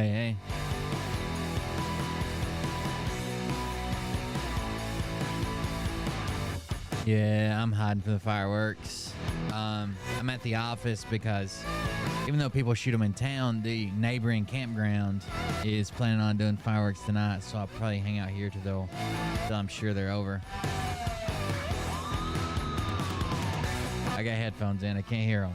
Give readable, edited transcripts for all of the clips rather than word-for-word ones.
Hey. Yeah, I'm hiding from the fireworks. I'm at the office because even though people shoot them in town, the neighboring campground is planning on doing fireworks tonight, so I'll probably hang out here till I'm sure they're over. I got headphones in. I can't hear them.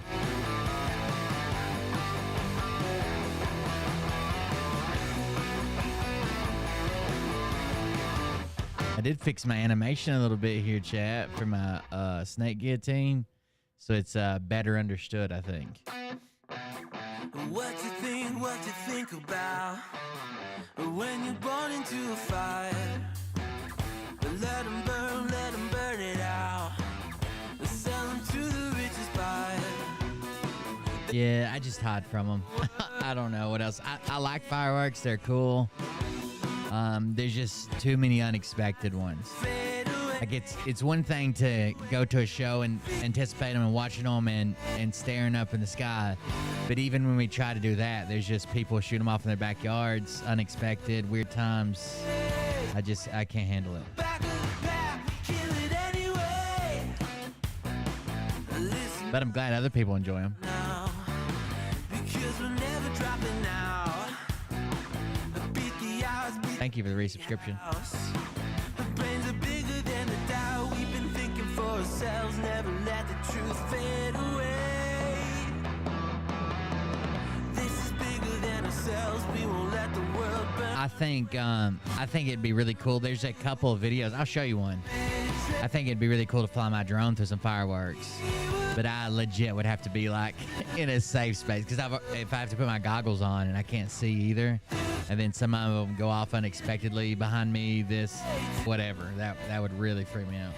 I did fix my animation a little bit here, chat, for my snake guillotine, so it's better understood, I think. What you think about when you're born into a fire? Let them burn it out. Sell them to the richest buyer. Yeah, I just hide from them. I don't know what else. I like fireworks. They're cool. There's just too many unexpected ones. Like it's one thing to go to a show and anticipate them and watching them and staring up in the sky, but even when we try to do that, there's just people shooting them off in their backyards, unexpected, weird times. I can't handle it. But I'm glad other people enjoy them. Thank you for the resubscription. Never let the truth fade away. This is bigger than ourselves. We won't let the world burn. I think it'd be really cool. There's a couple of videos. I'll show you one. I think it'd be really cool to fly my drone through some fireworks. But I legit would have to be like in a safe space, because if I have to put my goggles on and I can't see either, and then some of them go off unexpectedly behind me, whatever, that would really freak me out.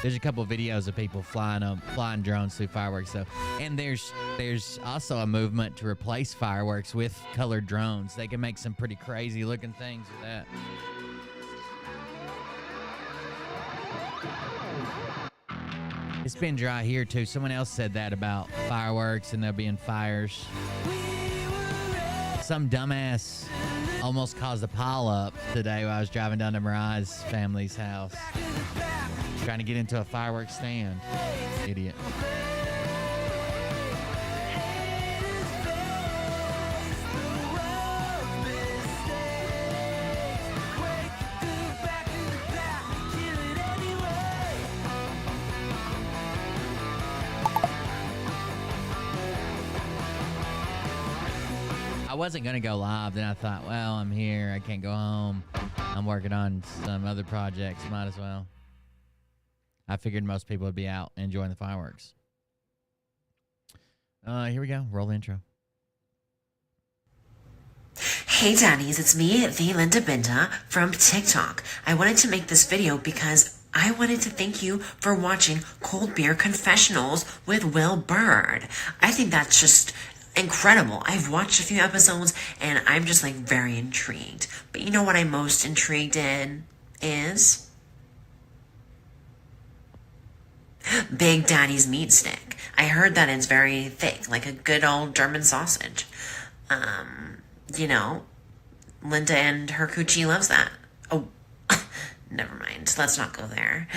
There's a couple of videos of people flying drones through fireworks, though. And there's also a movement to replace fireworks with colored drones. They can make some pretty crazy looking things with that. It's been dry here too. Someone else said that about fireworks and there being fires. Some dumbass almost caused a pile up today while I was driving down to Mariah's family's house, trying to get into a fireworks stand. Idiot. I wasn't going to go live, then I thought, well, I'm here. I can't go home. I'm working on some other projects. Might as well. I figured most people would be out enjoying the fireworks. Here we go. Roll the intro. Hey Daddies, it's me, the Linda Binda from TikTok. I wanted to make this video because I wanted to thank you for watching Cold Beer Confessionals with Will Bird. I think that's just incredible. I've watched a few episodes and I'm just like very intrigued. But you know what I'm most intrigued in is Big Daddy's meat stick. I heard that it's very thick, like a good old German sausage. You know, Linda and her coochie loves that. Oh, never mind. Let's not go there.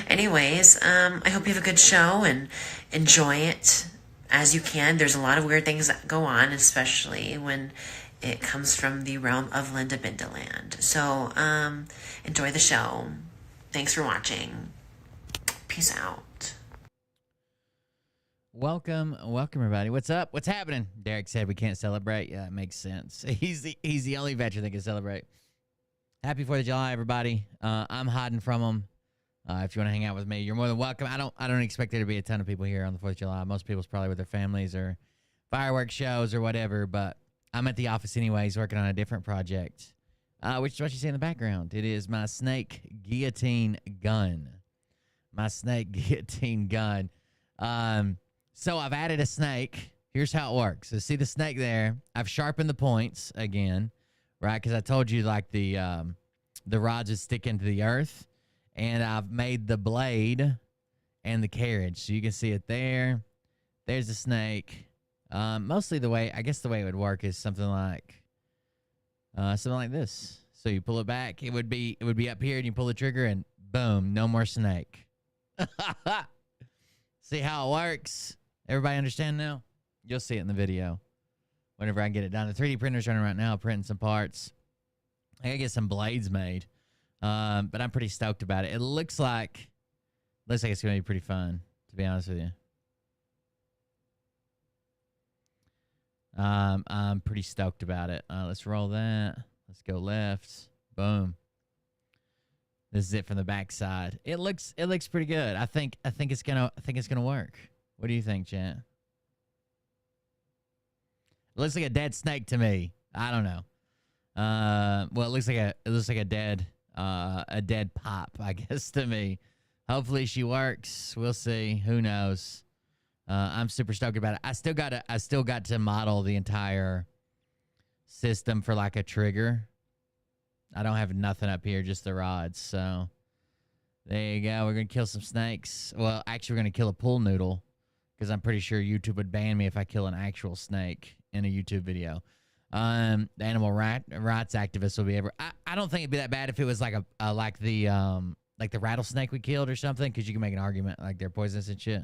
Anyways, I hope you have a good show and enjoy it as you can. There's a lot of weird things that go on, especially when it comes from the realm of Linda Bindaland. So, enjoy the show. Thanks for watching. Peace out. Welcome everybody. What's up? What's happening? Derek said we can't celebrate. Yeah, it makes sense. He's the only veteran that can celebrate. Happy 4th of July, everybody. I'm hiding from them. If you want to hang out with me, you're more than welcome. I don't expect there to be a ton of people here on the 4th of July. Most people's probably with their families or fireworks shows or whatever, but I'm at the office anyways working on a different project, which is what you see in the background. It is my snake guillotine gun. My snake guillotine gun. So I've added a snake. Here's how it works. So see the snake there? I've sharpened the points again, right? Because I told you like the rods would stick into the earth, and I've made the blade and the carriage, so you can see it there. There's the snake. Mostly the way it would work is something like this. So you pull it back. It would be up here, and you pull the trigger, and boom, no more snake. See how it works? Everybody understand now? You'll see it in the video whenever I get it done. The 3D printer's running right now, printing some parts. I gotta get some blades made, but I'm pretty stoked about it. It looks like it's gonna be pretty fun, to be honest with you. I'm pretty stoked about it. Let's roll that. Let's go left. Boom. This is it from the back side. It looks pretty good. I think it's gonna work. What do you think, chat? It looks like a dead snake to me. I don't know. Well, it looks like a dead pop, I guess, to me. Hopefully she works. We'll see. Who knows? I'm super stoked about it. I still got to model the entire system for like a trigger. I don't have nothing up here, just the rods. So there you go. We're gonna kill some snakes. Well, actually, we're gonna kill a pool noodle because I'm pretty sure YouTube would ban me if I kill an actual snake in a YouTube video. The animal rights activists will be ever. I don't think it'd be that bad if it was like like the rattlesnake we killed or something, because you can make an argument like they're poisonous and shit.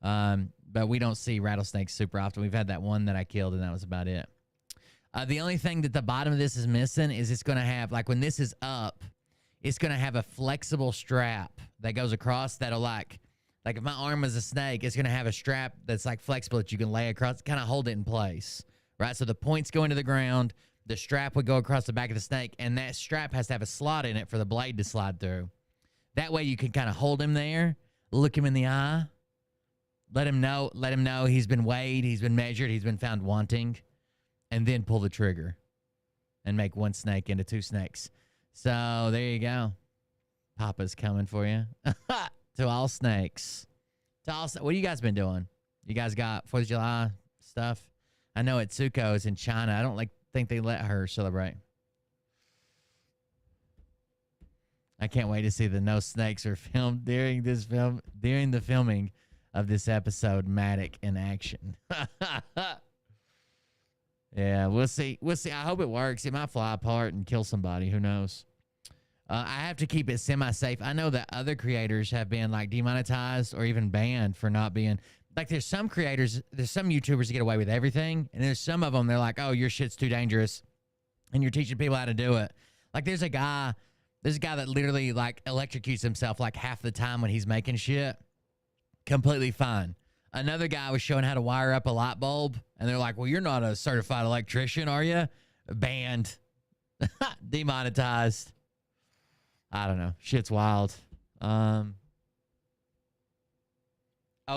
But we don't see rattlesnakes super often. We've had that one that I killed, and that was about it. The only thing that the bottom of this is missing is it's going to have, like, when this is up, it's going to have a flexible strap that goes across that'll, like if my arm was a snake, it's going to have a strap that's, like, flexible that you can lay across, kind of hold it in place, right? So the points go into the ground, the strap would go across the back of the snake, and that strap has to have a slot in it for the blade to slide through. That way you can kind of hold him there, look him in the eye, let him know he's been weighed, he's been measured, he's been found wanting, and then pull the trigger and make one snake into two snakes. So there you go. Papa's coming for you. To all snakes. What you guys been doing? You guys got 4th of July stuff? I know Itsuko's in China. I don't think they let her celebrate. I can't wait to see the no snakes are filmed during the filming of this episode, Matic in action. Yeah, we'll see. I hope it works. It might fly apart and kill somebody. Who knows? I have to keep it semi-safe. I know that other creators have been like demonetized or even banned for not being like. There's some creators, there's some YouTubers that get away with everything, and there's some of them they're like, "Oh, your shit's too dangerous," and you're teaching people how to do it. Like there's a guy that literally like electrocutes himself like half the time when he's making shit. Completely fine. Another guy was showing how to wire up a light bulb, and they're like, "Well, you're not a certified electrician, are you?" Banned. Demonetized. I don't know. Shit's wild. Oh,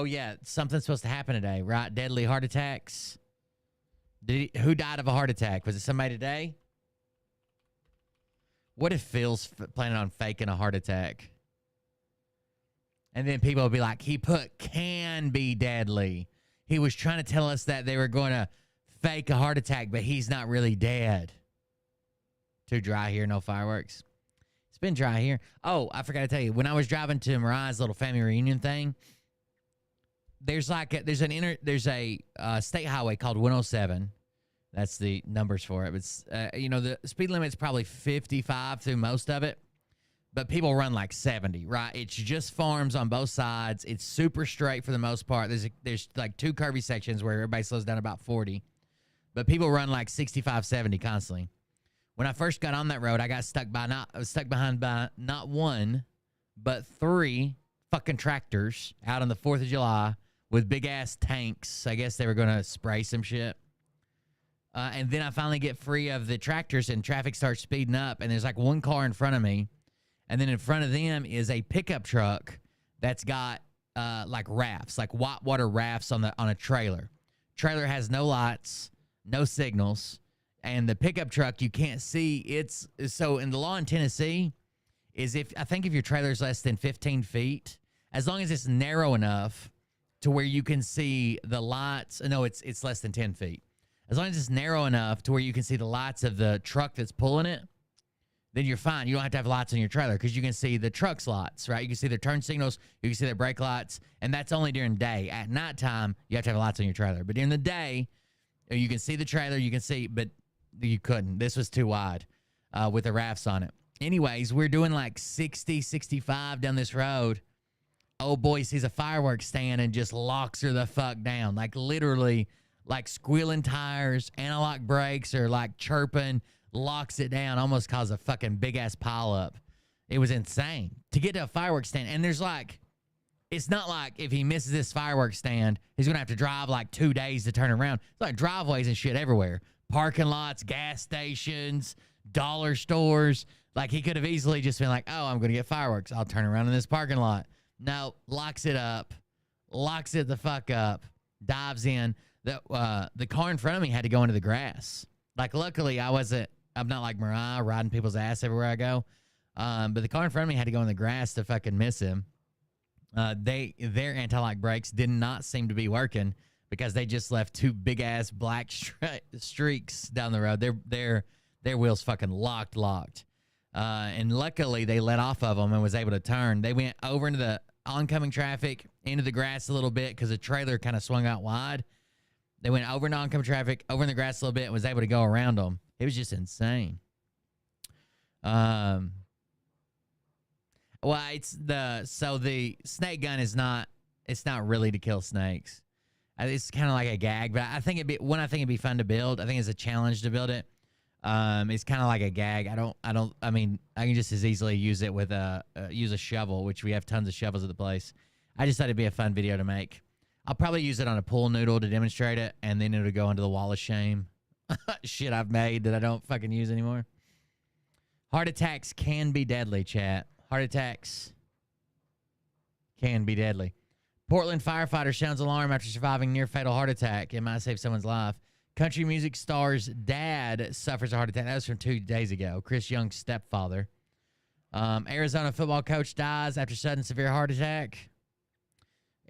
yeah. Something's supposed to happen today, right? Deadly heart attacks. Who died of a heart attack? Was it somebody today? What if Phil's planning on faking a heart attack? And then people will be like, he put can be deadly. He was trying to tell us that they were going to fake a heart attack, but he's not really dead. Too dry here, no fireworks. It's been dry here. Oh, I forgot to tell you. When I was driving to Mariah's little family reunion thing, there's a state highway called 107. That's the numbers for it. It's the speed limit's probably 55 through most of it. But people run like 70, right? It's just farms on both sides. It's super straight for the most part. There's like two curvy sections where everybody slows down about 40. But people run like 65, 70 constantly. When I first got on that road, I got stuck behind by not one, but 3 fucking tractors out on the 4th of July with big ass tanks. I guess they were going to spray some shit. And then I finally get free of the tractors and traffic starts speeding up. And there's like one car in front of me. And then in front of them is a pickup truck that's got like rafts, like whitewater rafts on a trailer. Trailer has no lights, no signals, and the pickup truck you can't see. So in the law in Tennessee is if your trailer's less than 15 feet, as long as it's narrow enough to where you can see the lights. No, it's less than 10 feet. As long as it's narrow enough to where you can see the lights of the truck that's pulling it, then you're fine. You don't have to have lights on your trailer because you can see the truck's lights, right? You can see their turn signals, you can see their brake lights, and that's only during day. At nighttime, you have to have lights on your trailer. But during the day, you can see the trailer, you can see, but you couldn't. This was too wide with the rafts on it. Anyways, we're doing like 60, 65 down this road. Oh boy sees a fireworks stand and just locks her the fuck down. Like literally, like squealing tires, analog brakes, or like chirping, locks it down, almost caused a fucking big ass pile up. It was insane to get to a fireworks stand. And there's like, it's not like if he misses this fireworks stand, he's gonna have to drive like 2 days to turn around. It's like driveways and shit everywhere, parking lots, gas stations, dollar stores. Like he could have easily just been like, oh, I'm gonna get fireworks, I'll turn around in this parking lot. No, locks it up, locks it the fuck up, dives in. The car in front of me had to go into the grass. Like luckily I'm not like Mariah riding people's ass everywhere I go. But the car in front of me had to go in the grass to fucking miss him. Their anti-lock brakes did not seem to be working because they just left 2 big ass black streaks down the road. Their wheels fucking locked. And luckily they let off of them and was able to turn. They went over into the oncoming traffic, into the grass a little bit because the trailer kind of swung out wide. They went over into oncoming traffic, over in the grass a little bit, and was able to go around them. It was just insane. Well, the snake gun is not, it's not really to kill snakes. It's kind of like a gag, but I think it'd be fun to build. I think it's a challenge to build it. It's kind of like a gag. I mean, I can just as easily use it with use a shovel, which we have tons of shovels at the place. I just thought it'd be a fun video to make. I'll probably use it on a pool noodle to demonstrate it, and then it'll go into the wall of shame. Shit I've made that I don't fucking use anymore. Heart attacks can be deadly, chat. Heart attacks can be deadly. Portland firefighter sounds alarm after surviving near-fatal heart attack. It might save someone's life. Country music star's dad suffers a heart attack. That was from 2 days ago. Chris Young's stepfather. Arizona football coach dies after sudden severe heart attack.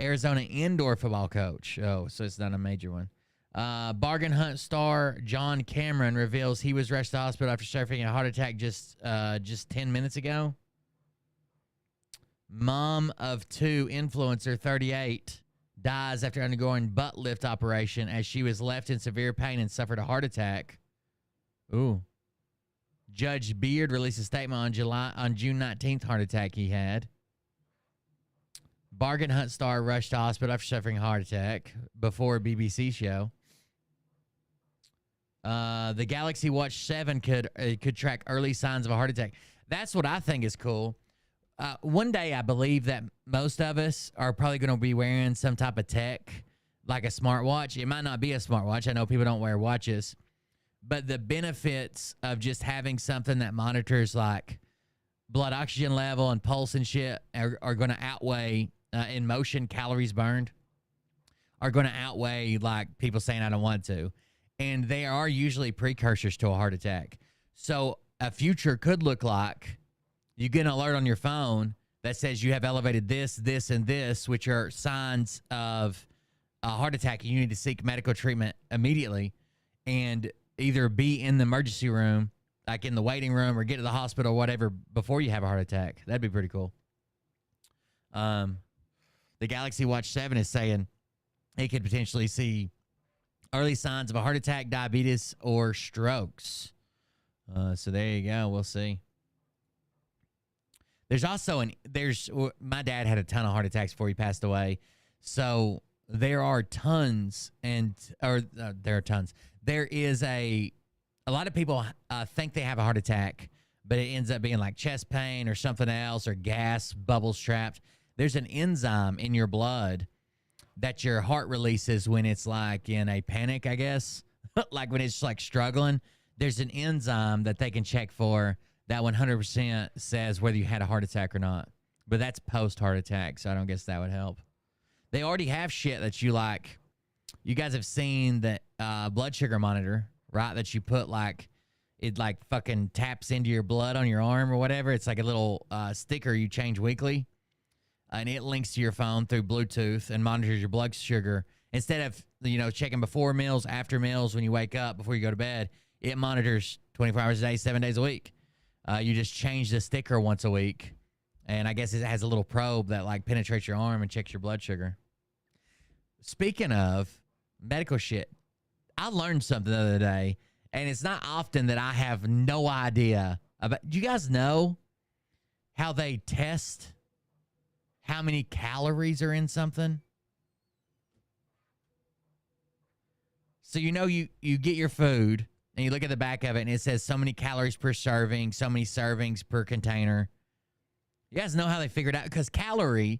Arizona indoor football coach. Oh, so it's not a major one. Bargain hunt star John Cameron reveals he was rushed to the hospital after suffering a heart attack just 10 minutes ago. Mom of 2 influencer, 38, dies after undergoing butt lift operation as she was left in severe pain and suffered a heart attack. Ooh. Judge Beard released a statement on June 19th heart attack he had. Bargain hunt star rushed to hospital after suffering a heart attack before a BBC show. The Galaxy Watch 7 could track early signs of a heart attack. That's what I think is cool. One day I believe that most of us are probably going to be wearing some type of tech, like a smartwatch. It might not be a smartwatch. I know people don't wear watches. But the benefits of just having something that monitors like blood oxygen level and pulse and shit are going to outweigh, in motion, calories burned, are going to outweigh like people saying I don't want to. And they are usually precursors to a heart attack. So a future could look like you get an alert on your phone that says you have elevated this, this, and this, which are signs of a heart attack. And you need to seek medical treatment immediately and either be in the emergency room, like in the waiting room, or get to the hospital or whatever before you have a heart attack. That'd be pretty cool. The Galaxy Watch 7 is saying it could potentially see early signs of a heart attack, diabetes, or strokes. So there you go. We'll see. There's also my dad had a ton of heart attacks before he passed away. So there are tons there are tons. There is a lot of people think they have a heart attack, but it ends up being like chest pain or something else, or gas bubbles trapped. There's an enzyme in your blood that your heart releases when it's like in a panic, I guess. Like when it's like struggling. There's an enzyme that they can check for that 100% says whether you had a heart attack or not. But that's post-heart attack, so I don't guess that would help. They already have shit that you like. You guys have seen that blood sugar monitor, right? That you put like, it like fucking taps into your blood on your arm or whatever. It's like a little sticker you change weekly. and it links to your phone through Bluetooth and monitors your blood sugar. Instead of, checking before meals, after meals, when you wake up, before you go to bed, it monitors 24 hours a day, 7 days a week. You just change the sticker once a week, and I guess it has a little probe that like penetrates your arm and checks your blood sugar. Speaking of medical shit, I learned something the other day, and it's not often that I have no idea about. Do you guys know how they test how many calories are in something? So you get your food and you look at the back of it and it says so many calories per serving, so many servings per container. You guys know how they figured out? Because calorie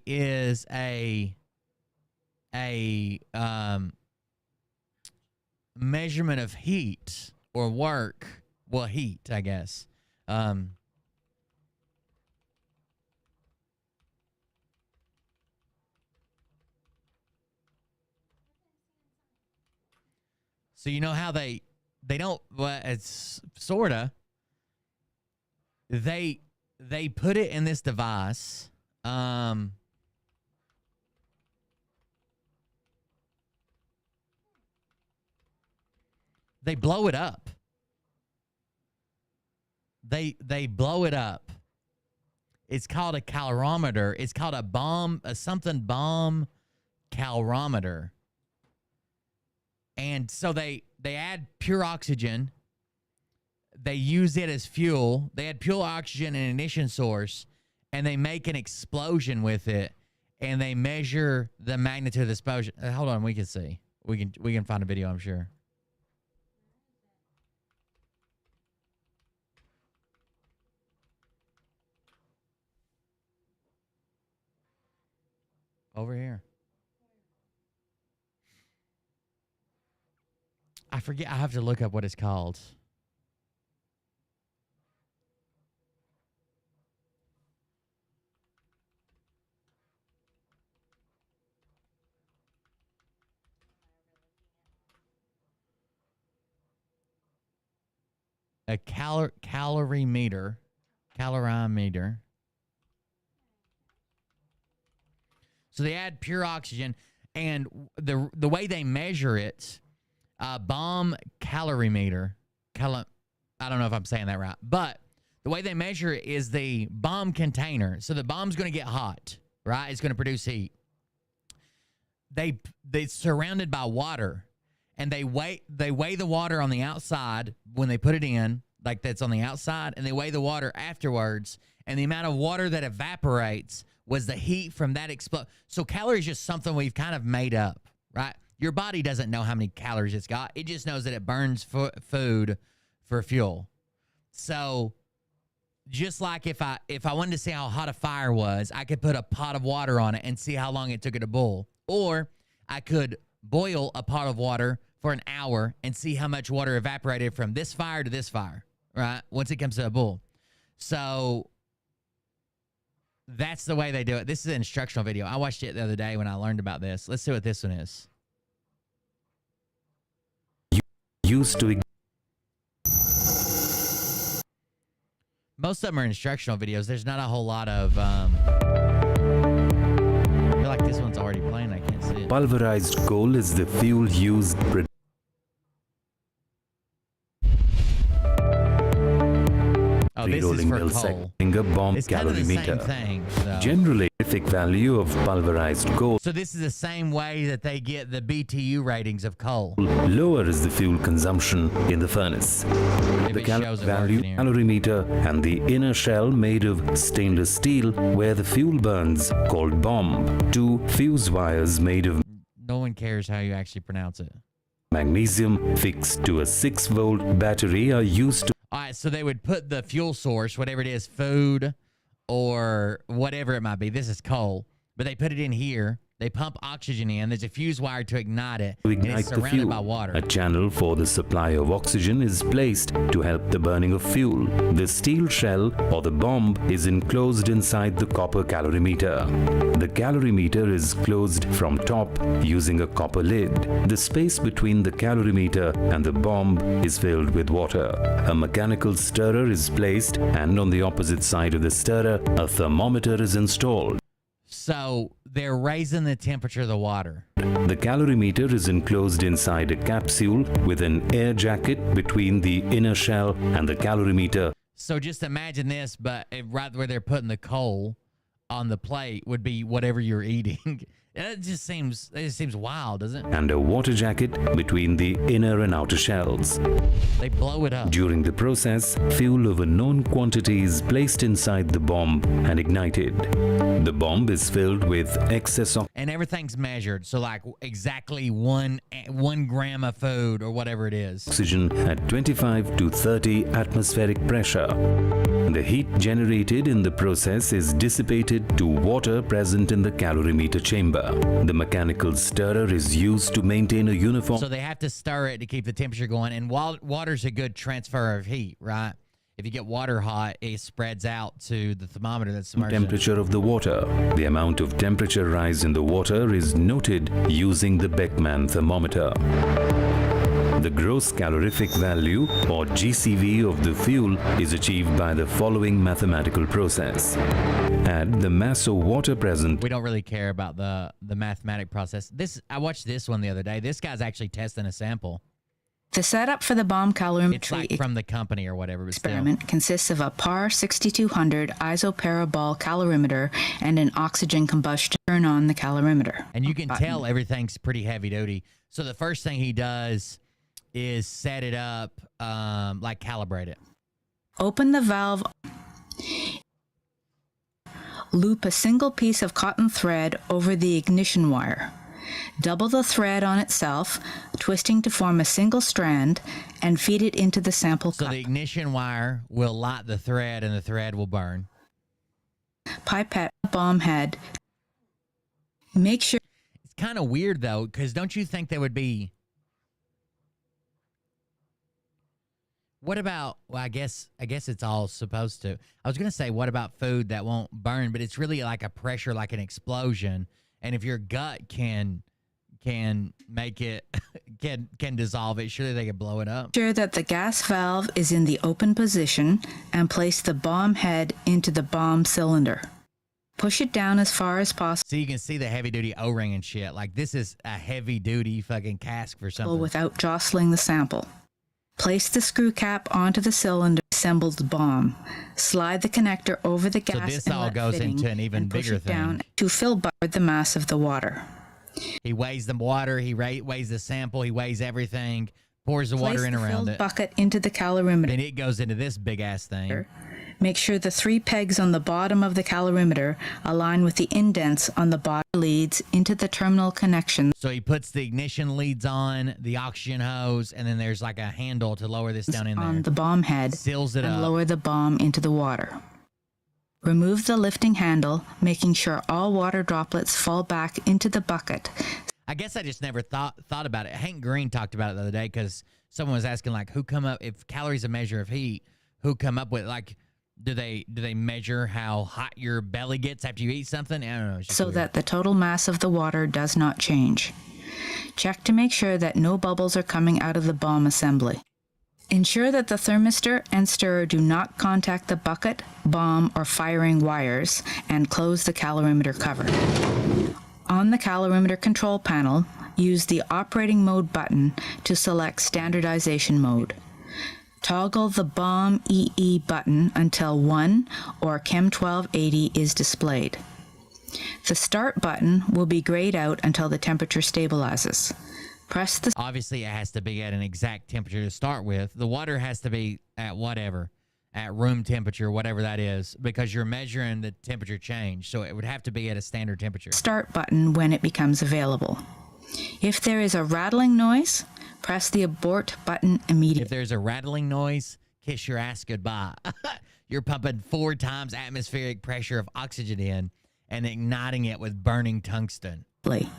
is a measurement of heat or work. Well, heat, I guess. So you know how they don't, well, it's sorta. They put it in this device. They blow it up. They blow it up. It's called a calorimeter. It's called a bomb calorimeter. And so they add pure oxygen. They use it as fuel. They add pure oxygen and ignition source, and they make an explosion with it, and they measure the magnitude of the explosion. Hold on, we can see. We can find a video, I'm sure. Over here. I forget. I have to look up what it's called. A calorimeter. Calorimeter. So they add pure oxygen, and the way they measure it, bomb calorimeter. I don't know if I'm saying that right, but the way they measure it is the bomb container. So the bomb's going to get hot, right? It's going to produce heat. They're surrounded by water, and they weigh the water on the outside when they put it in, like that's on the outside, and they weigh the water afterwards, and the amount of water that evaporates was the heat from that explosion. So calories is just something we've kind of made up, right? Your body doesn't know how many calories it's got. It just knows that it burns food for fuel. So just like if I wanted to see how hot a fire was, I could put a pot of water on it and see how long it took it to boil. Or I could boil a pot of water for an hour and see how much water evaporated from this fire to this fire, right? Once it comes to a boil. So that's the way they do it. This is an instructional video. I watched it the other day when I learned about this. Let's see what this one is. Used to. Most of them are instructional videos. There's not a whole lot of. I feel like this one's already playing. I can't see it. Pulverized coal is the fuel used. Oh, this is for coal. A bomb It's kind of the same calorimeter. thing. So. Generally, specific value of pulverized coal. So this is the same way that they get the BTU ratings of coal. Lower is the fuel consumption in the furnace. Maybe The it shows it value working here. calorimeter and the inner shell made of stainless steel where the fuel burns called bomb. Two fuse wires made of No one cares how you actually pronounce it. magnesium fixed to a 6-volt battery are used to All right, so they would put the fuel source, whatever it is, food or whatever it might be. This is coal, but they put it in here, They pump oxygen in. There's a fuse wire to ignite it, To and ignite it's the surrounded fuel, by water. a channel for the supply of oxygen is placed to help the burning of fuel. The steel shell or the bomb is enclosed inside the copper calorimeter. The calorimeter is closed from top using a copper lid. The space between the calorimeter and the bomb is filled with water. A mechanical stirrer is placed, and on the opposite side of the stirrer, a thermometer is installed. So they're raising the temperature of the water. The calorimeter is enclosed inside a capsule with an air jacket between the inner shell and the calorimeter. So just imagine this, but right where they're putting the coal on the plate would be whatever you're eating. It just seems wild, doesn't it? And a water jacket between the inner and outer shells. They blow it up. During the process, fuel of a known quantity is placed inside the bomb and ignited. The bomb is filled with excess oxygen. And everything's measured. So like exactly one gram of food or whatever it is. At 25 to 30 atmospheric pressure. The heat generated in the process is dissipated to water present in the calorimeter chamber. The mechanical stirrer is used to maintain a uniform. So they have to stir it to keep the temperature going. And water's a good transfer of heat, right? If you get water hot, it spreads out to the thermometer that's submerged. Temperature of the water. The amount of temperature rise in the water is noted using the Beckman thermometer. The gross calorific value, or GCV, of the fuel is achieved by the following mathematical process. Add the mass of water present. We don't really care about the mathematic process. I watched this one the other day. This guy's actually testing a sample. The setup for the bomb It's calorimetry like from the company or whatever. But experiment consists of a PAR 6200 isoparabol calorimeter and an oxygen combustion. Turn on the calorimeter. And you can button. tell everything's pretty heavy duty. So the first thing he does is set it up, like calibrate it. Open the valve. Loop a single piece of cotton thread over the ignition wire. Double the thread on itself, twisting to form a single strand, and feed it into the sample So cup. the ignition wire will light the thread and the thread will burn. Pipette bomb head. Make sure It's kind of weird though, because don't you think there would be... What about, well, I guess it's all supposed to. I was going to say, what about food that won't burn, but it's really like a pressure, like an explosion. And if your gut can make it, can dissolve it, surely they could blow it up. Sure that the gas valve is in the open position and place the bomb head into the bomb cylinder. Push it down as far as possible So you can see the heavy duty O-ring and shit. Like this is a heavy duty fucking cask for something. without jostling the sample. Place the screw cap onto the cylinder assembled bomb. Slide the connector over the gas this all inlet goes fitting into an even and push bigger it down thing. to fill the mass of the water. He weighs the water, he weighs the sample, he weighs everything, pours the water Place in the around filled it. bucket into the calorimeter. Then it goes into this big ass thing. Make sure the 3 pegs on the bottom of the calorimeter align with the indents on the bottom leads into the terminal connections. So he puts the ignition leads on, the oxygen hose, and then there's like a handle to lower this down in on there. the bomb head Seals it and up. lower the bomb into the water. Remove the lifting handle, making sure all water droplets fall back into the bucket. I guess I just never thought about it. Hank Green talked about it the other day because someone was asking like, who come up, if calories a measure of heat, who come up with, like, do they measure how hot your belly gets after you eat something? I don't know. It's just So weird. that the total mass of the water does not change. Check to make sure that no bubbles are coming out of the bomb assembly. Ensure that the thermistor and stirrer do not contact the bucket, bomb, or firing wires, and close the calorimeter cover. On the calorimeter control panel, use the operating mode button to select standardization mode. Toggle the bomb EE button until 1 or Chem 1280 is displayed. The start button will be grayed out until the temperature stabilizes. Press the Obviously, it has to be at an exact temperature to start with. The water has to be at whatever, at room temperature, whatever that is, because you're measuring the temperature change. So it would have to be at a standard temperature. start button when it becomes available. If there is a rattling noise, press the abort button If immediately. there's a rattling noise, kiss your ass goodbye. You're pumping 4 times atmospheric pressure of oxygen in and igniting it with burning tungsten. display.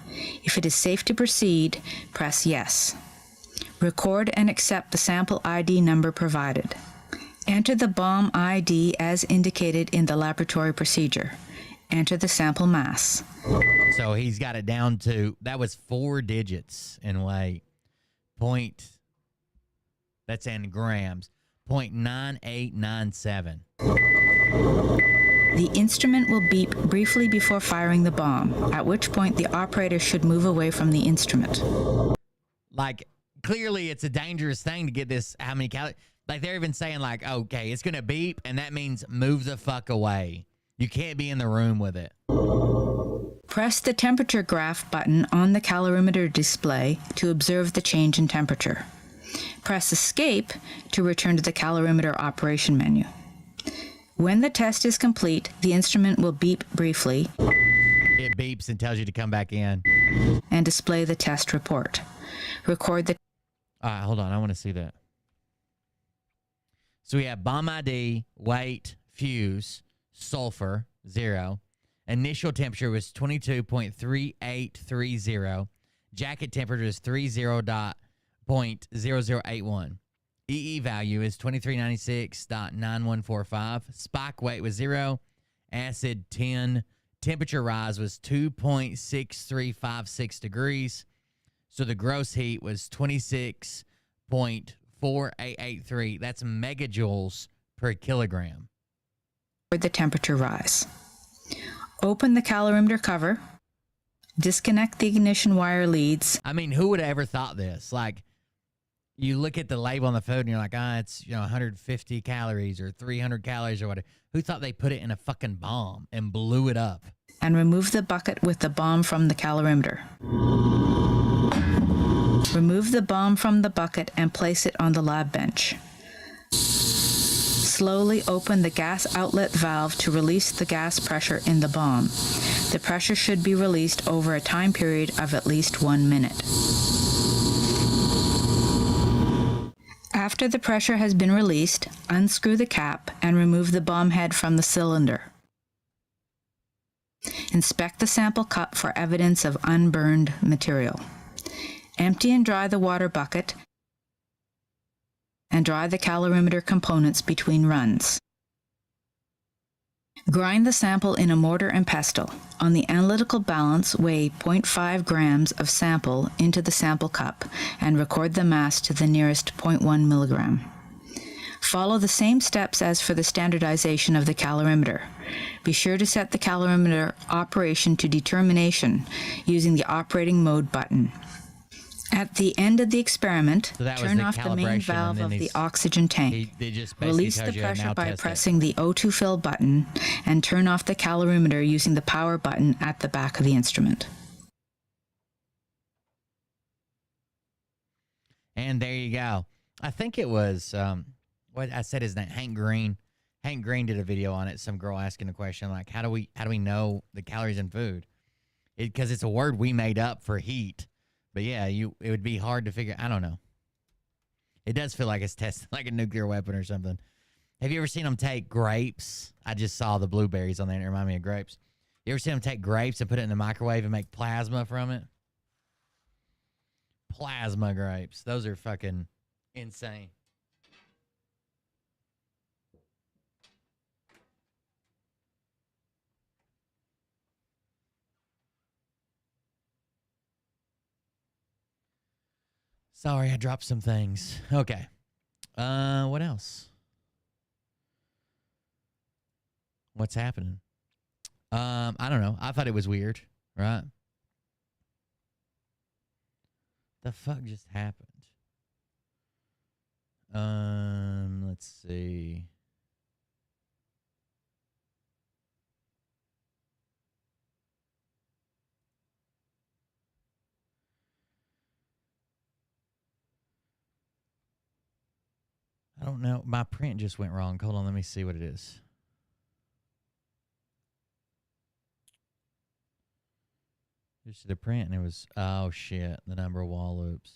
If it is safe to proceed, press Yes. Record and accept the sample ID number provided. Enter the bomb ID as indicated in the laboratory procedure. Enter the sample mass. So he's got it down to, that was 4 digits in weight. That's in grams. 0.9897. The instrument will beep briefly before firing the bomb, at which point the operator should move away from the instrument. Like, clearly it's a dangerous thing to get this, how many calories. Like, they're even saying, like, okay, it's going to beep, and that means move the fuck away. You can't be in the room with it. Press the temperature graph button on the calorimeter display to observe the change in temperature. Press Escape to return to the calorimeter operation menu. When the test is complete, the instrument will beep briefly. It beeps and tells you to come back in. And display the test report. Record the... All right, hold on. I want to see that. So we have bomb ID, weight, fuse, sulfur, 0. Initial temperature was 22.3830. Jacket temperature is 30.0081. EE value is 2396.9145. Spike weight was 0. Acid 10. Temperature rise was 2.6356 degrees. So the gross heat was 26.4883. That's megajoules per kilogram. The temperature rise. Open the calorimeter cover. Disconnect the ignition wire leads. I mean, who would have ever thought this? Like, you look at the label on the food and you're like, it's 150 calories or 300 calories or whatever. Who thought they put it in a fucking bomb and blew it up? And remove the bucket with the bomb from the calorimeter. Remove the bomb from the bucket and place it on the lab bench. Slowly open the gas outlet valve to release the gas pressure in the bomb. The pressure should be released over a time period of at least 1 minute. After the pressure has been released, unscrew the cap and remove the bomb head from the cylinder. Inspect the sample cup for evidence of unburned material. Empty and dry the water bucket and dry the calorimeter components between runs. Grind the sample in a mortar and pestle. On the analytical balance, weigh 0.5 grams of sample into the sample cup and record the mass to the nearest 0.1 milligram. Follow the same steps as for the standardization of the calorimeter. Be sure to set the calorimeter operation to determination using the operating mode button. At the end of the experiment, turn off the main valve of the oxygen tank. Release the pressure by pressing the O2 fill button and turn off the calorimeter using the power button at the back of the instrument. And there you go. I think it was, what I said his name, Hank Green. Hank Green did a video on it. Some girl asking a question like, how do we know the calories in food? Because it's a word we made up for heat. But yeah, it would be hard to figure. I don't know. It does feel like it's tested like a nuclear weapon or something. Have you ever seen them take grapes? I just saw the blueberries on there and it reminded me of grapes. You ever seen them take grapes and put it in the microwave and make plasma from it? Plasma grapes. Those are fucking insane. Sorry, I dropped some things. Okay. What else? What's happening? I don't know. I thought it was weird, right? The fuck just happened? Let's see. I don't know. My print just went wrong. Hold on. Let me see what it is. Just the print, and it was, oh, shit, the number of wall loops.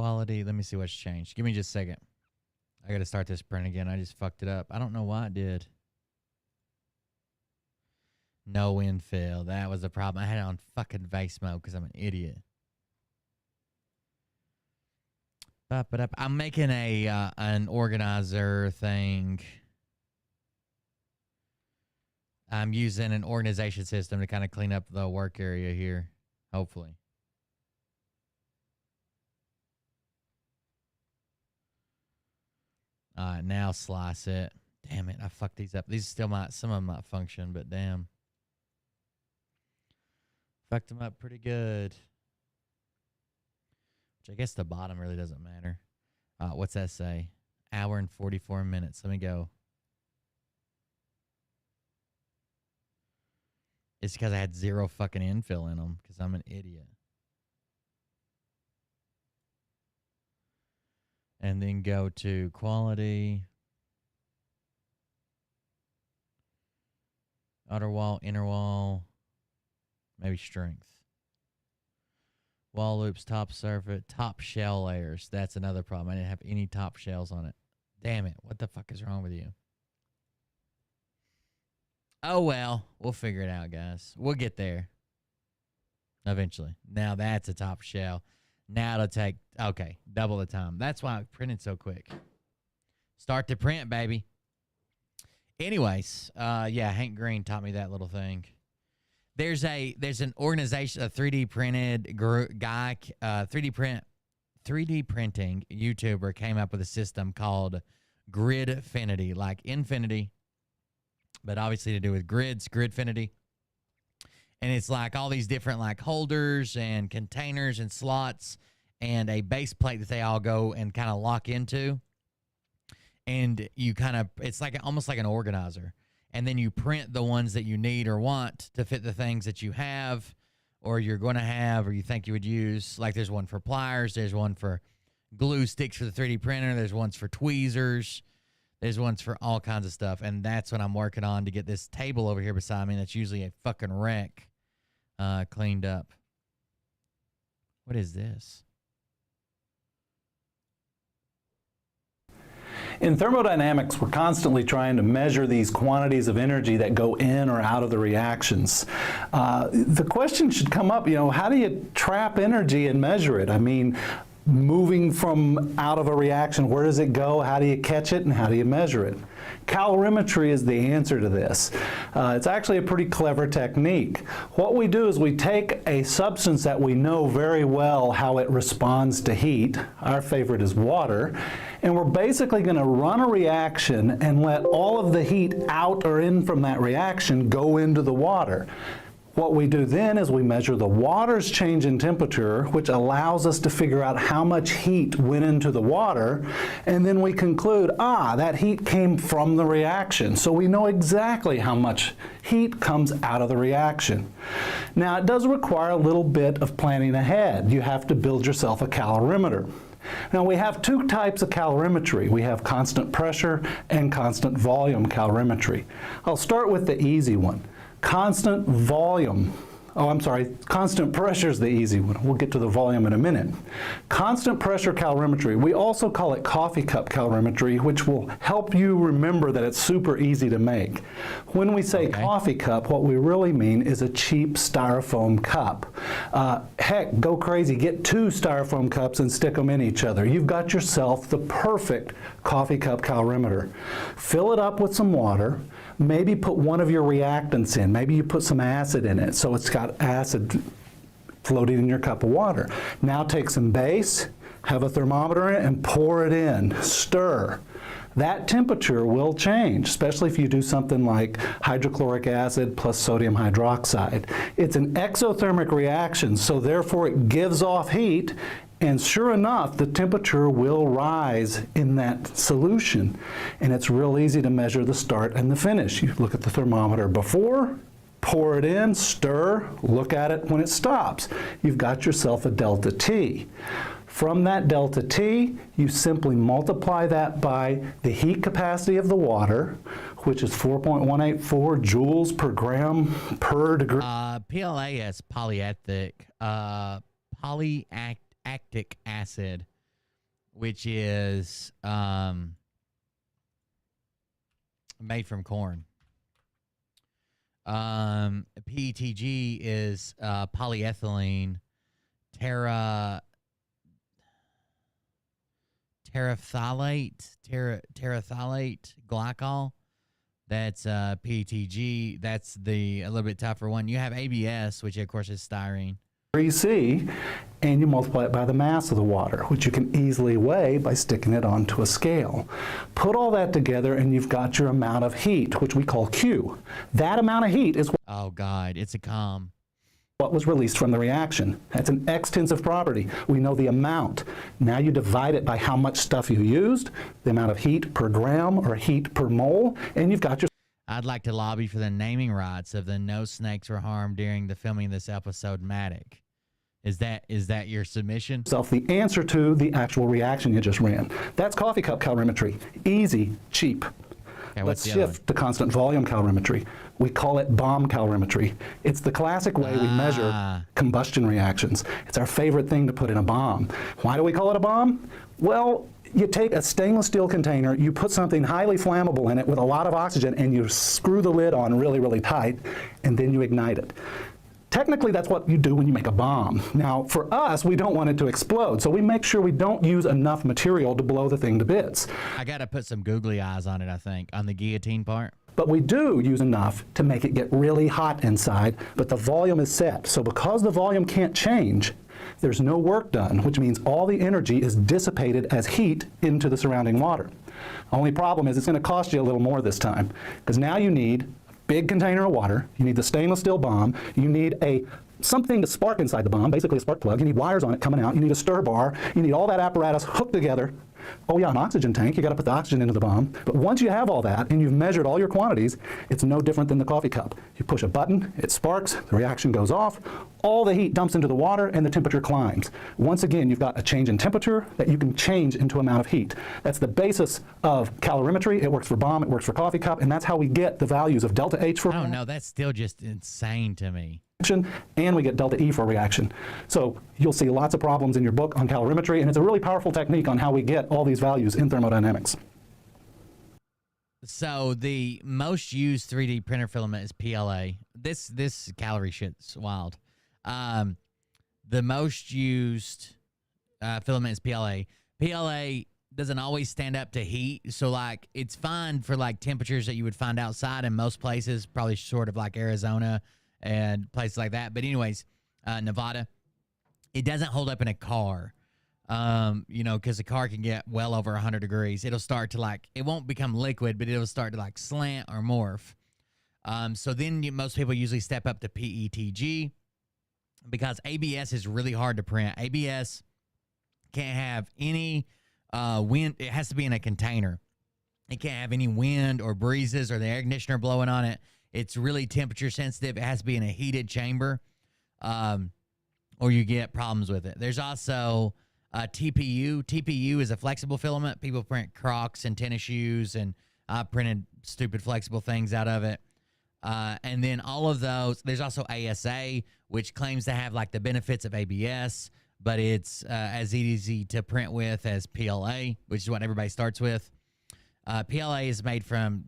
quality. Let me see what's changed. Give me just a second. I got to start this print again. I just fucked it up. I don't know why it did. No infill. That was the problem. I had it on fucking vase mode because I'm an idiot. I'm making an organizer thing. I'm using an organization system to kind of clean up the work area here, hopefully. All right, now slice it. Damn it, I fucked these up. These still might, some of them might function, but damn. Fucked them up pretty good. Which I guess the bottom really doesn't matter. What's that say? Hour and 44 minutes. Let me go. It's because I had zero fucking infill in them because I'm an idiot. And then go to quality. Outer wall, inner wall. Maybe strength. Wall loops, top surface, top shell layers. That's another problem. I didn't have any top shells on it. Damn it. What the fuck is wrong with you? Oh, well. We'll figure it out, guys. We'll get there. Eventually. Now that's a top shell. Now it'll take, okay, double the time. That's why I printed so quick. Start to print, baby. Anyways, yeah, Hank Green taught me that little thing. There's an organization, a 3D printed guy, 3D printing YouTuber came up with a system called Gridfinity, like infinity, but obviously to do with grids, Gridfinity. And it's like all these different like holders and containers and slots and a base plate that they all go and kind of lock into. And you kind of, it's like almost like an organizer. And then you print the ones that you need or want to fit the things that you have or you're going to have or you think you would use. Like there's one for pliers. There's one for glue sticks for the 3D printer. There's ones for tweezers. There's ones for all kinds of stuff. And that's what I'm working on to get this table over here beside me. That's usually a fucking wreck. Cleaned up. What is this? In thermodynamics, we're constantly trying to measure these quantities of energy that go in or out of the reactions. The question should come up, how do you trap energy and measure it? I mean, moving from out of a reaction, where does it go? How do you catch it and how do you measure it? Calorimetry is the answer to this. It's actually a pretty clever technique. What we do is we take a substance that we know very well how it responds to heat, our favorite is water, and we're basically going to run a reaction and let all of the heat out or in from that reaction go into the water. What we do then is we measure the water's change in temperature, which allows us to figure out how much heat went into the water, and then we conclude, that heat came from the reaction. So we know exactly how much heat comes out of the reaction. Now, it does require a little bit of planning ahead. You have to build yourself a calorimeter. Now, we have two types of calorimetry. We have constant pressure and constant volume calorimetry. I'll start with the easy one. Constant volume, constant pressure is the easy one. We'll get to the volume in a minute. Constant pressure calorimetry, we also call it coffee cup calorimetry, which will help you remember that it's super easy to make. When we say coffee cup, what we really mean is a cheap styrofoam cup. Heck, go crazy, get 2 styrofoam cups and stick them in each other. You've got yourself the perfect coffee cup calorimeter. Fill it up with some water. Maybe put one of your reactants in. Maybe you put some acid in it, so it's got acid floating in your cup of water. Now take some base, have a thermometer in it, and pour it in. Stir. That temperature will change, especially if you do something like hydrochloric acid plus sodium hydroxide. It's an exothermic reaction, so therefore it gives off heat. And sure enough, the temperature will rise in that solution. And it's real easy to measure the start and the finish. You look at the thermometer before, pour it in, stir, look at it when it stops. You've got yourself a delta T. From that delta T, you simply multiply that by the heat capacity of the water, which is 4.184 joules per gram per degree. PLA is polyactic acid. which is made from corn. PETG is polyethylene terephthalate glycol. That's PETG. That's the a little bit tougher one. You have ABS, which of course is styrene. C, and you multiply it by the mass of the water, which you can easily weigh by sticking it onto a scale. Put all that together and you've got your amount of heat, which we call Q. That amount of heat is Oh God, it's a calm. what was released from the reaction. That's an extensive property. We know the amount. Now you divide it by how much stuff you used, the amount of heat per gram or heat per mole, and you've got your I'd like to lobby for the naming rights of the no snakes were harmed during the filming of this episode Matic. Is that your submission? the answer to the actual reaction you just ran. That's coffee cup calorimetry. Easy, cheap. Okay, Let's what's the other shift to constant volume calorimetry. We call it bomb calorimetry. It's the classic way we measure combustion reactions. It's our favorite thing to put in a bomb. Why do we call it a bomb? Well, you take a stainless steel container, you put something highly flammable in it with a lot of oxygen, and you screw the lid on really, really tight, and then you ignite it. Technically, that's what you do when you make a bomb. Now, for us, we don't want it to explode, so we make sure we don't use enough material to blow the thing to bits. I got to put some googly eyes on it, I think, on the guillotine part. But we do use enough to make it get really hot inside, but the volume is set. So because the volume can't change, there's no work done, which means all the energy is dissipated as heat into the surrounding water. Only problem is it's going to cost you a little more this time, because now you need a big container of water, you need the stainless steel bomb, you need something to spark inside the bomb, basically a spark plug, you need wires on it coming out, you need a stir bar, you need all that apparatus hooked together. Oh yeah, an oxygen tank, you got to put the oxygen into the bomb. But once you have all that and you've measured all your quantities, it's no different than the coffee cup. You push a button, it sparks, the reaction goes off, all the heat dumps into the water and the temperature climbs. Once again, you've got a change in temperature that you can change into amount of heat. That's the basis of calorimetry. It works for bomb, it works for coffee cup, and that's how we get the values of delta H for I don't know, that's still just insane to me. and we get delta E for reaction. So you'll see lots of problems in your book on calorimetry, and it's a really powerful technique on how we get all these values in thermodynamics. So the most used 3D printer filament is PLA. This calorie shit's wild. The most used filament is PLA. PLA doesn't always stand up to heat, so like it's fine for like temperatures that you would find outside in most places, probably sort of like Arizona and places like that. But anyways, Nevada, it doesn't hold up in a car. Because the car can get well over 100 degrees. It'll start to it won't become liquid, but it'll start to slant or morph. So then most people usually step up to PETG because ABS is really hard to print. ABS can't have any wind. It has to be in a container. It can't have any wind or breezes or the air conditioner blowing on it. It's really temperature sensitive. It has to be in a heated chamber, or you get problems with it. There's also TPU. TPU is a flexible filament. People print Crocs and tennis shoes, and I printed stupid flexible things out of it. And then all of those, there's also ASA, which claims to have the benefits of ABS, but it's as easy to print with as PLA, which is what everybody starts with. PLA is made from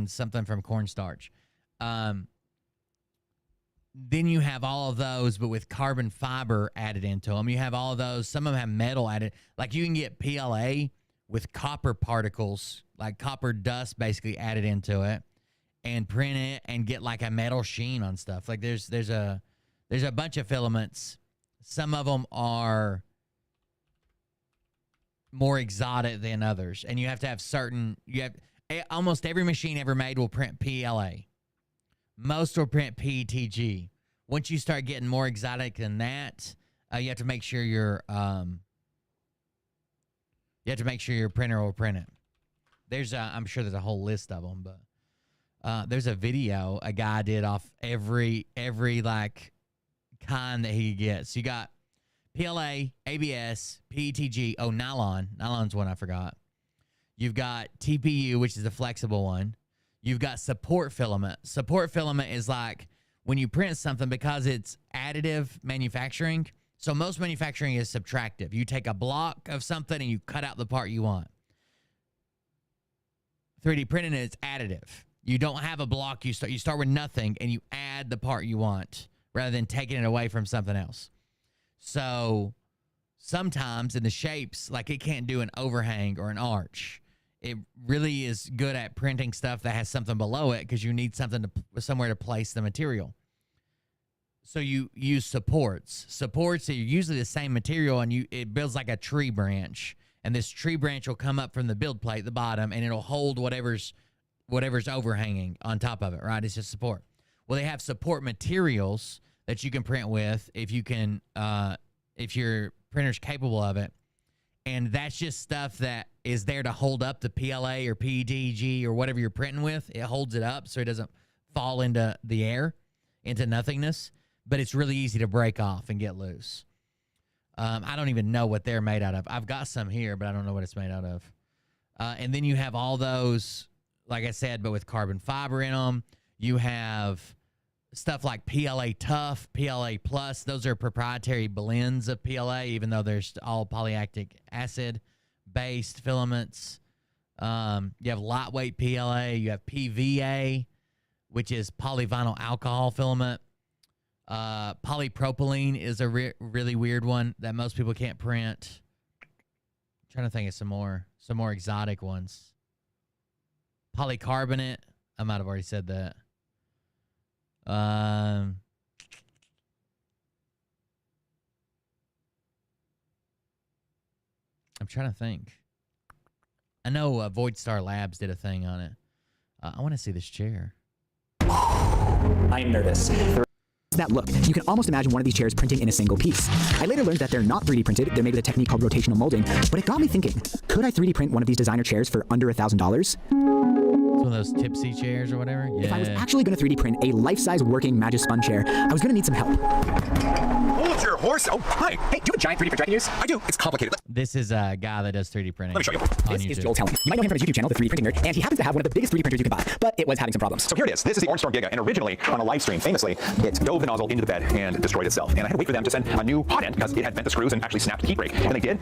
something from cornstarch. Then you have all of those, but with carbon fiber added into them. You have all of those. Some of them have metal added. You can get PLA with copper particles, like copper dust basically added into it, and print it and get a metal sheen on stuff. There's a bunch of filaments. Some of them are more exotic than others, and you have to have almost every machine ever made will print PLA. Most will print PETG. Once you start getting more exotic than that, you have to make sure your printer will print it. I'm sure there's a whole list of them, but there's a video a guy did off every kind that he could get. So you got PLA, ABS, PETG. Oh, nylon. Nylon's one I forgot. You've got TPU, which is the flexible one. You've got support filament. Support filament is when you print something, because it's additive manufacturing, So most manufacturing is subtractive. You take a block of something and you cut out the part you want. 3D printing is additive. You don't have a block. You start with nothing and you add the part you want rather than taking it away from something else. So sometimes in the shapes, like it can't do an overhang or an arch. It really is good at printing stuff that has something below it because you need somewhere to place the material. So you use supports. Supports are usually the same material, and it builds like a tree branch. And this tree branch will come up from the build plate, the bottom, and it'll hold whatever's overhanging on top of it, right? It's just support. Well, they have support materials that you can print with if your printer's capable of it. And that's just stuff that is there to hold up the PLA or PETG or whatever you're printing with. It holds it up so it doesn't fall into the air, into nothingness. But it's really easy to break off and get loose. I don't even know what they're made out of. I've got some here, but I don't know what it's made out of. And then you have all those, like I said, but with carbon fiber in them. You have stuff like PLA Tough, PLA Plus. Those are proprietary blends of PLA, even though there's all polylactic acid-based filaments. You have lightweight PLA. You have PVA, which is polyvinyl alcohol filament. Polypropylene is a really weird one that most people can't print. I'm trying to think of some more exotic ones. Polycarbonate. I might have already said that. I'm trying to think. I know Void Star Labs did a thing on it. I want to see this chair. I am nervous. That look, you can almost imagine one of these chairs printing in a single piece. I later learned that they're not 3D printed, they're made with a technique called rotational molding, but it got me thinking, could I 3D print one of these designer chairs for under $1,000? One of those tipsy chairs or whatever? Yeah. If I was actually going to 3D print a life-size working Magispun chair, I was going to need some help. Hold your horse. Oh, hi. Hey, do you have a giant 3D printer I can use? I do. It's complicated. This is a guy that does 3D printing. Let me show you. This is Joel Telling. You might know him from his YouTube channel, The 3D Printing Nerd, and he happens to have one of the biggest 3D printers you can buy, but it was having some problems. So here it is. This is the Orange Storm Giga, and originally on a live stream, famously, it dove the nozzle into the bed and destroyed itself. And I had to wait for them to send a new hot end because it had bent the screws and actually snapped the heat break. And they did.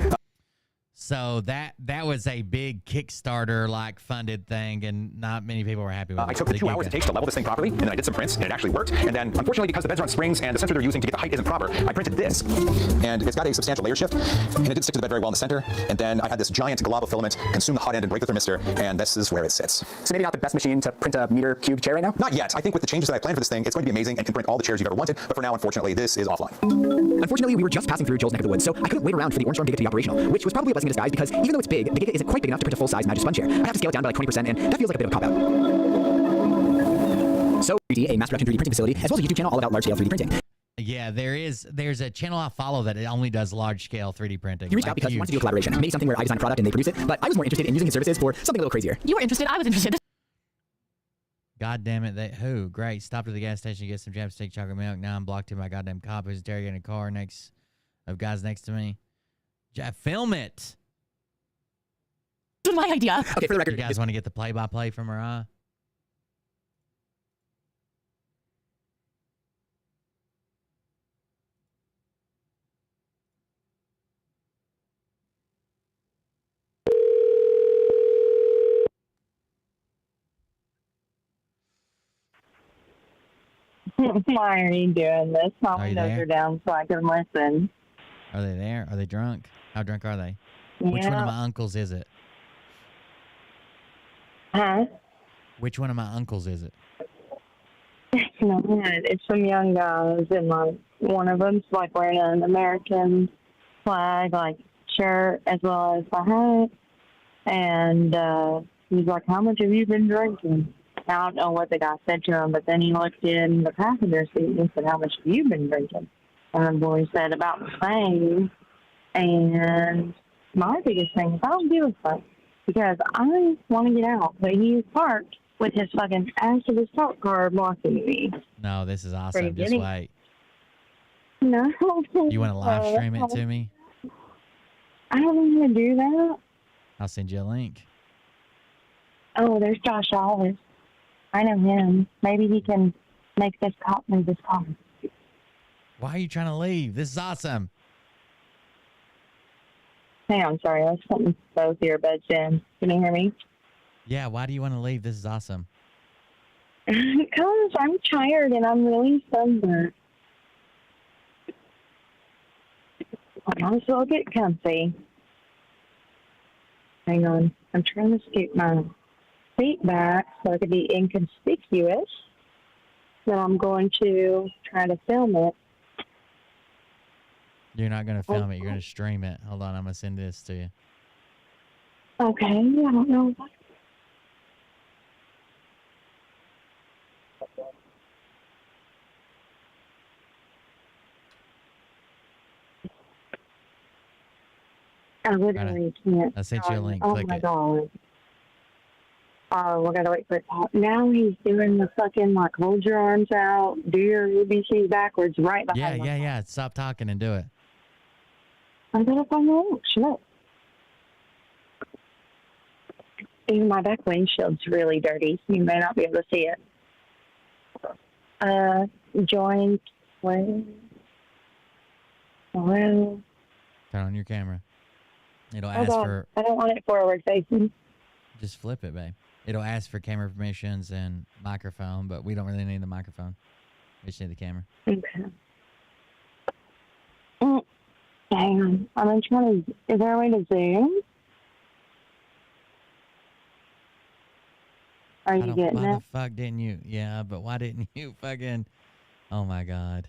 So that was a big Kickstarter like funded thing, and not many people were happy with it. I took the 2 hours it takes to level this thing properly, and then I did some prints, and it actually worked. And then, unfortunately, because the beds are on springs and the sensor they're using to get the height isn't proper, I printed this, and it's got a substantial layer shift, and it didn't stick to the bed very well in the center. And then I had this giant glob of filament consume the hot end and break the thermistor, and this is where it sits. So maybe not the best machine to print a meter cube chair right now? Not yet. I think with the changes that I planned for this thing, it's going to be amazing and can print all the chairs you've ever wanted. But for now, unfortunately, this is offline. Unfortunately, we were just passing through Joel's neck of the woods, so I couldn't wait around for the Orange Storm Giga to be operational, which was probably a blessing in disguise because even though it's big, the Giga isn't quite big enough to print a full-size Magispun chair. I have to scale it down by like 20%, and that feels like a bit of a cop-out. So, 3D, a mass production 3D printing facility, as well as a YouTube channel all about large-scale 3D printing. Yeah, there's a channel I follow that it only does large-scale 3D printing. He reached out because he wants to do a collaboration, maybe something where I design a product and they produce it, but I was more interested in using his services for something a little crazier. You were interested, I was interested. God damn it, who? Great. Stopped at the gas station to get some jam steak chocolate milk. Now I'm blocked in by goddamn cop who's interrogating a car of guys next to me. Film it. This was my idea. Okay, for the record, You guys want to get the play-by-play from Mariah? Why are you doing this? My Are you windows there? are down so I can listen. Are they there? Are they drunk? How drunk are they? Which one of my uncles is it? Huh? Which one of my uncles is it? It's not. It's some young guys, and like one of them's like wearing an American flag like shirt as well as the hat. And he's like, "How much have you been drinking?" I don't know what the guy said to him, but then he looked in the passenger seat and said, "How much have you been drinking?" And the boy said about the same. And my biggest thing is I don't give a fuck because I want to get out, but he's parked with his fucking ass of his top car blocking me. No, this is awesome. Just getting- wait. No. You want to live stream it to me? I don't want to do that. I'll send you a link. Oh, there's Josh Alves. I know him. Maybe he can make this cop move this car. Why are you trying to leave? This is awesome. Hang on, sorry. I was putting both earbuds in. Can you hear me? Yeah, why do you want to leave? This is awesome. Because I'm tired and I'm really sunburned. I might as well get comfy. Hang on. I'm trying to scoot my feet back so I can be inconspicuous. Then I'm going to try to film it. You're not going to film it. You're going to stream it. Hold on. I'm going to send this to you. Okay. I don't know. I literally can't. I sent you a link. Oh Click my it. God. Oh, we're gonna wait for it. Now he's doing the fucking like hold your arms out, do your ABCs backwards, right behind. Yeah. Stop talking and do it. I'm gonna find the link. Shut. Even my back windshield's really dirty, so you may not be able to see it. Join. Well. Turn on your camera. It'll ask for. I don't want it forward facing. Just flip it, babe. It'll ask for camera permissions and microphone, but we don't really need the microphone. We just need the camera. Okay. Hang on. I'm trying to. Is there a way to zoom? Are you getting Why it? the fuck didn't you? Yeah, but why didn't you fucking? Oh my God.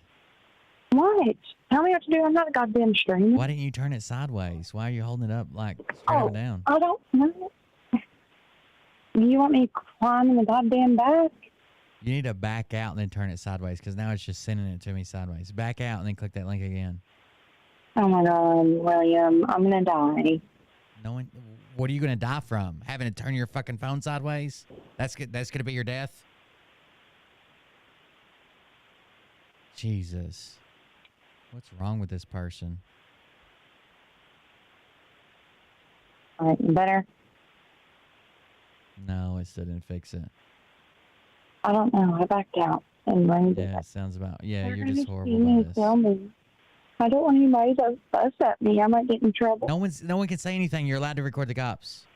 What? Tell me what to do. I'm not a goddamn streamer. Why didn't you turn it sideways? Why are you holding it up like straight up and down? I don't know. You want me climbing the goddamn back? You need to back out and then turn it sideways because now it's just sending it to me sideways. Back out and then click that link again. Oh my God, William, I'm gonna die. No one. What are you gonna die from? Having to turn your fucking phone sideways? That's gonna be your death. Jesus, what's wrong with this person? All right, better. No, it still didn't fix it. I don't know. I backed out and rained it. Yeah, sounds about. Yeah, They're you're gonna just see horrible me at this. film me. I don't want anybody to fuss at me. I might get in trouble. No one can say anything. You're allowed to record the cops.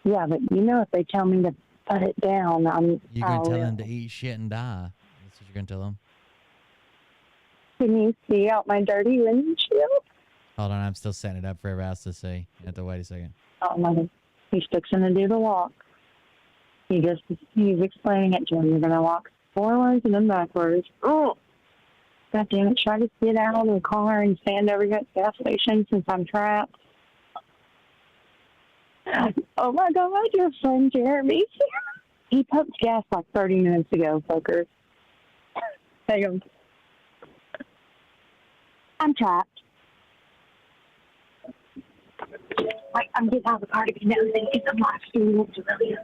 Yeah, but you know, if they tell me to put it down, You're gonna tell them to eat shit and die. That's what you're gonna tell them. Can you see out my dirty windshield? Hold on, I'm still setting it up for everybody else to see. You have to wait a second. Oh my! He's fixing to do the walk. He's explaining it to him. You're gonna walk forwards and then backwards. Oh, God damn it! Try to get out of the car and stand over here at the gas station since I'm trapped. Oh my God! Your friend Jeremy's here. He pumped gas like 30 minutes ago, fucker. Hang on. I'm trapped. I'm getting out of the car to be nosy because I'm live streaming it to William.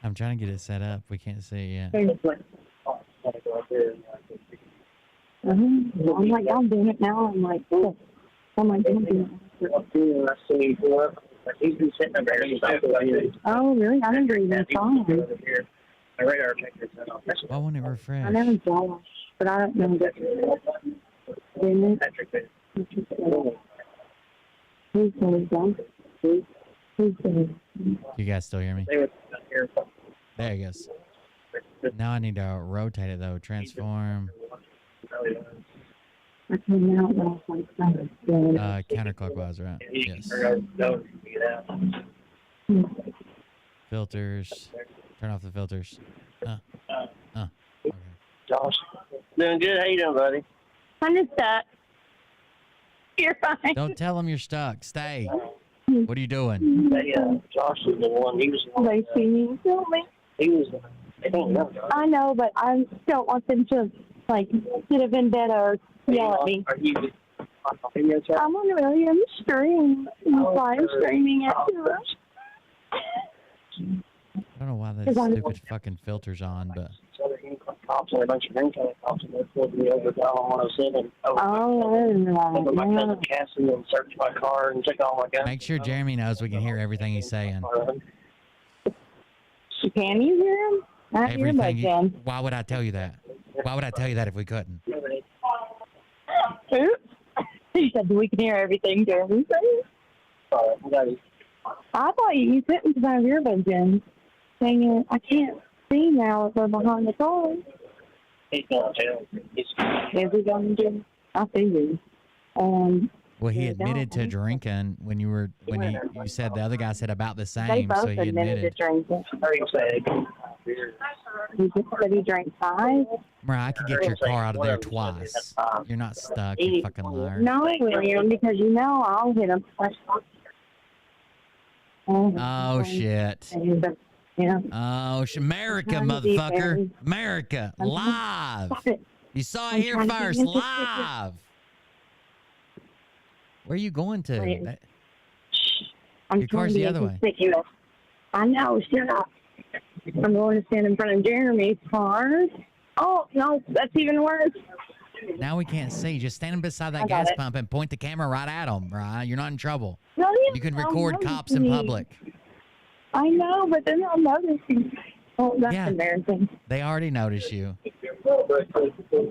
I'm trying to get it set up. We can't see it yet. I'm like, I'm doing it now. I'm like, oh my God. Oh, really? I didn't read that song. Why won't it refresh? I never saw it, but I don't know that. Who's You guys still hear me? There he goes. Now I need to rotate it though. Transform. Counterclockwise, right? Yes. Filters. Turn off the filters. Okay. Josh. Doing good. How you doing, buddy? I'm just stuck. You're fine. Don't tell him you're stuck. Stay. What are you doing? Josh was the one. He was the one. They see me, kill me. He was the I know, but I don't want them to, like, get a vendetta or yell at me. Are you on the video chat? I'm on William's stream. He's live streaming it to us. I don't know why that stupid fucking filter's on, but. Cops and a bunch of incoming cops and they pulled me over down on 107. Oh, my cousin Cassie and searched my car and took all my guns. Make sure Jeremy knows we can hear everything he's saying. Can you hear him? Everything. Why would I tell you that? Why would I tell you that if we couldn't? Oops. He said we can hear everything Jeremy says. Sorry, I thought you couldn't have earbuds in. Dang it, I can't see now if they're behind the car. he's going to jail. Is he going to do? I see you. Well, he Yeah, admitted to don't. drinking when you said the other guy said about the They same, both so he admitted to admitted. drinking. He He just said he drank 5. Mariah, I could get your car out of there twice. You're not stuck, you fucking liar. No, William, because you know I'll hit him. Oh, shit. Yeah. Oh, America, trying to be motherfucker. very- America, live. Stop it. You saw it I'm here trying to be first, interested. live. Where are you going to? Wait. That- I'm Your trying car's to be the other way. inconspicuous. I know, shut up. I'm going to stand in front of Jeremy's car. Oh, no, that's even worse. Now we can't see. Just standing beside that I got gas it. pump and point the camera right at him, right? You're not in trouble. No, You can they'll record notice cops in me. public. I know, but then they'll notice me. Oh, that's Yeah. embarrassing. They already notice you.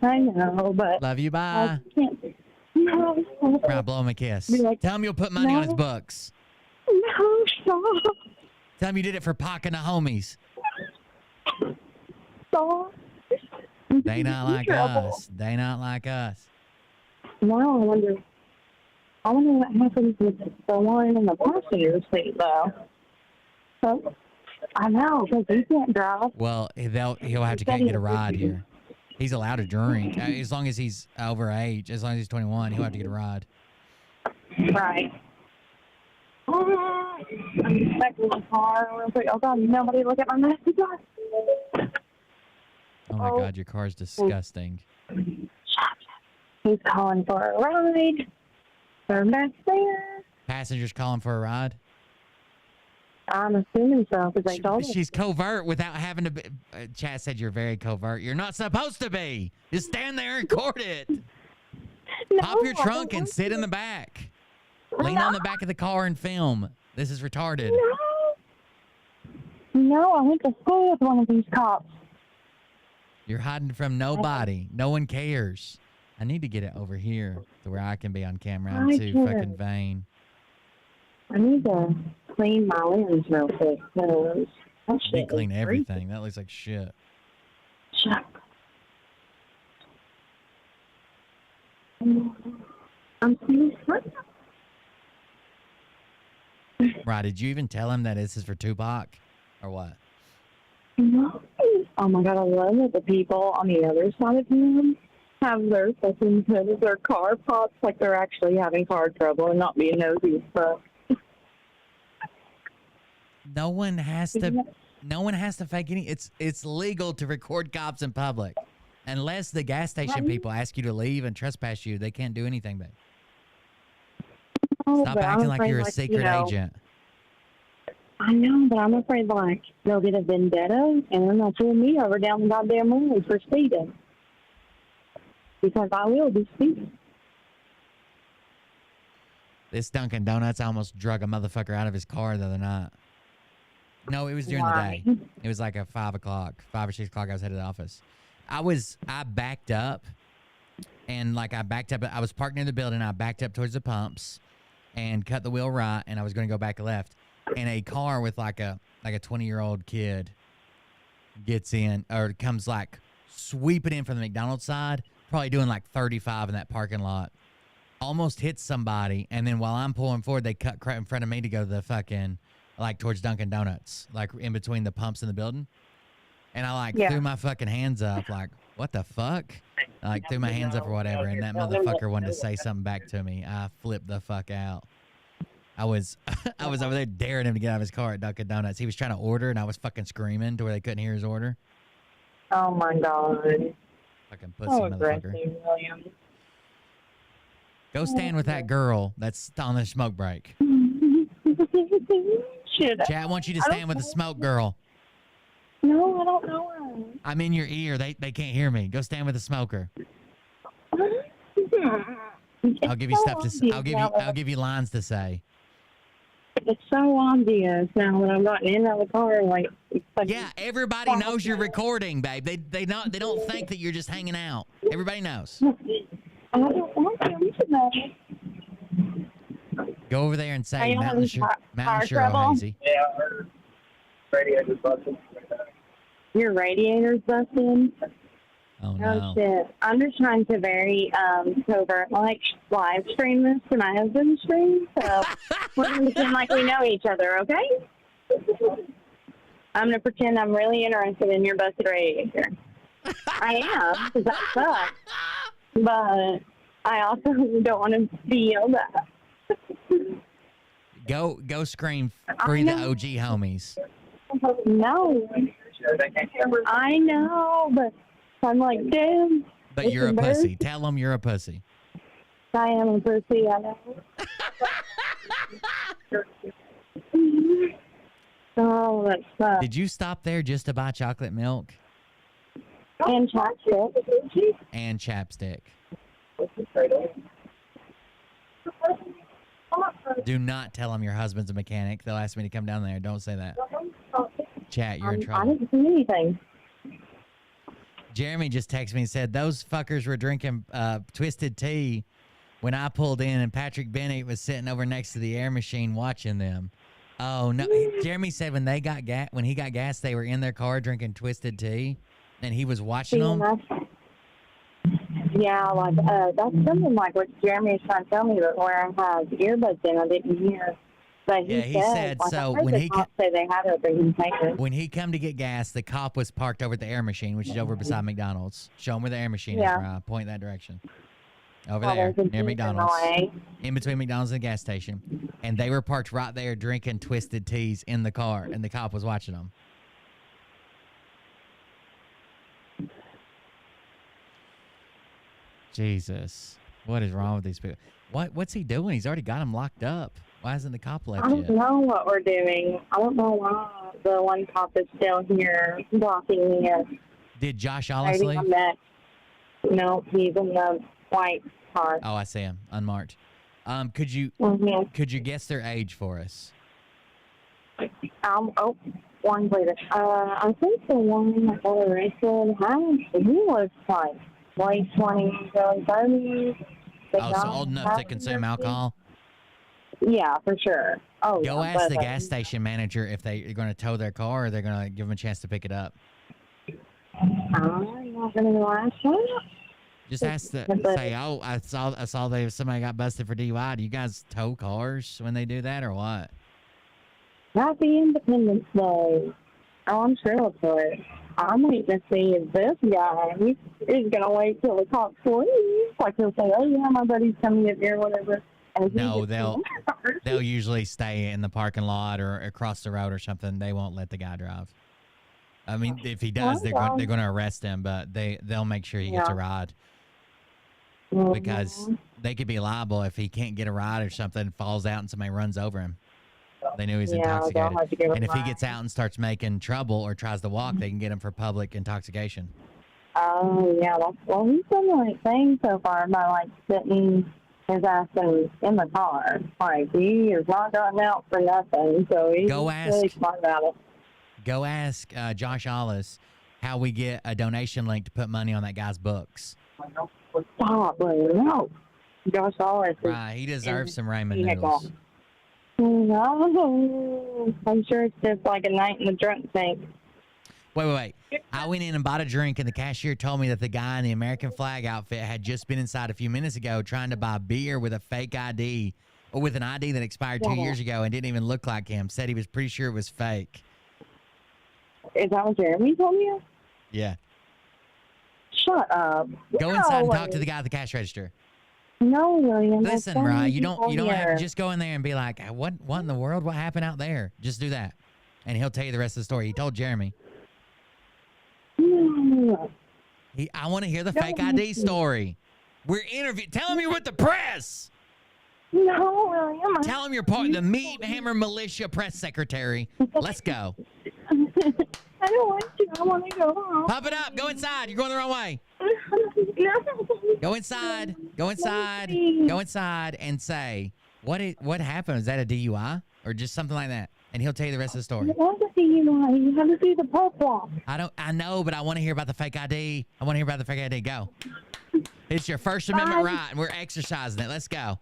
I know, but Love you, bye. I can't. No, Right, blow him a kiss. Be like, Tell him you'll put money on his no. books. no, stop. Tell him you did it for Pac and the homies. Stop. They not like Trouble. us. They not like us. Now I wonder what happens with the one in the passenger seat, though. So, I know, because he can't drive. Well, he'll have to can't get a ride here. He's allowed to drink as long as he's over age. As long as he's 21, he'll have to get a ride. Right. I'm expecting the car real quick. Oh, God, nobody look at my message. Oh my God, your car's disgusting. He's calling for a ride. They're back there. Passengers calling for a ride. I'm assuming so, because they told me. She's covert without having to be. Chad said you're very covert. You're not supposed to be. Just stand there and record it. No, Pop your I trunk don't and sit in the back. Lean on the back of the car and film. This is retarded. No, I went to school with one of these cops. You're hiding from nobody. No one cares. I need to get it over here to where I can be on camera. I'm I too can't. fucking vain. I need to clean my lens real quick. 'Cause that You shit clean is everything. That looks like shit. Shut up. I'm seeing Right, did you even tell him that this is for Tupac? Or what? Oh my God, I love that the people on the other side of him have their fucking hood of their car pops like they're actually having car trouble and not being nosy and stuff. No one has to fake any. It's legal to record cops in public. Unless the gas station people ask you to leave and trespass you, they can't do anything, babe. Stop but I'm acting like afraid, you're a like, secret you know, agent. I know, but I'm afraid like they'll get a vendetta and then they'll pull me over down the goddamn road for speeding. Because I will be speeding. This Dunkin' Donuts almost drug a motherfucker out of his car the other night. No, it was during Why? the day. It was like at 5 or 6 o'clock. I was headed to the office. I backed up, and like I was parked near the building. I backed up towards the pumps, and cut the wheel right, and I was going to go back left. And a car with like a 20-year-old kid gets in, or comes like sweeping in from the McDonald's side, probably doing like 35 in that parking lot. Almost hits somebody, and then while I'm pulling forward, they cut right in front of me to go to the fucking, like towards Dunkin' Donuts, like in between the pumps in the building. And I threw my fucking hands up, like, what the fuck? I threw my hands up or whatever, and that motherfucker wanted to say something back to me. I flipped the fuck out. I was over there daring him to get out of his car at Dunkin' Donuts. He was trying to order, and I was fucking screaming to where they couldn't hear his order. Oh my God. Fucking pussy Oh, aggressive, motherfucker. William. Go stand with that girl that's on the smoke break. Shit. Chat wants you to stand with the smoke girl. No, I don't know her. I'm in your ear. They can't hear me. Go stand with the smoker. I'll give you stuff to say. I'll give you lines to say. It's so obvious now when I'm not in the car. Like Yeah, everybody knows you're recording, babe. They don't think that you're just hanging out. Everybody knows. I don't want them to know. Go over there and Are say you having car Mountain Sure trouble? Hazy. Yeah, our radiator's busted. Your radiator's busted? Oh Oh, no. shit. I'm just trying to very covert, like, live stream this to my husband's stream, so we're going to pretend like we know each other, okay? I'm going to pretend I'm really interested in your busted radiator. I am, because that sucks. But I also don't want to be yelled at. Go scream free the OG homies. No. I know, but I'm like, damn. But it's you're a embarrassing. pussy. Tell them you're a pussy. I am a pussy, I know. Oh, that sucks. Did you stop there just to buy chocolate milk And chopstick. and chapstick? Do not tell them your husband's a mechanic. They'll ask me to come down there. Don't say that. Chat, you're in I trouble. didn't see anything. Jeremy just texted me and said those fuckers were drinking twisted tea when I pulled in, and Patrick Bennett was sitting over next to the air machine watching them. Oh no! Jeremy said when he got gas, they were in their car drinking twisted tea, and he was watching them. Yeah, like that's something like what Jeremy was trying to tell me, but where I had earbuds in, I didn't hear. But Yeah, he said like, so I heard when the he cops say they had it, but he didn't take it. When he come to get gas, the cop was parked over at the air machine, which is over beside McDonald's. Show him where the air machine Yeah. is, Mariah. Point that direction. Over Oh, there, there's a near Jeep McDonald's. in the way. In between McDonald's and the gas station. And they were parked right there drinking twisted teas in the car, and the cop was watching them. Jesus. What is wrong with these people? What's he doing? He's already got him locked up. Why hasn't the cop left I don't yet? know what we're doing. I don't know why the one cop is still here blocking me. Did Josh Hollis Maybe leave? I'm next. No, he's in the white car. Oh, I see him. Unmarked. Could you guess their age for us? One later. I think the one that got arrested he was like late 20s, early 30s. Oh, so old enough to consume alcohol? Yeah, for sure. Oh, Go yeah, ask the but, gas station manager if they're going to tow their car or they're going to give them a chance to pick it up. I'm not going to last one. Just ask say, oh, I saw somebody got busted for DUI. Do you guys tow cars when they do that or what? Happy Independence Day. Oh, I'm sure I'll do it. I'm waiting to see if this guy, he's going to wait till the cops leave. Like he'll say, oh yeah, my buddy's coming up here, whatever. And he No, just- they'll usually stay in the parking lot or across the road or something. They won't let the guy drive. I mean, if he does, they're going to arrest him, but they'll make sure he gets a ride. Because they could be liable if he can't get a ride or something, falls out and somebody runs over him. They knew he's intoxicated. they'll have to give him And if he a gets out and starts making trouble or tries to walk, they can get him for public intoxication. Oh, yeah. He's done the right thing so far by, like, sitting his ass in the car. Like, he is not gotten out for nothing, so he's really smart about it. Go ask Josh Hollis how we get a donation link to put money on that guy's books. Stop, no. Josh Hollis. Right, he deserves some ramen noodles. No, I'm sure it's just like a night in the drunk tank. Wait. I went in and bought a drink, and the cashier told me that the guy in the American flag outfit had just been inside a few minutes ago trying to buy beer with a fake ID, or with an ID that expired 2 years ago and didn't even look like him. Said he was pretty sure it was fake. Is that what Jeremy told you? Yeah. Shut up. Go inside and talk to the guy at the cash register. No, William. Listen, Mariah, you don't have to just go in there and be like, what in the world? What happened out there? Just do that. And he'll tell you the rest of the story. He told Jeremy. I want to hear the fake ID story. We're interviewing. Tell him you're with the press. No, William. Tell him you're part of the Meat Hammer Militia press secretary. Let's go. I don't want to. I want to go home. Pop it up. Go inside. You're going the wrong way. Go inside. Go inside. Go inside and say, what happened? Was that a DUI or just something like that? And he'll tell you the rest of the story. What's a DUI? You have to do the pulse walk. I know, but I want to hear about the fake ID. I want to hear about the fake ID. Go. It's your First Amendment right, and we're exercising it. Let's go.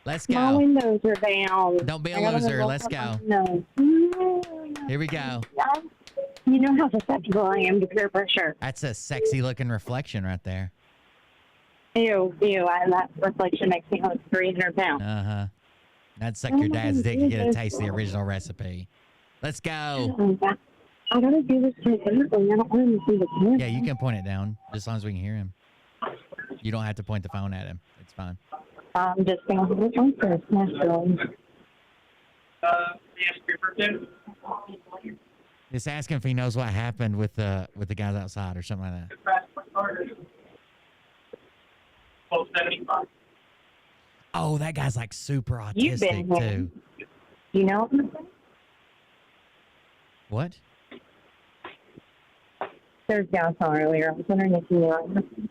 Let's My go. windows are down. Don't be a I gotta loser. look Let's up go. my windows. Here we go. You know how susceptible I am to peer pressure. That's a sexy looking reflection right there. Ew, and that reflection makes me look 300 pounds. Uh-huh. That'd suck your dad's dick and get a taste of the original recipe. Let's go. I gotta do this completely. I don't want him to see the camera. Yeah, you can point it down, just as long as we can hear him. You don't have to point the phone at him. It's fine. I'm just gonna hold it on first, naturally. Just ask him if he knows what happened with the guys outside or something like that. 1275. Oh, that guy's like super You've been autistic here. too. You know what I'm saying? What? There's guys on earlier. I was wondering if you knew.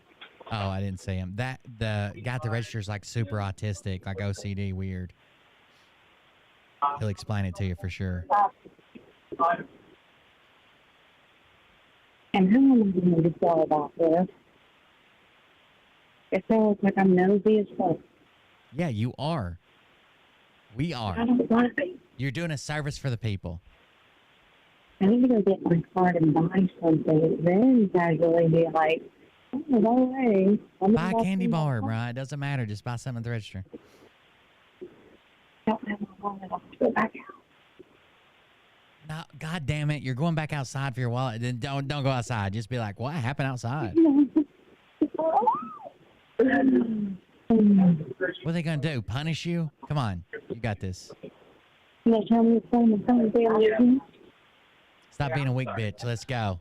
Oh, I didn't see him. The guy at the register is like super autistic, like OCD, weird. He'll explain it to you for sure. And how am I going to feel about this? It feels like I'm nosy as fuck. Yeah, you are. We are. I don't want to be. You're doing a service for the people. I need to go get my card and buy something. Then you guys really be like, oh, no way. Buy a candy bar, right? It doesn't matter. Just buy something at the register. Don't have my wallet. I'll have to go back out. No, God damn it! You're going back outside for your wallet. Then don't go outside. Just be like, what happened outside? What are they gonna do? Punish you? Come on, you got this. They tell me it's something. Stop being a weak bitch. Let's go.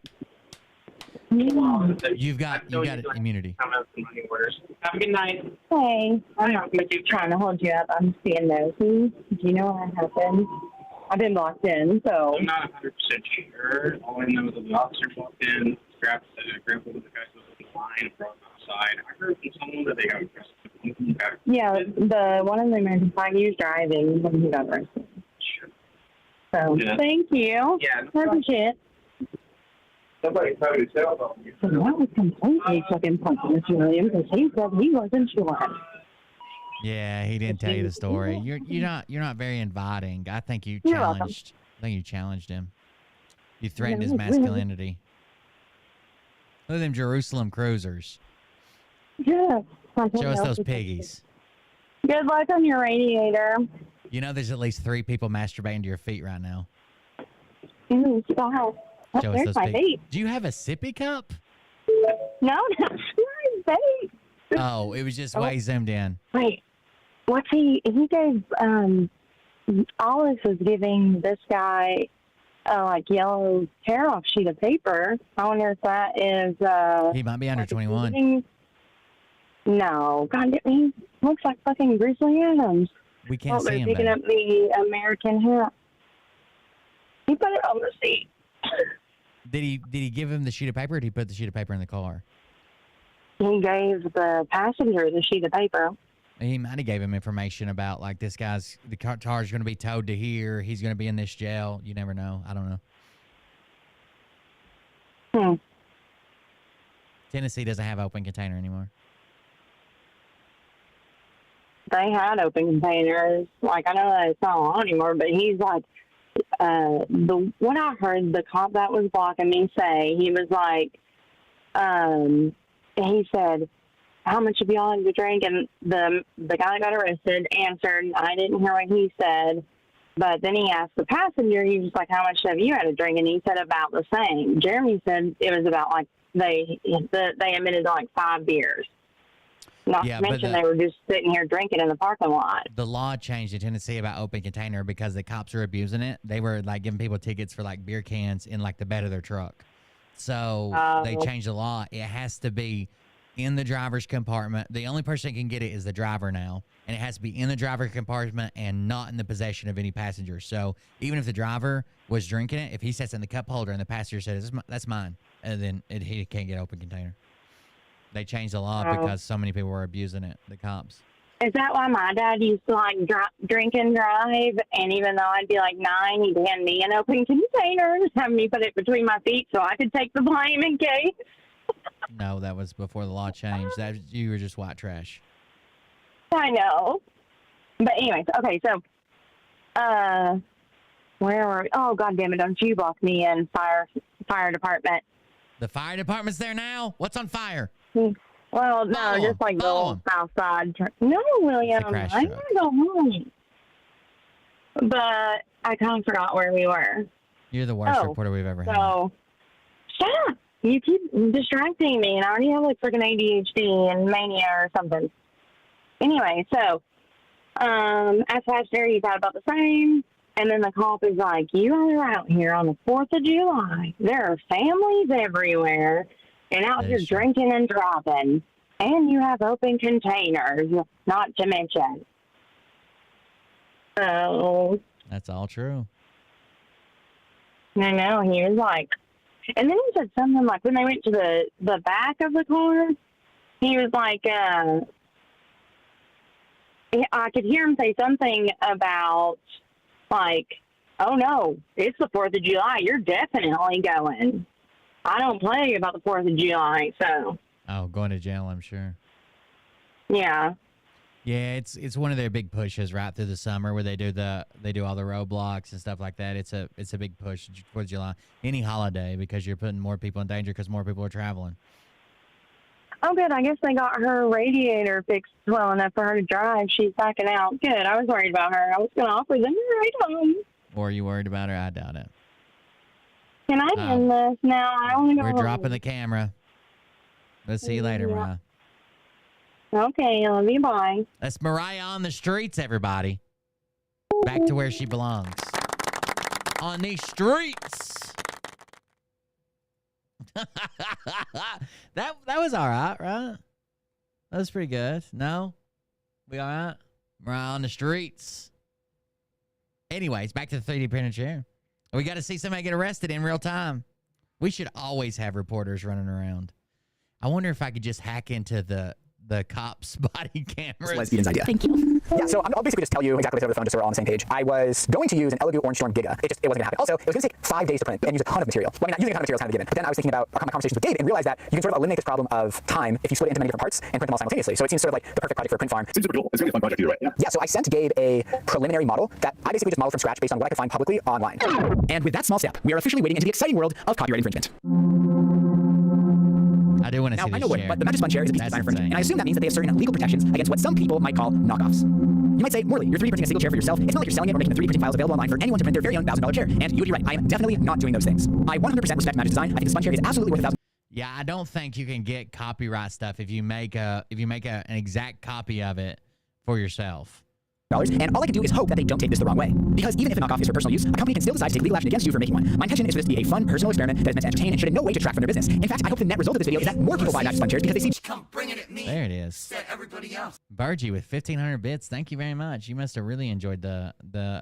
You've got immunity. Have a good night. Hey, I'm not trying to hold you up. I'm just being nosy. Do you know what happened? I've been locked in, so. I'm not 100% sure. All I know is that the officers walked in, grabbed one of the guys who was in the line, brought them outside. I heard from someone that they got arrested. Yeah, the one in the American flag, he was driving when he got arrested. Sure. So, Yeah. thank you. Yeah. I appreciate it. Somebody told his cell phone. So that was completely fucking pointless, William, because he said he wasn't sure. Yeah, he didn't tell you the story. You're not very inviting. I think you You're welcome. challenged him. You threatened his masculinity. Look at them Jerusalem cruisers. Yeah. Show us those piggies. Good luck on your radiator. You know there's at least 3 people masturbating to your feet right now. Ooh, stop. Oh, Show us there's those my piggies. vape. Do you have a sippy cup? No, that's my vape. Oh, it was just way zoomed in. Wait, what's he gave, Olive was giving this guy like yellow tear off sheet of paper. I wonder if that is, He might be under 21. No, God, he looks like fucking Grizzly Adams. We can't see they're him, picking babe. up the American hat. He put it on the seat. Did he give him the sheet of paper, or did he put the sheet of paper in the car? He gave the passenger the sheet of paper. He might have gave him information about, like, the car's going to be towed to here. He's going to be in this jail. You never know. I don't know. Tennessee doesn't have open container anymore. They had open containers. Like, I know that it's not on anymore, but he's like, what I heard the cop that was blocking me say, he was like, he said, how much of y'all have to drink? And the guy that got arrested answered, I didn't hear what he said, but then he asked the passenger, he was like, how much have you had to drink? And he said about the same. Jeremy said it was about like, they admitted like 5 beers. Not to mention they were just sitting here drinking in the parking lot. The law changed in Tennessee about open container because the cops were abusing it. They were like giving people tickets for like beer cans in like the bed of their truck. So they changed the law. It has to be in the driver's compartment. The only person that can get it is the driver now. And it has to be in the driver's compartment and not in the possession of any passenger. So even if the driver was drinking it, if he sets it in the cup holder and the passenger says, that's mine, and then he can't get open container. They changed the law because so many people were abusing it, the cops. Is that why my dad used to like drink and drive? And even though I'd be like 9, he'd hand me an open container and have me put it between my feet so I could take the blame in case. No, that was before the law changed. You were just white trash. I know. But anyways, okay, so, where were we? Oh, God damn it, don't you block me in, fire department. The fire department's there now? What's on fire? Well, no, just like the old south side. No, William, I crash gotta go home. But I kind of forgot where we were. You're the worst reporter we've ever had. So, shut up. You keep distracting me, and I already have like freaking ADHD and mania or something. Anyway, so, as last year, you thought about the same. And then the cop is like, you are out here on the 4th of July. There are families everywhere. And out here drinking and driving. And you have open containers, not to mention. So. That's all true. I know. He was like. And then he said something like, when they went to the back of the car, he was like, I could hear him say something about, like, oh no, it's the 4th of July. You're definitely going. I don't play about the 4th of July, so. Oh, going to jail, I'm sure. Yeah. Yeah, it's one of their big pushes right through the summer where they do all the roadblocks and stuff like that. It's a big push for July, any holiday, because you're putting more people in danger because more people are traveling. Oh, good. I guess they got her radiator fixed well enough for her to drive. She's backing out. Good. I was worried about her. I was going to offer them a ride home. Or are you worried about her? I doubt it. Can I end this now? I want to go We're home. dropping the camera. Let's see you later, Mariah. Okay, I love you. Bye. That's Mariah on the streets, everybody. Back to where she belongs. On these streets. that was all right? That was pretty good. No? We all right? Mariah on the streets. Anyways, back to the 3D printed chair. We got to see somebody get arrested in real time. We should always have reporters running around. I wonder if I could just hack into the cops' body cameras. Leslie Eden's idea. Thank you. Yeah, so I'll basically just tell you exactly what's over the phone just so we're all on the same page. I was going to use an Elegoo Orange Storm Giga. It wasn't going to happen. Also, it was going to take 5 days to print and use a ton of material. Well, I mean, not using a ton of material is kind of a given. But then I was thinking about my conversations with Gabe and realized that you can sort of eliminate this problem of time if you split it into many different parts and print them all simultaneously. So it seems sort of like the perfect project for a print farm. Seems super cool. It's going to be a fun project to do, right? Yeah, so I sent Gabe a preliminary model that I basically just modeled from scratch based on what I could find publicly online. And with that small step, we are officially wading into the exciting world of copyright infringement. I do want to see this I know chair. but the Magic Sponge chair is a piece of design infringement, and I assume that means that they have certain legal protections against what some people might call knockoffs. You might say, Morley, you're 3D printing a single chair for yourself. It's not like you're selling it or making the 3D printing files available online for anyone to print their very own $1,000 chair. And you would be right. I am definitely not doing those things. I 100% respect Magic Design. I think the sponge chair is absolutely worth $1,000. Yeah, I don't think you can get copyright stuff if you make an exact copy of it for yourself. And all I can do is hope that they don't take this the wrong way. Because even if a knockoff is for personal use, a company can still decide to take legal action against you for making one. My intention is for this to be a fun, personal experiment that is meant to entertain and should in no way detract from their business. In fact, I hope the net result of this video is that more people buy Magic Sponge chairs because they see. Come bring it at me. There it is. Said everybody else. Virgie with 1,500 bits. Thank you very much. You must have really enjoyed the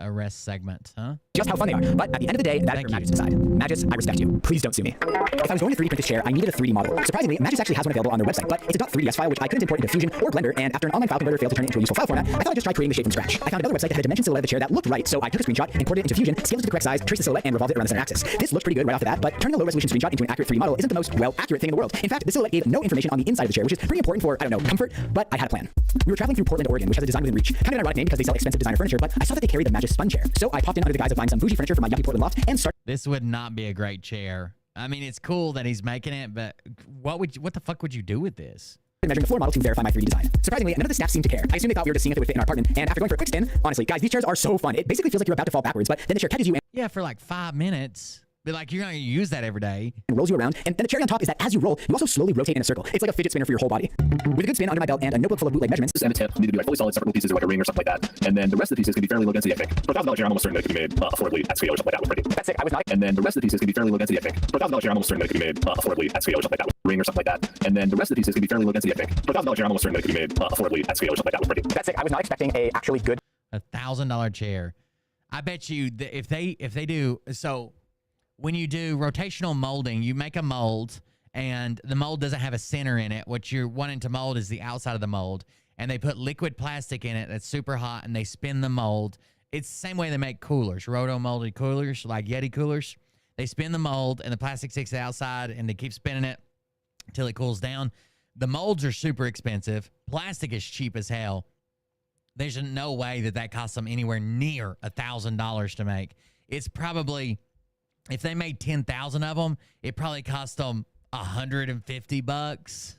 arrest segment, huh? Just how fun they are. But at the end of the day, that is for Magis to decide. Magis, I respect you. Please don't sue me. If I was going to 3D print this chair, I needed a 3D model. Surprisingly, Magis actually has one available on their website, but it's a .3ds file which I couldn't import into Fusion or Blender, and after an online file converter failed to turn it into a useful file format, I thought I'd just try creating the shape from scratch. I found another website that had a dimension silhouette of the chair that looked right, so I took a screenshot, imported it into Fusion, scaled it to the correct size, traced the silhouette, and revolved it around the center axis. This looked pretty good right off the bat, but turning a low-resolution screenshot into an accurate 3D model isn't the most, accurate thing in the world. In fact, the silhouette gave no information on the inside of the chair, which is pretty important for, comfort, but I had a plan. We were traveling through Portland, Oregon, which has a design within reach. Kind of an ironic name because they sell expensive designer furniture, but I saw that they carried the Magis Sponge chair. So I popped in under the guise of buying some bougie furniture for my yuppie Portland loft and started. This would not be a great chair. I mean, it's cool that he's making it, but what the fuck would you do with this? Measuring the floor model to verify my 3D design. Surprisingly, none of the staff seemed to care. I assumed they thought we were just seeing if it would fit in our apartment, and after going for a quick spin, honestly, guys, these chairs are so fun. It basically feels like you're about to fall backwards, but then the chair catches you and Yeah, for like 5 minutes. But like, you're not going to use that every day. rolls you around, and then the cherry on top is that as you roll, you also slowly rotate in a circle. It's like a fidget spinner for your whole body. With a good spin under my belt and a notebook full of bootleg measurements, And a tip need to be like fully solid separate pieces or like a ring or something like that. And then the rest of the pieces can be fairly low density, I think. For $1,000 chair, I'm almost certain that it could be made affordably at scale or something like that with printing. that's it. I was not. And then the rest of the pieces can be fairly low density, I think. For $1,000 chair, I'm almost certain that it could be made affordably at scale or something like that with ring or something like that. And then the rest of the pieces can be fairly low density, I think. For $1,000 chair, I'm almost certain that it could be made affordably at scale or something like that with printing. That's it. I was not expecting a actually good. $1,000 chair. I bet you if they do so. When you do rotational molding, you make a mold, and the mold doesn't have a center in it. What you're wanting to mold is the outside of the mold, and they put liquid plastic in it that's super hot, and they spin the mold. It's the same way they make coolers, roto-molded coolers, like Yeti coolers. They spin the mold, and the plastic sticks to the outside, and they keep spinning it until it cools down. The molds are super expensive. Plastic is cheap as hell. There's no way that costs them anywhere near $1,000 to make. It's probably, if they made 10,000 of them, it probably cost them $150.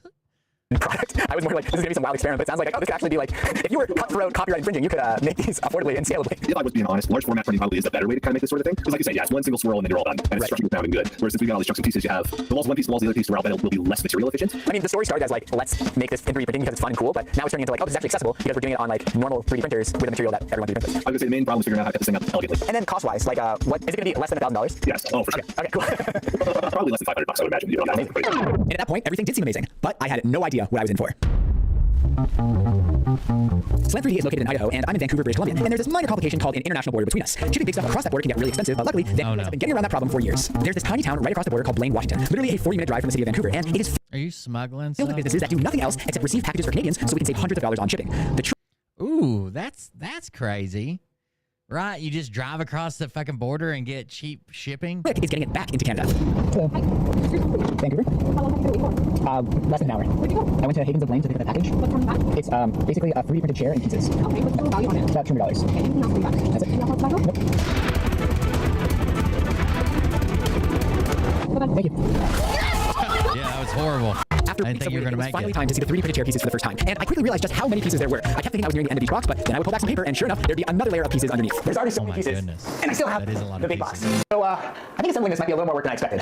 Product. I was more like, this is going to be some wild experiment, but it sounds like, oh, this could actually be like, if you were cutthroat copyright infringing, you could make these affordably and scalably. If I was being honest, large format printing probably is the better way to kind of make this sort of thing. Because like you say, yeah, it's one single swirl and then you're all done. And it's structurally sounding good. Whereas if we got all these chunks and pieces, you have the walls one piece, the walls the other piece, where I'll bet it will be less material efficient. I mean, the story started as like, let's make this in 3D printing because it's fun and cool, but now it's turning into like, oh, this is actually accessible because we're doing it on like normal 3D printers with a material that everyone 3D prints. I was going to say the main problem is figuring out how to get this thing up elegantly. And then cost-wise, like, what is it going to be less than $1,000? Yes. Oh, for sure. Okay, cool. Probably less than $500, I would imagine. You know, and at that point, everything did seem amazing, but I had no idea what I was in for. Slam 3D is located in Idaho, and I'm in Vancouver, British Columbia. And there's this minor complication called an international border between us. Shipping big stuff across that border can get really expensive, but luckily, Vancouver has been getting around that problem for years. There's this tiny town right across the border called Blaine, Washington. Literally a 40-minute drive from the city of Vancouver, and it is Are you smuggling filled with businesses that do nothing else except receive packages for Canadians, so we can save hundreds of dollars on shipping. Ooh, that's crazy. Right, you just drive across the fucking border and get cheap shipping? Trick is getting it back into Canada. Hello. Vancouver? How long have you been waiting for? Less than an hour. Where'd you go? I went to Higgins of Blaine to pick up a package. What's coming back? It's basically a 3D printed chair and pizzas. Okay, what's the value on it? About $200. Okay, anything else for you back? That's it. Anything else for you? Nope. Thank you. Yeah, that was horrible. After I didn't think you were going to make it. Finally time to see the 3D printed chair pieces for the first time. And I quickly realized just how many pieces there were. I kept thinking I was nearing the end of each box, but then I would pull back some paper, and sure enough, there'd be another layer of pieces underneath. There's already so many pieces. Goodness. And I still have the big box. So I think assembling this might be a little more work than I expected.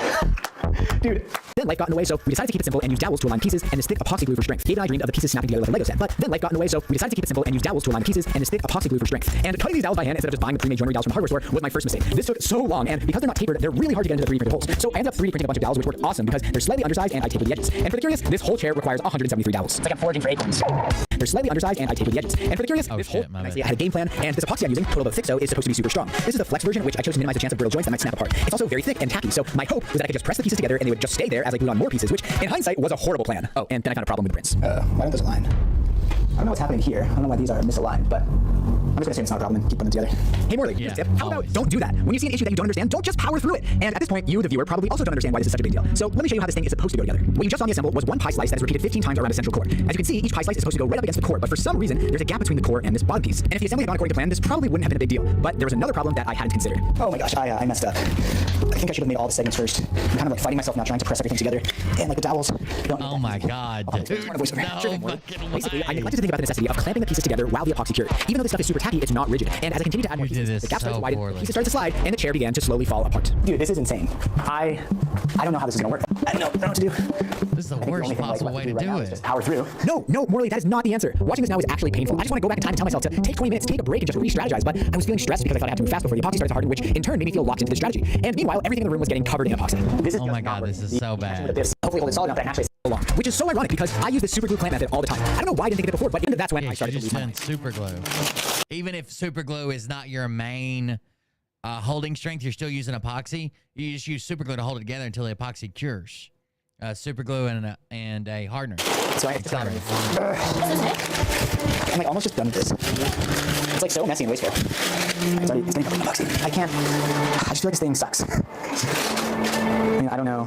Dude. Then life got in the way, so we decided to keep it simple and use dowels to align pieces and this thick epoxy glue for strength. Dave and I dreamed of the pieces snapping together like a Lego set, but then life got in the way, so we decided to keep it simple and use dowels to align pieces and this thick epoxy glue for strength. And cutting these dowels by hand instead of just buying the pre-made joinery dowels from the hardware store was my first mistake. This took so long, and because they're not tapered, they're really hard to get into the 3D printed holes. So I ended up 3D printing a bunch of dowels, which worked awesome because they're slightly undersized and I tapered the edges. And for the curious, this whole chair requires 173 dowels. It's like I'm foraging for acorns. They're slightly undersized and I tapered the edges. And for the curious, this whole I had a game plan, and this epoxy I'm using, total about thick, so is supposed to be super strong. This is the flex version, which I chose to minimize the chance of brittle joints that might snap apart. It's also very thick and tacky, so my hope was that I could just press the pieces together and they would just stay there as I glued on more pieces, which in hindsight was a horrible plan. Oh, and then I found a problem with the prints. Why don't those align? I don't know what's happening here. I don't know why these are misaligned, but I'm just gonna assume it's not a problem and keep putting them together. Hey Morley, here's a tip. How about don't do that? When you see an issue that you don't understand, don't just power through it. And at this point, you, the viewer, probably also don't understand why this is such a big deal. So let me show you how this thing is supposed to go together. What you just saw me assemble was one pie slice that is repeated 15 times around a central core. As you can see, each pie slice is supposed to go right up against the core, but for some reason, there's a gap between the core and this bottom piece. And if the assembly had gone according to plan, this probably wouldn't have been a big deal. But there was another problem that I hadn't considered. Oh my gosh, I messed up. I think I should have made all the segments first. I'm kind of like fighting myself now, trying to press everything together. And like the dowels don't. Oh my god, dude. No, basically, I neglected to think about the necessity of clamping the pieces together while the epoxy cured. Even though this stuff is super tacky, it's not rigid. And as I continued to add more pieces, the gap started to widen, pieces started to slide, and the chair began to slowly fall apart. Dude, this is insane. I don't know how this is gonna work. I don't know what to do. This is the worst possible way to do it. Just power through. No, Morley, that is not the answer. Watching this now is actually painful. I just want to go back in time and tell myself to take 20 minutes, take a break, and just re-strategize. But I was feeling stressed because I thought I had to move fast before the epoxy started to harden, which in turn made me feel locked into the strategy. And meanwhile, everything in the room was getting covered in epoxy. This is oh my god, this is so bad. Hopefully hold it solid enough that actually so long. Which is so ironic because I use this super glue clamp method all the time. I don't know why I didn't think of it before, but that's when I started to lose my mind. Super glue. Even if super glue is not your main holding strength, you're still using epoxy. You just use super glue to hold it together until the epoxy cures. Super glue and a hardener. So I I'm like almost just done with this. It's like so messy and wasteful. It's getting covered in epoxy. I can't. I just feel like this thing sucks. I mean, I don't know.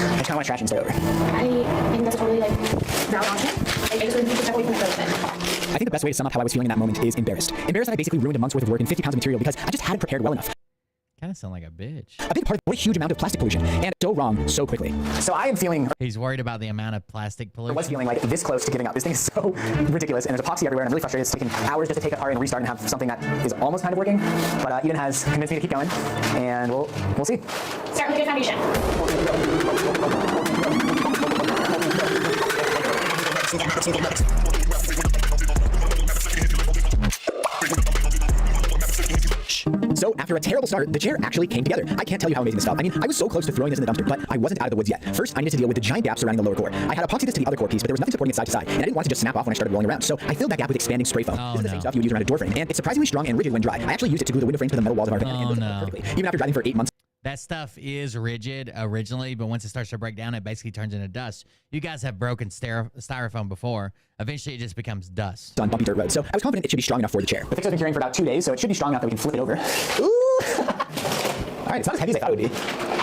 I just kind of want to trash and start over. I think that's totally like valid option. I just need to step away from it. I think the best way to sum up how I was feeling in that moment is embarrassed. Embarrassed that I basically ruined a month's worth of work and 50 pounds of material because I just hadn't prepared well enough. Kind of sound like a bitch. A big part of what a huge amount of plastic pollution, and so wrong so quickly. So I am feeling... He's worried about the amount of plastic pollution. I was feeling like this close to giving up. This thing is so ridiculous, and there's epoxy everywhere, and I'm really frustrated. It's taking hours just to take it apart and restart and have something that is almost kind of working. But Eden has convinced me to keep going, and we'll see. Start with a good foundation. So after a terrible start, the chair actually came together. I can't tell you how amazing this felt. I mean, I was so close to throwing this in the dumpster, but I wasn't out of the woods yet. First, I needed to deal with the giant gap surrounding the lower core. I had epoxied this to the other core piece, but there was nothing supporting it side to side, and I didn't want to just snap off when I started rolling around. So I filled that gap with expanding spray foam. This is the same stuff you would use around a door frame, and it's surprisingly strong and rigid when dry. I actually used it to glue the window frames to the metal walls of our van, and it worked perfectly. Even after driving for 8 months. That stuff is rigid originally, but once it starts to break down, it basically turns into dust. You guys have broken styrofoam before. Eventually, it just becomes dust. On bumpy dirt roads, so I was confident it should be strong enough for the chair. The fix has been curing for about 2 days, so it should be strong enough that we can flip it over. Ooh! All right, it's not as heavy as I thought it would be.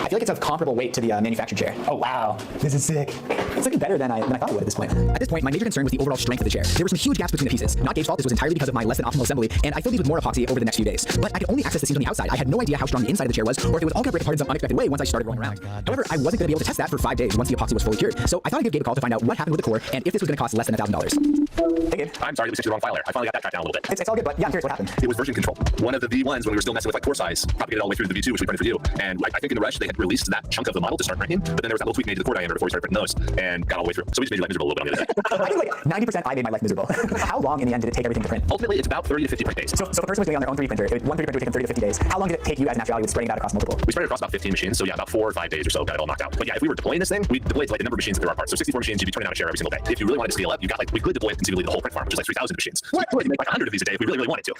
I feel like it's of comparable weight to the manufactured chair. Oh, wow. This is sick. It's looking better than I thought it would at this point. At this point, my major concern was the overall strength of the chair. There were some huge gaps between the pieces. Not Gabe's fault, this was entirely because of my less than optimal assembly, and I filled these with more epoxy over the next few days. But I could only access the seams on the outside. I had no idea how strong the inside of the chair was, or if it was all going to break apart in some unexpected way once I started rolling around. However, I wasn't going to be able to test that for 5 days once the epoxy was fully cured. So I thought I'd give Gabe a call to find out what happened with the core, and if this was going to cost less than $1,000. Hey, Gabe. I'm sorry that we sent you the wrong file there. I finally got that tracked down a little bit. It's all good, but yeah, I'm curious what happened. It was version control. One of the V1s, when we were still messing with like core size, propagated all the way through to the V2, which we printed for you. And I think in the rush, they had released that chunk of the model to start printing, but then there was that little tweak made to the core diameter before we started printing those, and got all the way through. So we just made your life miserable a little bit on the other day. I think like 90% I made my life miserable. How long in the end did it take everything to print? Ultimately, it's about 30 to 50 print days. So if a person was doing it on their own 3D printer, one 3D printer would take them 30 to 50 days. How long did it take you as an actuality with spreading it out across multiple? We spread it across about 15 machines, so yeah, about 4 or 5 days or so got it all knocked out. But yeah, if we were deploying this thing, we deployed like the number of machines that there are parts. So 64 machines, you'd be turning out a share every single day. If you really wanted to scale up, you got like, we could deploy conceivably the whole print farm, which is like 3,000 machines. So we could make like 100 of these a day if we really, really wanted to.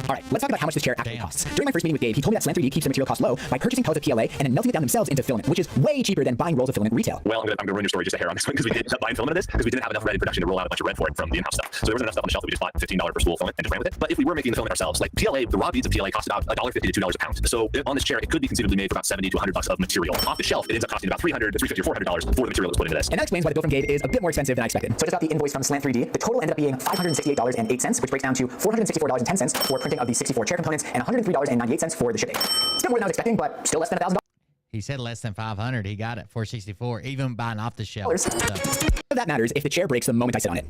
All right, let's talk about how much this chair actually costs. During my first meeting with Gabe, he told me that Slant 3D keeps the material cost low by purchasing pellets of PLA and then melting it down themselves into filament, which is way cheaper than buying rolls of filament retail. Well, I'm gonna ruin your story just a hair on this one because we did end up buying filament of this because we didn't have enough ready production to roll out a bunch of red for it from the in-house stuff. So there wasn't enough stuff on the shelf that we just bought $15 per spool of filament and just ran with it. But if we were making the filament ourselves, like PLA, the raw beads of PLA cost about $1.50 to $2 a pound. So on this chair, it could be conceivably made for about $70 to $100 of material. Off the shelf, it ends up costing about $300 to $350 or $400 for the material that's put into this. And that explains why the bill from Gabe is a bit more expensive than I expected. So I just got the invoice from Slant 3D. The total ended up being $568.08, which breaks down to $464.10 for printing of the 64 chair components and $103.98 for the shipping. Still more than I was expecting, but still less than $1,000. He said less than 500. He got it 464, even buying off the shelf. So. That matters if the chair breaks the moment I sit on it.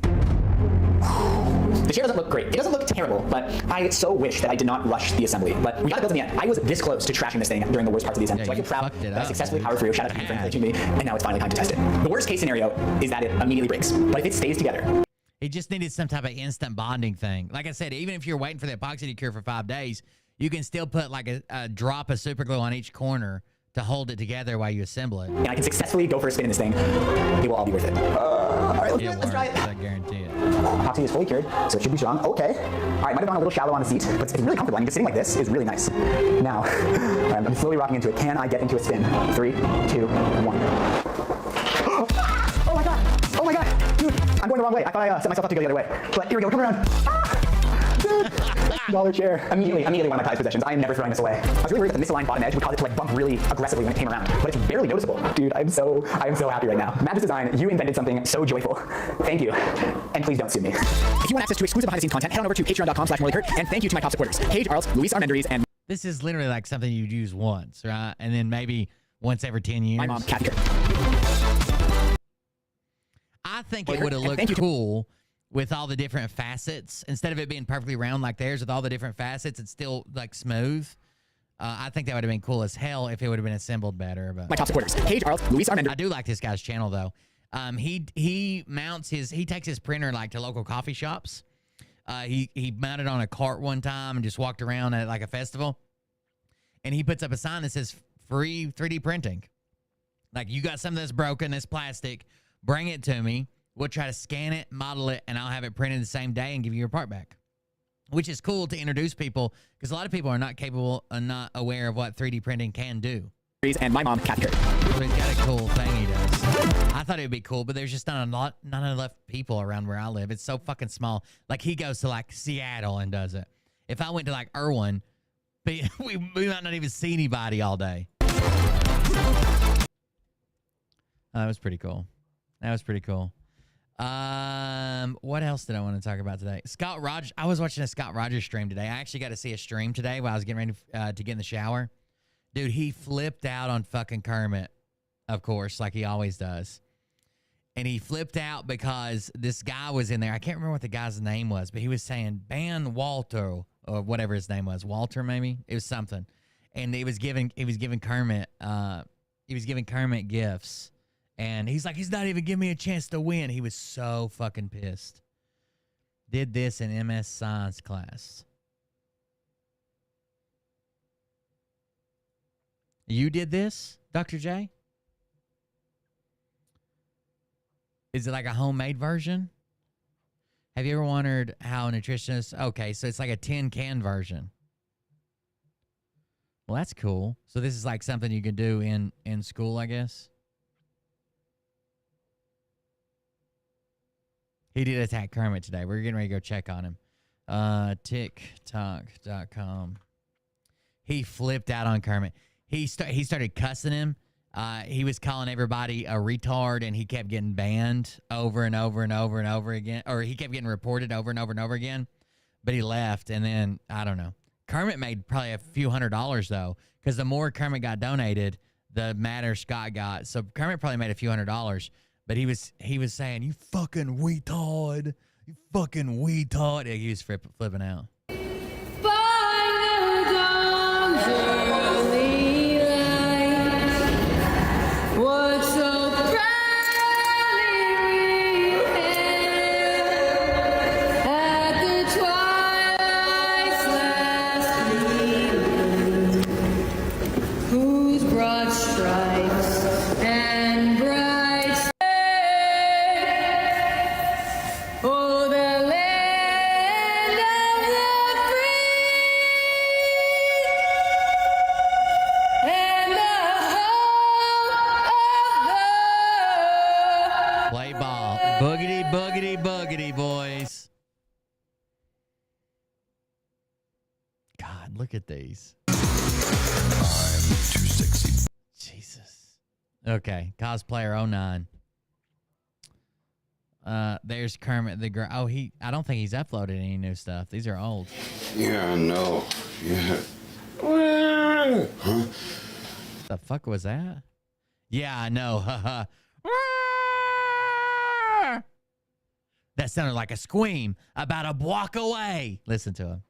The chair doesn't look great. It doesn't look terrible, but I so wish that I did not rush the assembly. But we got it built in the end. I was this close to trashing this thing during the worst parts of the assembly. Yeah, So I feel proud that I successfully dude. powered through. Shout out to him for encouraging me. And now it's finally time to test it. The worst case scenario is that it immediately breaks. But if it stays together, He just needed some type of instant bonding thing. Like I said, even if you're waiting for the epoxy to cure for 5 days, you can still put like a drop of super glue on each corner to hold it together while you assemble it. and I can successfully go for a spin in this thing, it will all be worth it. All right, let's do it. Let's try it. I guarantee it. Epoxy is fully cured, so it should be strong. Okay. All right, might have gone a little shallow on the seat, but it's really comfortable. I mean, just sitting like this is really nice. Now, all right, I'm slowly rocking into it. Can I get into a spin? 3, 2, 1. Oh my god! Oh my god! Dude, I'm going the wrong way. I thought I set myself up to go the other way. But here we go. Come around. Dude. Dollar chair. Immediately one of my prized possessions. I am never throwing this away. I was really worried that the misaligned bottom edge would cause it to like bump really aggressively when it came around, but it's barely noticeable. Dude, I am so happy right now. Madness Design, you invented something so joyful. Thank you. And please don't sue me. If you want access to exclusive behind the scenes content, head on over to patreon.com/MorleyKurt, and thank you to my top supporters, Paige Arles, Luis Armendariz, and This is literally like something you'd use once, right? And then maybe once every 10 years. my mom, Kathy Kurt. I think it would have looked cool with all the different facets. Instead of it being perfectly round like theirs with all the different facets, it's still like smooth. I think that would have been cool as hell if it would have been assembled better. But My top supporters, Paige Arles, Luis Armendariz. I do like this guy's channel though. He takes his printer like to local coffee shops. He mounted on a cart one time and just walked around at like a festival. And he puts up a sign that says free 3D printing. Like, you got something that's broken, that's plastic, bring it to me. We'll try to scan it, model it, and I'll have it printed the same day and give you your part back. Which is cool to introduce people, because a lot of people are not capable and not aware of what 3D printing can do. And my mom, Kathy Kurt. So he's got a cool thing he does. I thought it would be cool, but there's just not enough people around where I live. It's so fucking small. Like, he goes to, like, Seattle and does it. If I went to, like, Irwin, we might not even see anybody all day. That was pretty cool. What else did I want to talk about today? Scott Rogers. I was watching a Scott Rogers stream today. I actually got to see a stream today while I was getting ready to get in the shower. Dude, he flipped out on fucking Kermit, of course, like he always does. And he flipped out because this guy was in there. I can't remember what the guy's name was, but he was saying ban Walter or whatever his name was. Walter, maybe? It was something. And he was giving Kermit gifts. And he's like, he's not even giving me a chance to win. He was so fucking pissed. Did this in MS Science class. You did this, Dr. J? Is it like a homemade version? Have you ever wondered how nutritionists... Okay, so it's like a tin can version. Well, that's cool. So this is like something you can do in school, I guess. He did attack Kermit today. We're getting ready to go check on him. TikTok.com. He flipped out on Kermit. He started cussing him he was calling everybody a retard, and he kept getting banned over and over and over and over again, or he kept getting reported over and over and over again. But he left, and then I don't know. Kermit made probably a few $100s though, because the more Kermit got donated, the madder Scott got. So Kermit probably made a few $100s. But he was saying, "You fucking retard, you fucking retard." Yeah, he was flipping out. Look at these. I'm too sexy. Jesus. Okay, cosplayer 09. There's Kermit the girl. Oh, I don't think he's uploaded any new stuff. These are old. Yeah, I know. Yeah. Huh? The fuck was that? Yeah, I know. Haha. That sounded like a scream about a block away. Listen to him.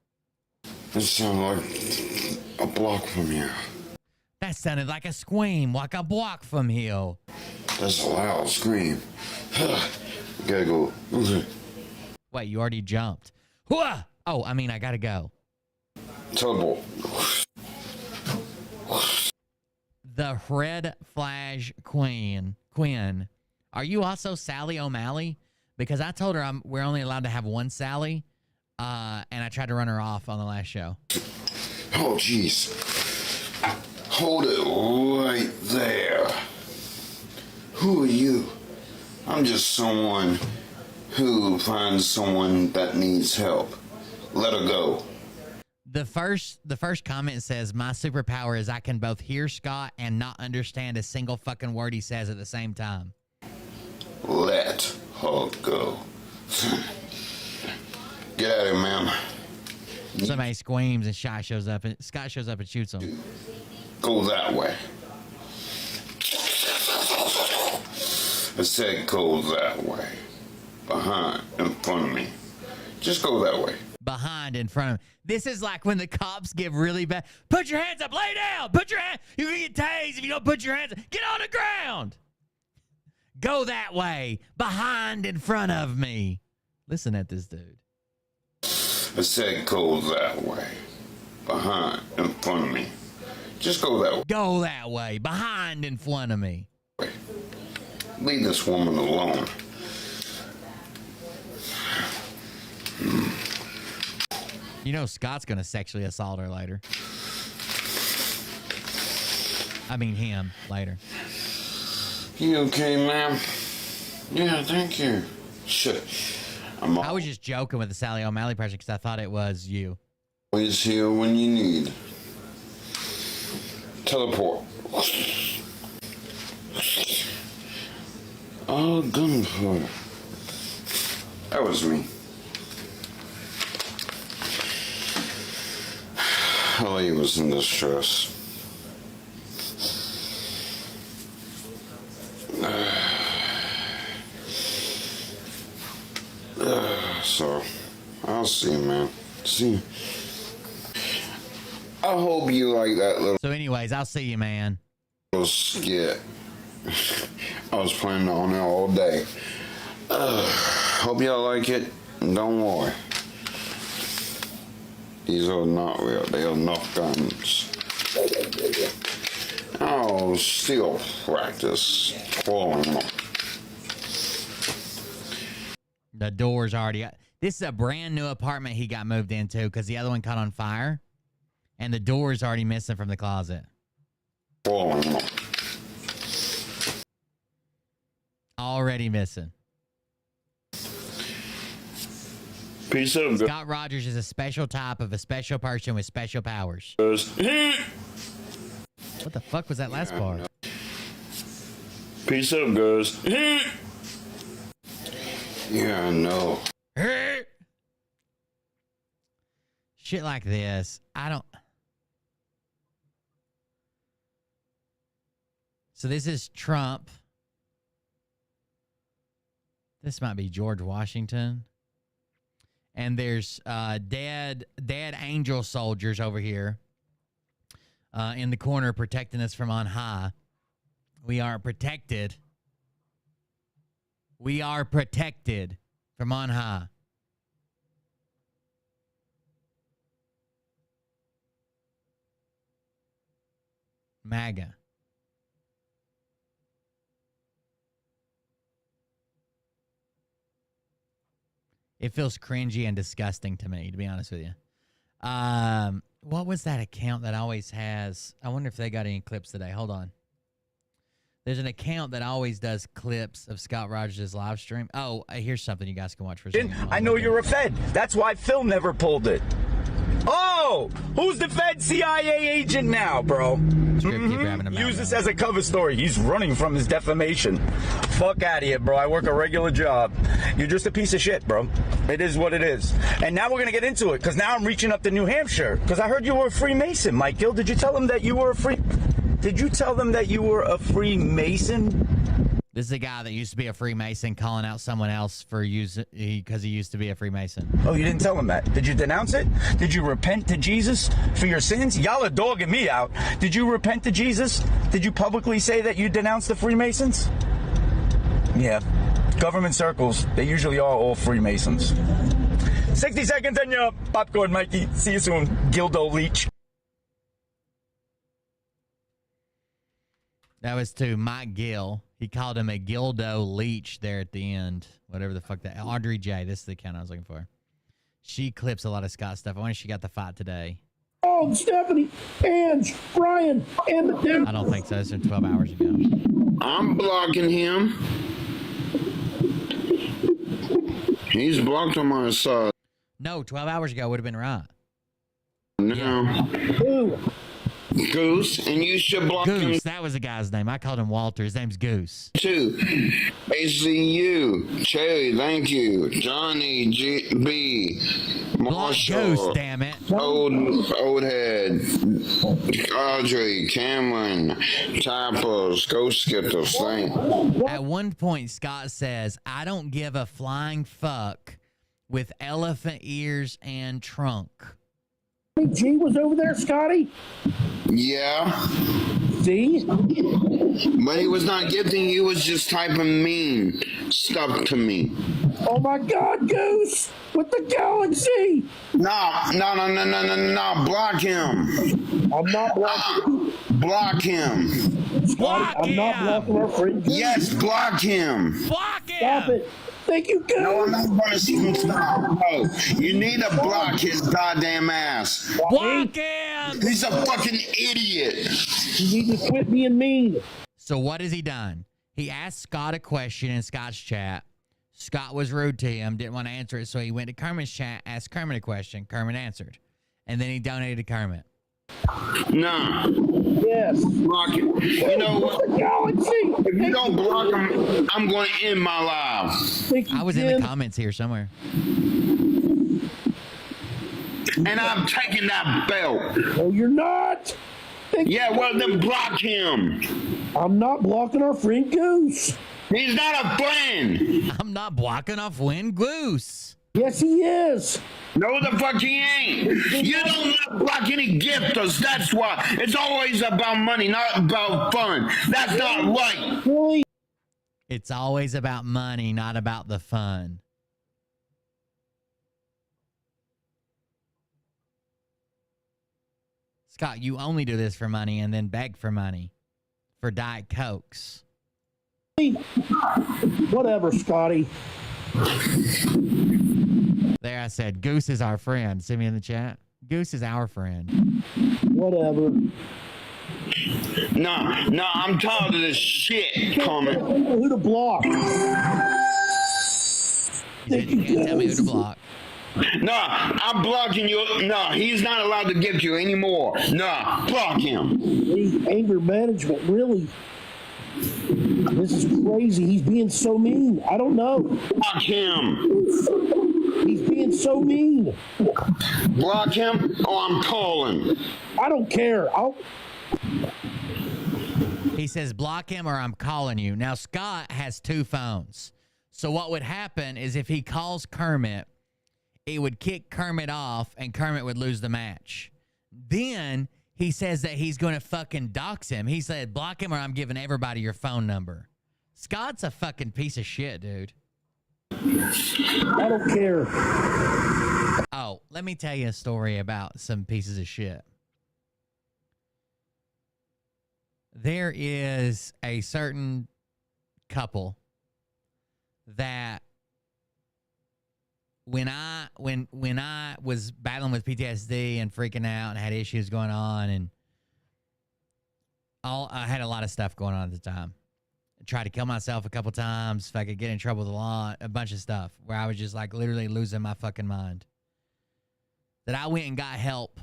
That sounded like a block from here. That sounded like a scream, like a block from here. That's a loud scream. Gotta go. Wait, you already jumped. Oh, I mean, I gotta go. Teleport. The Red Flash Queen. Are you also Sally O'Malley? Because I told her we're only allowed to have one Sally. And I tried to run her off on the last show. Oh, jeez. Hold it right there. Who are you? I'm just someone who finds someone that needs help. Let her go. The first comment says, "My superpower is I can both hear Scott and not understand a single fucking word he says at the same time." Let her go. Get out of here, ma'am. Somebody screams and Scott shows up and shoots him. Go that way. I said go that way. Behind, in front of me. Just go that way. Behind, in front of me. This is like when the cops give really bad. Put your hands up, lay down, put your hands. You're going to get tased if you don't put your hands up. Get on the ground. Go that way. Behind, in front of me. Listen at this dude. I said go that way. Behind, in front of me. Just go that way. Go that way. Behind, in front of me. Leave this woman alone. You know Scott's going to sexually assault her later. I mean him later. You okay, ma'am? Yeah, thank you. Shit. I was just joking with the Sally O'Malley person because I thought it was you. Always here when you need. Teleport. Oh, gunfire. That was me. Ellie was in distress. So, I'll see you, man. See you. I hope you like that little... So anyways, I'll see you, man. Yeah. I was planning on it all day. Hope y'all like it. And don't worry. These are not real. They are not guns. I'll still practice crawling them. The door's already... This is a brand new apartment he got moved into because the other one caught on fire. And the door's already missing from the closet. Already missing. Piece of... Scott Rogers is a special type of a special person with special powers. What the fuck was that last part? Peace up, guys. Yeah, I know. Shit like this. I don't. So this is Trump. This might be George Washington. And there's dead angel soldiers over here in the corner protecting us from on high. We are protected. We are protected from on high. MAGA. It feels cringy and disgusting to me, to be honest with you. What was that account that always has? I wonder if they got any clips today. Hold on. There's an account that always does clips of Scott Rogers' live stream. Oh, here's something you guys can watch for a second. I know you're a Fed. That's why Phil never pulled it. Oh, who's the Fed CIA agent now, bro? Use this as a cover story. He's running from his defamation. Fuck out of here, bro. I work a regular job. You're just a piece of shit, bro. It is what it is. And now we're going to get into it, because now I'm reaching up to New Hampshire, because I heard you were a Freemason, Mike Gill. Did you tell them that you were a Freemason? This is a guy that used to be a Freemason calling out someone else for because he used to be a Freemason. Oh, you didn't tell him that. Did you denounce it? Did you repent to Jesus for your sins? Y'all are dogging me out. Did you repent to Jesus? Did you publicly say that you denounced the Freemasons? Yeah. Government circles, they usually are all Freemasons. 60 seconds on your popcorn, Mikey. See you soon, Gildo Leech. That was to Mike Gill. He called him a Gildo Leech there at the end. Whatever the fuck that. Audrey J. This is the account I was looking for. She clips a lot of Scott stuff. I wonder if she got the fight today. Oh, Stephanie, Ange, Brian, and the... I don't think so. It's been 12 hours ago. I'm blocking him. He's blocked on my side. No, 12 hours ago would have been right. No. Ooh. Goose, and you should block him. Goose, that was the guy's name. I called him Walter. His name's Goose. Too. ACU, Cherry, thank you. Johnny B. Marshall. Goose, damn it. Old head. Audrey, Cameron, Typos, Ghost Skittles, thank. At one point, Scott says, I don't give a flying fuck with elephant ears and trunk. G was over there, Scotty? Yeah. See? But he was not gifting, he was just typing mean stuff to me. Oh my God, Goose! With the galaxy! No, block him. I'm not blocking. Block him. Block I'm him. not blocking our friend. Yes, block him. Block him. Stop it. Thank you, Goose. No, I'm not going to see him stop. No, you need to block his goddamn ass. Block him. He's a fucking idiot. You need to quit being mean. So what has he done? He asked Scott a question in Scott's chat. Scott was rude to him, didn't want to answer it, so he went to Kermit's chat, asked Kermit a question. Kermit answered. And then he donated to Kermit. Nah. Yes. Block him. You know what? If you don't block him, I'm going to end my life. I was in the comments here somewhere. And I'm taking that belt. No, you're not. Yeah, well, then block him. I'm not blocking our friend Goose. He's not a friend. I'm not blocking off Win Goose. Yes, he is. No, the fuck he ain't. You don't block any gifters. That's why. It's always about money, not about fun. That's not right. Really? It's always about money, not about the fun. Scott, you only do this for money and then beg for money for Diet Cokes. Whatever, Scotty. There, I said, Goose is our friend. Send me in the chat. Goose is our friend. Whatever. No, I'm tired of this shit, comment. Who to block? You can't tell me who to block. No, I'm blocking you. No, he's not allowed to gift you anymore. No, block him. Anger management, really. This is crazy. He's being so mean. I don't know. Block him. He's being so mean. Block him or I'm calling. I don't care. He says, block him or I'm calling you. Now, Scott has 2 phones. So what would happen is if he calls Kermit, it would kick Kermit off and Kermit would lose the match. Then he says that he's going to fucking dox him. He said, block him or I'm giving everybody your phone number. Scott's a fucking piece of shit, dude. I don't care. Oh, let me tell you a story about some pieces of shit. There is a certain couple that when I was battling with PTSD and freaking out and had issues going on and I had a lot of stuff going on at the time. I tried to kill myself a couple times if I could get in trouble with a bunch of stuff where I was just like literally losing my fucking mind. That I went and got help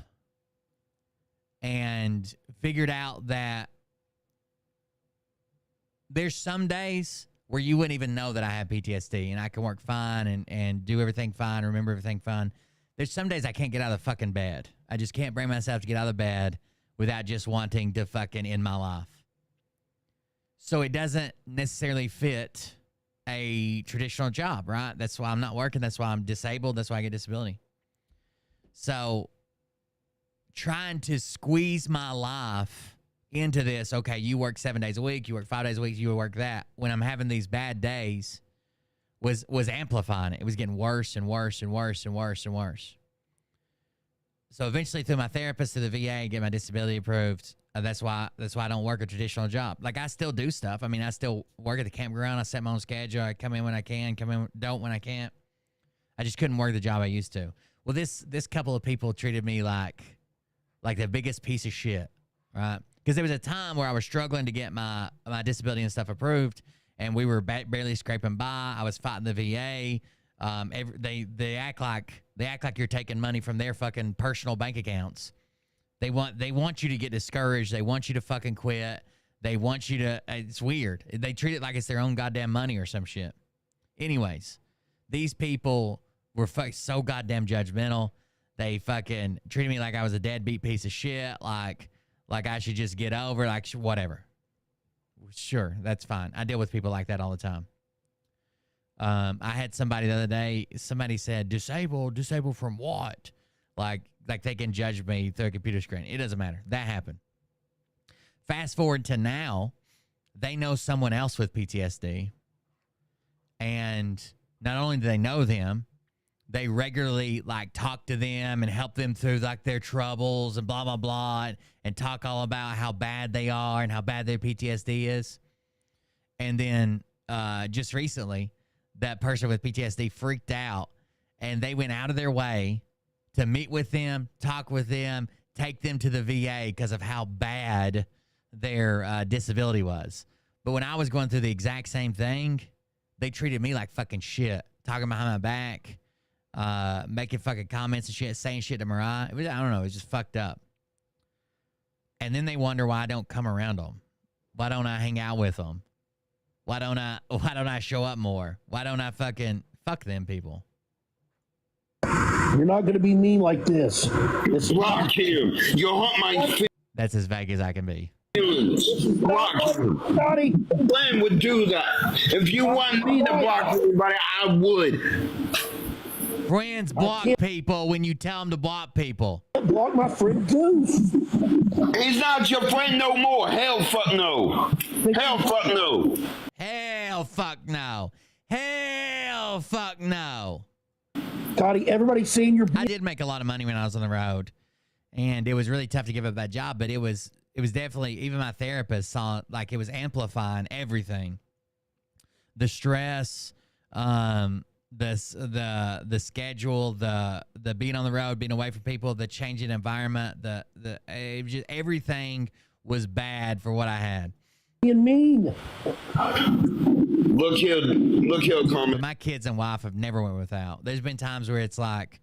and figured out that there's some days where you wouldn't even know that I have PTSD and I can work fine and do everything fine, remember everything fine. There's some days I can't get out of the fucking bed. I just can't bring myself to get out of the bed without just wanting to fucking end my life. So it doesn't necessarily fit a traditional job, right? That's why I'm not working. That's why I'm disabled. That's why I get disability. So trying to squeeze my life into this, okay, you work 7 days a week, you work 5 days a week, you work that, when I'm having these bad days, was amplifying it. It was getting worse and worse and worse and worse and worse. So eventually through my therapist to the VA, get my disability approved. That's why I don't work a traditional job. Like, I still do stuff. I mean, I still work at the campground. I set my own schedule. I come in when I can, don't when I can't. I just couldn't work the job I used to. Well, this couple of people treated me like the biggest piece of shit, right? Because there was a time where I was struggling to get my disability and stuff approved, and we were barely scraping by. I was fighting the VA. They act like you're taking money from their fucking personal bank accounts. They want you to get discouraged. They want you to fucking quit. They want you to. It's weird. They treat it like it's their own goddamn money or some shit. Anyways, these people were so goddamn judgmental. They fucking treated me like I was a deadbeat piece of shit. Like I should just get over. Like whatever. Sure, that's fine. I deal with people like that all the time. I had somebody the other day. Somebody said, "Disabled from what?" Like they can judge me through a computer screen. It doesn't matter. That happened. Fast forward to now, they know someone else with PTSD. And not only do they know them, they regularly talk to them and help them through their troubles and blah, blah, blah, and talk all about how bad they are and how bad their PTSD is. And then just recently, that person with PTSD freaked out and they went out of their way to meet with them, talk with them, take them to the VA because of how bad their disability was. But when I was going through the exact same thing, they treated me like fucking shit, talking behind my back, making fucking comments and shit, saying shit to Mariah. I don't know, it was just fucked up. And then they wonder why I don't come around them. Why don't I hang out with them? Why don't I show up more? Why don't I fucking fuck them people? You're not going to be mean like this. Block him. You hurt my That's as vague as I can be. feelings. Block him. Scotty. Glenn would do that. If you want me to block anybody, I would. Friends block people when you tell them to block people. Block my friend Goose. He's not your friend no more. Hell fuck no. Hell fuck no. Hell fuck no. Hell fuck no. Scotty, everybody's seeing your... I did make a lot of money when I was on the road, and it was really tough to give up that job, but it was definitely, even my therapist saw like it was amplifying everything. The stress, the schedule, the being on the road, being away from people, the changing environment, everything was bad for what I had. Being mean. Look here, Carmen. My kids and wife have never went without. There's been times where it's like,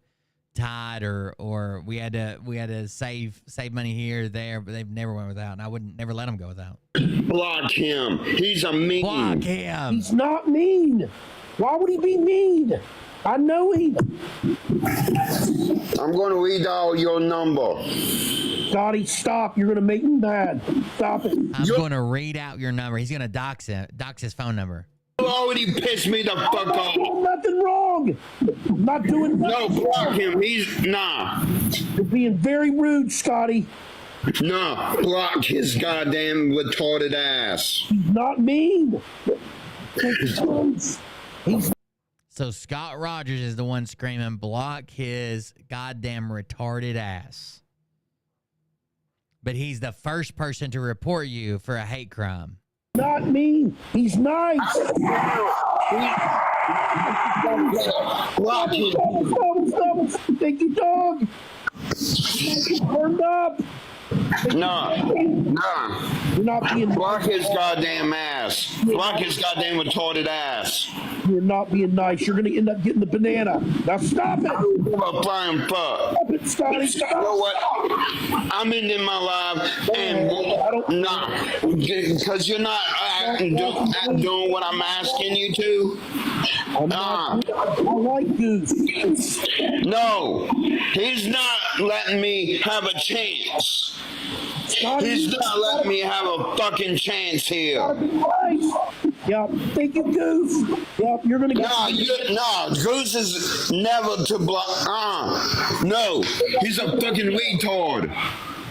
tied or we had to save money here or there, but they've never went without, and I wouldn't never let them go without. Block him. He's a mean. Block him. He's not mean. Why would he be mean? I know he. I'm going to read out your number. Scotty, stop. You're going to make me mad. Stop it. I'm going to read out your number. He's going to dox his phone number. You already pissed me the fuck off. Nothing wrong. I'm not doing nothing. No, block him. He's nah. You're being very rude, Scotty. Nah, block his goddamn retarded ass. He's not mean. He's So Scott Rogers is the one screaming, block his goddamn retarded ass. But he's the first person to report you for a hate crime. not mean. He's nice. Thank you, dog. Turned up. No. You're not being Block his goddamn ass. Block his goddamn retarded ass. You're not being nice. You're going to end up getting the banana. Now stop it. I'm flying fuck. Stop it, Scotty. Stop. You know what? I'm ending my live and because you're not doing what I'm asking you to. I like Goose. No, he's not letting me have a chance. He's not letting me have a fucking chance here. Yep, thank you, Goose. Yep, you're gonna get. No, Goose is never to block. No, he's a fucking retard.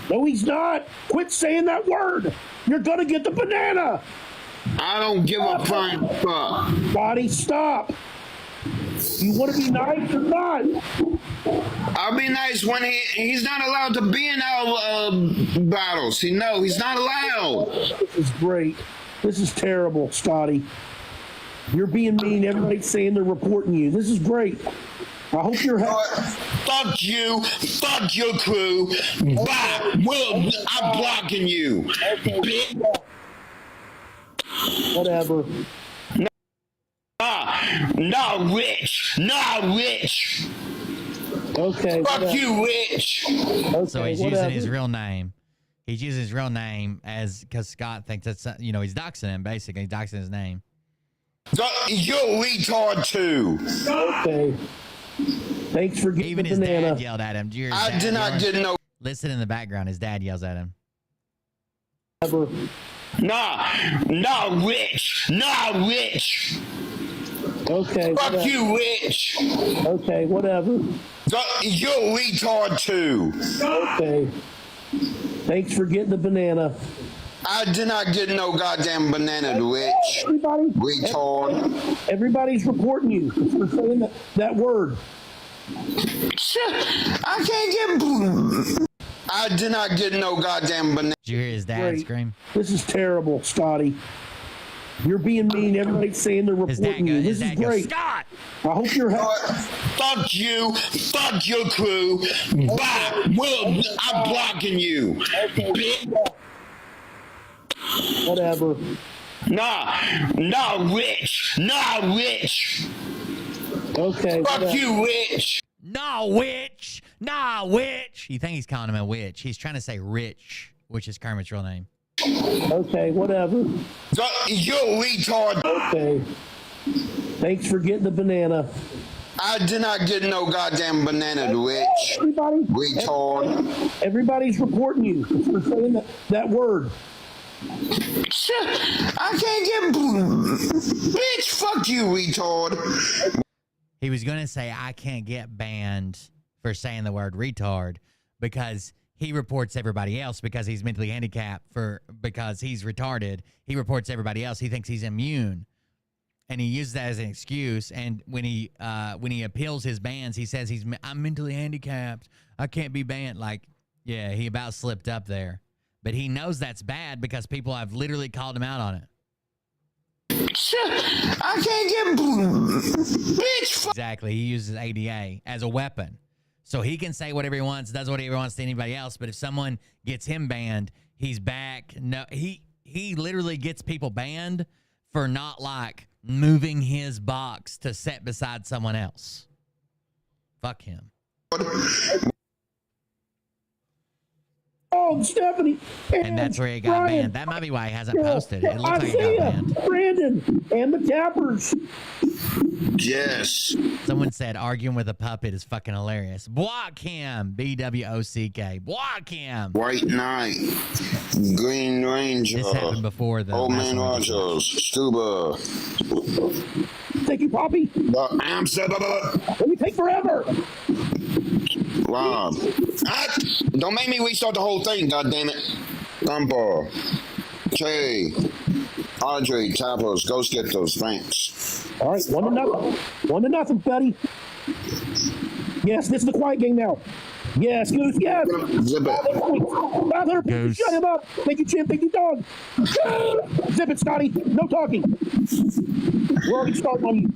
No, he's not. Quit saying that word. You're gonna get the banana. I don't give a flying fuck. Body, stop. You want to be nice or not? I'll be nice when he's not allowed to be in our battles. He's not allowed. This is great. This is terrible, Scotty. You're being mean. Everybody's saying they're reporting you. This is great. I hope you're happy. Fuck you. Fuck your crew. Bye. I'm blocking you. Okay. Whatever. Not rich. Not rich. Okay. Fuck whatever. you, Rich. Okay, So he's whatever. using his real name. He's using his real name because Scott thinks that's, he's doxing him, basically. He's doxing his name. You're retard too. Okay. Thanks for getting Even the his banana. dad yelled at him. Did you hear his I dad did not yelling? get no. Listen in the background. His dad yells at him. Whatever. Nah, Rich. Nah, Rich. Okay. Fuck whatever. you, Rich. Okay, whatever. You're retard too. Okay. Thanks for getting the banana. I did not get no goddamn banana, Rich. Everybody. Retard. Everybody's reporting you for saying that word. I can't get. I did not get no goddamn banana. Did you hear his dad Great. scream? This is terrible, Scotty. You're being mean. Everybody's saying they're reporting you. This is great. Scott! I hope you're happy. Fuck you. Fuck your crew. Bye. I'm blocking you. Whatever. Nah, Rich. Nah, Rich. Okay. Fuck whatever. you, Rich. No, witch! Nah, witch! You think he's calling him a witch. He's trying to say Rich, which is Kermit's real name. Okay, whatever. You're retard. Okay. Thanks for getting the banana. I did not get no goddamn banana, Rich. Everybody. Retard. Everybody's reporting you for saying that word. I can't get. Bitch, fuck you, retard. He was going to say, I can't get banned for saying the word retard because he reports everybody else because he's mentally handicapped because he's retarded. He reports everybody else. He thinks he's immune. And he uses that as an excuse. And when he appeals his bans, he says I'm mentally handicapped. I can't be banned. Like, yeah, he about slipped up there. But he knows that's bad because people have literally called him out on it. I can't get. Bitch. Exactly. He uses ADA as a weapon. So he can say whatever he wants, does whatever he wants to anybody else. But if someone gets him banned, he's back. No, he literally gets people banned for not like moving his box to set beside someone else. Fuck him. Oh, Stephanie. And that's where he got Brian. banned. That might be why he hasn't posted it. It looks I like he see got ya, banned. Brandon, and the Tappers. Yes. Someone said arguing with a puppet is fucking hilarious. Block him. BWOCK. Block him. White Knight. Green Ranger. This happened before the Old last Man one. Rogers. Stuba. Thank you, Poppy. Let me take forever. Rob. Don't make me restart the whole thing, goddammit. Thumper. Jay. Audrey, Tappers, Ghost Getters, thanks. All right, 1-0. 1-0, Betty. Yes, this is the quiet game now. Yes, Goose, yes. Zip it. 500 points. Shut him up. Thank you, Chimp. Thank you, Dog. Zip it, Scotty. No talking. We're already starting on you.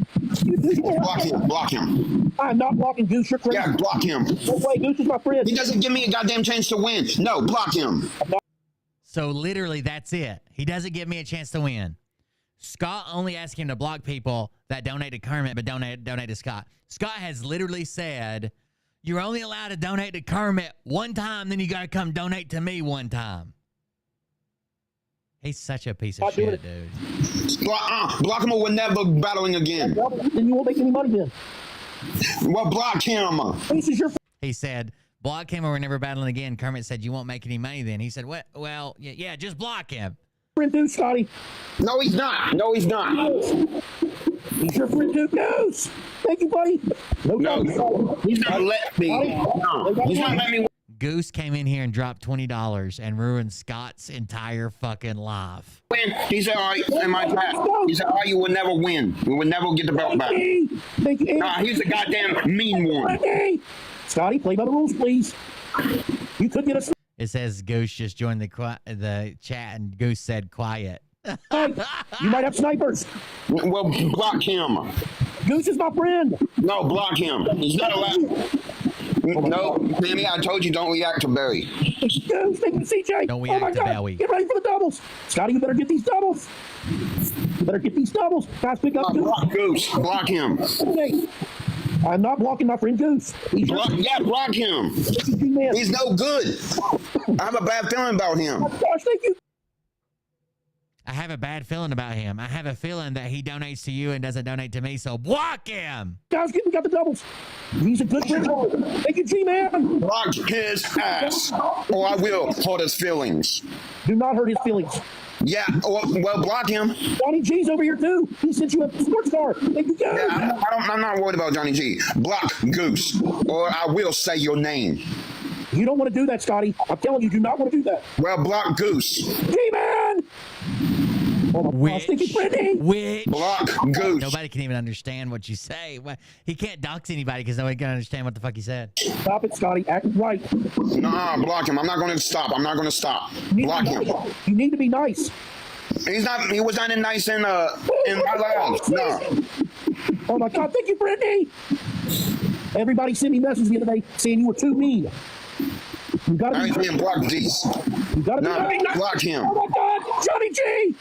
Block him. Block him. I'm not blocking Goose. You're crazy. Yeah, block him. No way. Goose is my friend. He doesn't give me a goddamn chance to win. No, block him. So literally, that's it. He doesn't give me a chance to win. Scott only asked him to block people that donate to Kermit, but donate to Scott. Scott has literally said, you're only allowed to donate to Kermit one time, then you got to come donate to me one time. He's such a piece of shit, dude. Block him or we're never battling again. Then you won't make any money then. Well, block him. He said, block him or we're never battling again. Kermit said, you won't make any money then. He said, what? Well, yeah, just block him. Friend too, Scotty. No, he's not. No, he's not. He's your friend too, Goose. Thank you, buddy. No, he's not let me. No, he's not letting me. Goose came in here and dropped $20 and ruined Scott's entire fucking life. He said, all right, in my class. He said, all right, you will never win. You will never get the belt back. Thank you. Nah, he's a goddamn mean one. Scotty, play by the rules, please. You could get a... It says Goose just joined the chat and Goose said quiet. You might have snipers. Well, block him. Goose is my friend. No, block him. He's not allowed. No, Sammy, I told you don't react to Barry. Goose, thank you, CJ. Don't react to Barry. Get ready for the doubles. Scotty, you better get these doubles. You better get these doubles. Guys, pick up Goose. Block Goose. Block him. Okay. I'm not blocking my friend Goose. Block him. He's no good. I have a bad feeling about him. Oh, gosh, thank you. I have a bad feeling about him. I have a feeling that he donates to you and doesn't donate to me, so block him. Guys, we got the doubles. He's a good friend. Thank you, G-Man. Block his ass, or I will hurt his feelings. Do not hurt his feelings. Yeah, well, block him. Johnny G's over here, too. He sent you a sports car. Thank you, guys. Yeah, I'm not worried about Johnny G. Block Goose, or I will say your name. You don't want to do that, Scotty. I'm telling you, do not want to do that. Well, block Goose. G-Man! Oh, my gosh, thank you, Brittany. Block Goose. Nobody can even understand what you say. He can't dox anybody because nobody can understand what the fuck he said. Stop it, Scotty. Act right. Nah, block him. I'm not going to stop. I'm not going to stop. Block him. You need to be nice. He's not. He was not nice in my life. No. Oh my God! Thank you, Brittany. Everybody sent me messages the other day saying you were too mean. You gotta now he's being blocked, G. You gotta be nice. Block him. Oh my God, Johnny G.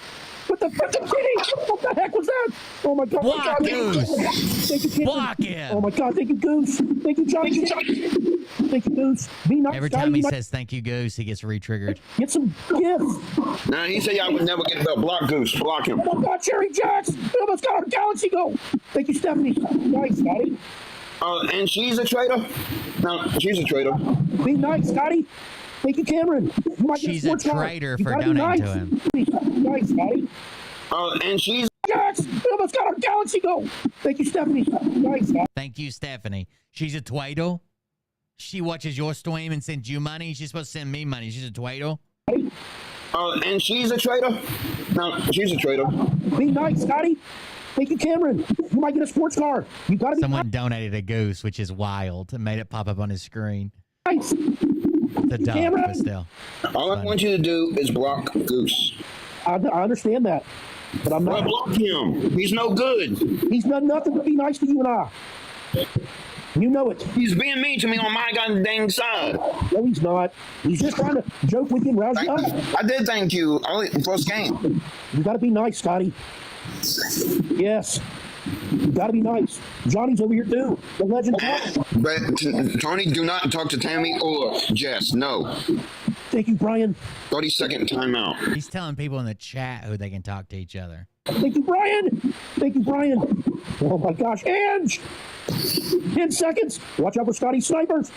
What the frickin' kitty? What the heck was that? Oh my God! Block Goose. Thank you, Kid. Block him. Oh my God! Thank you, Goose. Thank you, Johnny G. Thank you, Goose. Be nice. Every time he says thank you, Goose, he gets re-triggered. Get some gifts. Nah, he said y'all would never get the block Goose. Block him. Oh my God, Cherry Jacks. We almost got our Galaxy Go. Thank you, Stephanie. Nice, Scotty. And she's a traitor? No, she's a traitor. Be nice, Scotty. Thank you, Cameron. You might She's a traitor for donating to him. Nice, Scotty. And she's... Jacks. We almost got our Galaxy Go. Thank you, Stephanie. Nice, Scotty. Thank you, Stephanie. She's a twaddle. She watches your stream and sends you money. She's supposed to send me money. She's a twaddle. And she's a traitor? No, she's a traitor. Be nice, Scotty. Thank you, Cameron. You might get a sports car. You gotta be Someone donated a goose, which is wild, and made it pop up on his screen. nice. The dog, but still. All I want you to do is block Goose. I understand that, but I'm not. Well, block him. He's no good. He's done nothing but be nice to you and I. You know it. He's being mean to me on my goddamn side. No, he's not. He's just trying to joke with you and rouse you up. I did thank you. Only first game. You got to be nice, Scotty. Yes. You gotta be nice. Johnny's over here too. The legend. But Tony, do not talk to Tammy or Jess. No. Thank you, Brian. 30-second timeout. He's telling people in the chat who they can talk to each other. Thank you, Brian. Thank you, Brian. Oh my gosh, Ange. 10 seconds. Watch out for Scotty's snipers.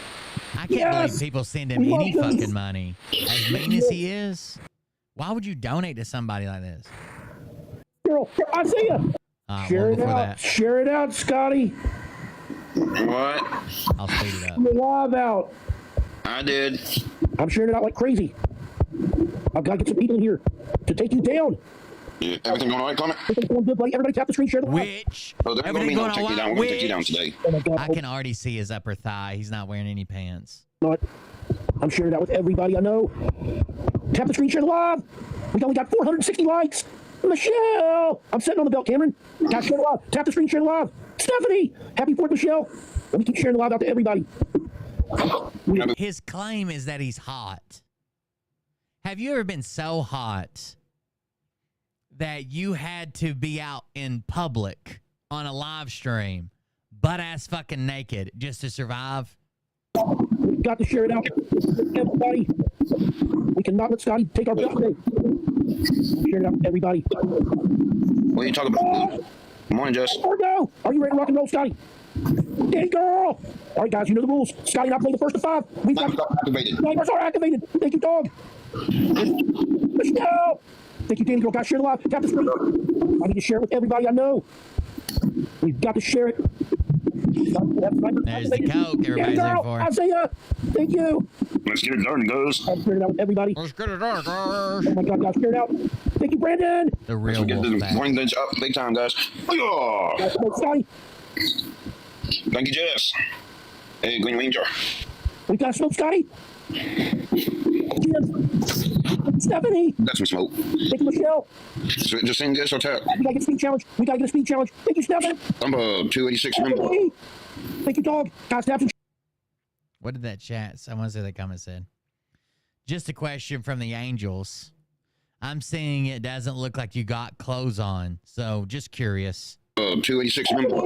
I can't believe people send him any fucking money. As mean as he is, why would you donate to somebody like this? Girl, I see ya. Share it out. That. Share it out, Scotty. What? I'll speed it up. You're live out. I did. I'm sharing it out like crazy. I've got to get some people in here to take you down. Yeah, everything going all right, Clement? Everything's going good, buddy. Everybody tap the screen, share the live. Which? Oh, there ain't gonna be no take you down. We're gonna take you down today. Oh my God. I can already see his upper thigh. He's not wearing any pants. But I'm sharing it out with everybody I know. Tap the screen, share the live. We only got 460 likes. Michelle! I'm sitting on the belt, Cameron. Tap share the live. Tap the screen, share the live. Stephanie! Happy 4th, Michelle. Let me keep sharing the live out to everybody. His claim is that he's hot. Have you ever been so hot that you had to be out in public on a live stream, butt-ass fucking naked, just to survive? We've got to share it out. Everybody. We cannot let Scotty take our belt today. Share it out with everybody. What are you talking about? Good morning, Jess. There we go. Are you ready to rock and roll, Scotty? Hey, girl. All right, guys, you know the rules. Scotty and I play the first of 5. We've got activated. Snipers are activated. Thank you, dog. Michelle. Thank you, Danny girl. Guys, share the live. Tap the screen. I need to share it with everybody I know. We've got to share it. There's the Coke everybody's there for. I'll say thank you. Let's get it done, guys. I'll share it out with everybody. Let's get it done, guys. Oh my God, guys, share it out. Thank you, Brandon. The real Let's get wolf this morning bench up big time, guys. Scotty. Thank you, Jess. Hey, Green Ranger. We got smoke, Scotty. Stephanie. That's some smoke. Thank you, Michelle. So just sing this or tap. We gotta get a speed challenge. Thank you, Stephanie. Number 286, remember. Thank you, dog. Guys, tap some. What did that chat? Someone said that comment said. Just a question from the angels. I'm seeing it doesn't look like you got clothes on, so just curious. 286, remember.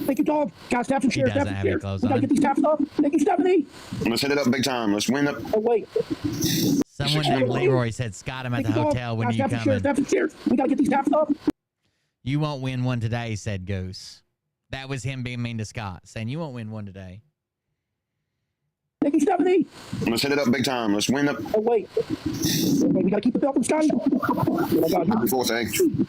Thank you, dog. Guys, tap some shares. He doesn't have any clothes We gotta on. get these taps up. Thank you, Stephanie. Let's hit it up big time. Let's win up. Oh, wait. Someone named Leroy said, Scott, I'm at the hotel. When are you coming? Tap some shares. We gotta get these taps up. You won't win one today, said Goose. That was him being mean to Scott, saying you won't win one today. Thank you, Stephanie. Let's hit it up big time. Let's win up. Oh, wait. We gotta keep the belt from Scotty. Oh, my God. Before thing.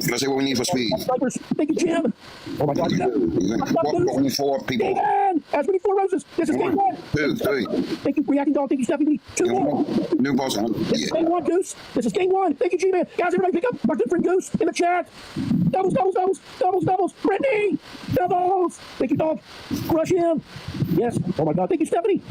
Let's see what we need for speed. Snipers. Thank you, Jim. Oh, my God. What we need for people? Man, as we need 4 roses. This is game 1. 2, 3. Thank you, Reacting Dog. Thank you, Stephanie. 2 more. New boss. This is game 1, Goose. This is game 1. Thank you, G-Man. Guys, everybody pick up our good friend Goose in the chat. Doubles, doubles, doubles, doubles, doubles. Brittany. Doubles. Thank you, dog. Crush him. Yes. Oh, my God. Thank you, Stephanie.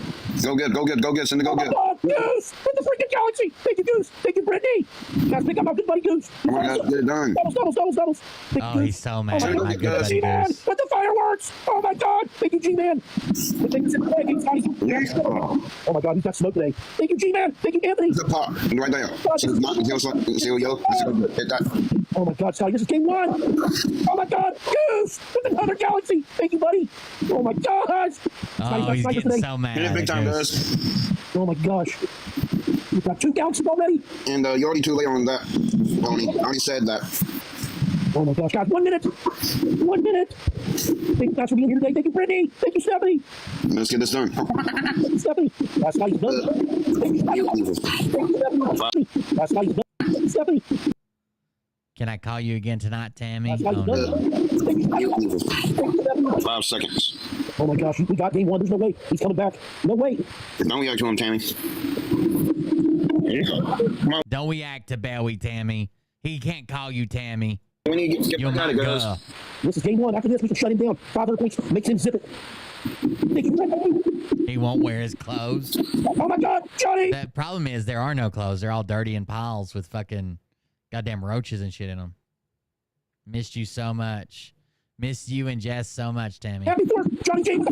Go get, go get, go get. Send the go get. Oh, Goose. With the freaking galaxy. Thank you, Goose. Thank you, Brittany. Guys, pick up our good buddy Goose. Come on, guys. Get it done. Doubles, doubles, doubles, doubles. Oh, he's so mad. Oh, My good buddy G-Man Goose. with the fireworks. Oh, my God. Thank you, G-Man. Thank you, oh, my God. He's got smoke today. Thank you, G-Man. Thank you, Anthony. The pop. Right there. See what yo. Hit that. Oh, my God, Scotty. This is game 1. Oh, my God. Goose with another galaxy. Thank you, buddy. Oh, my gosh. Oh, he's getting so mad. Hit it big time, guys. Oh, my gosh. You've got 2 galaxies already. And you're already too late on that, Tony. I already said that. Oh, my gosh, guys. 1 minute. 1 minute. Thank you guys for being here today. Thank you, Brittany. Thank you, Stephanie. Let's get this done. Thank you, Stephanie. That's how he's done. Thank you, Stephanie. Thank you, Stephanie. That's how he's done. Thank you, Stephanie. Can I call you again tonight, Tammy? That's how Oh, he's done. no. Thank you, Stephanie. 5 seconds. Oh, my gosh. We got game 1. There's no way. He's coming back. No way. Don't react to him, Tammy. Come on. Don't react to Bowie, Tammy. He can't call you Tammy. We need to get back out of it, guys. This is game 1. After this, we can shut him down. 500 points makes him zip it. Thank you, Brittany. He won't wear his clothes. Oh, my God. Johnny. The problem is there are no clothes. They're all dirty in piles with fucking goddamn roaches and shit in them. Missed you so much. Miss you and Jess so much, Tammy. Happy 4th, Johnny J. Johnny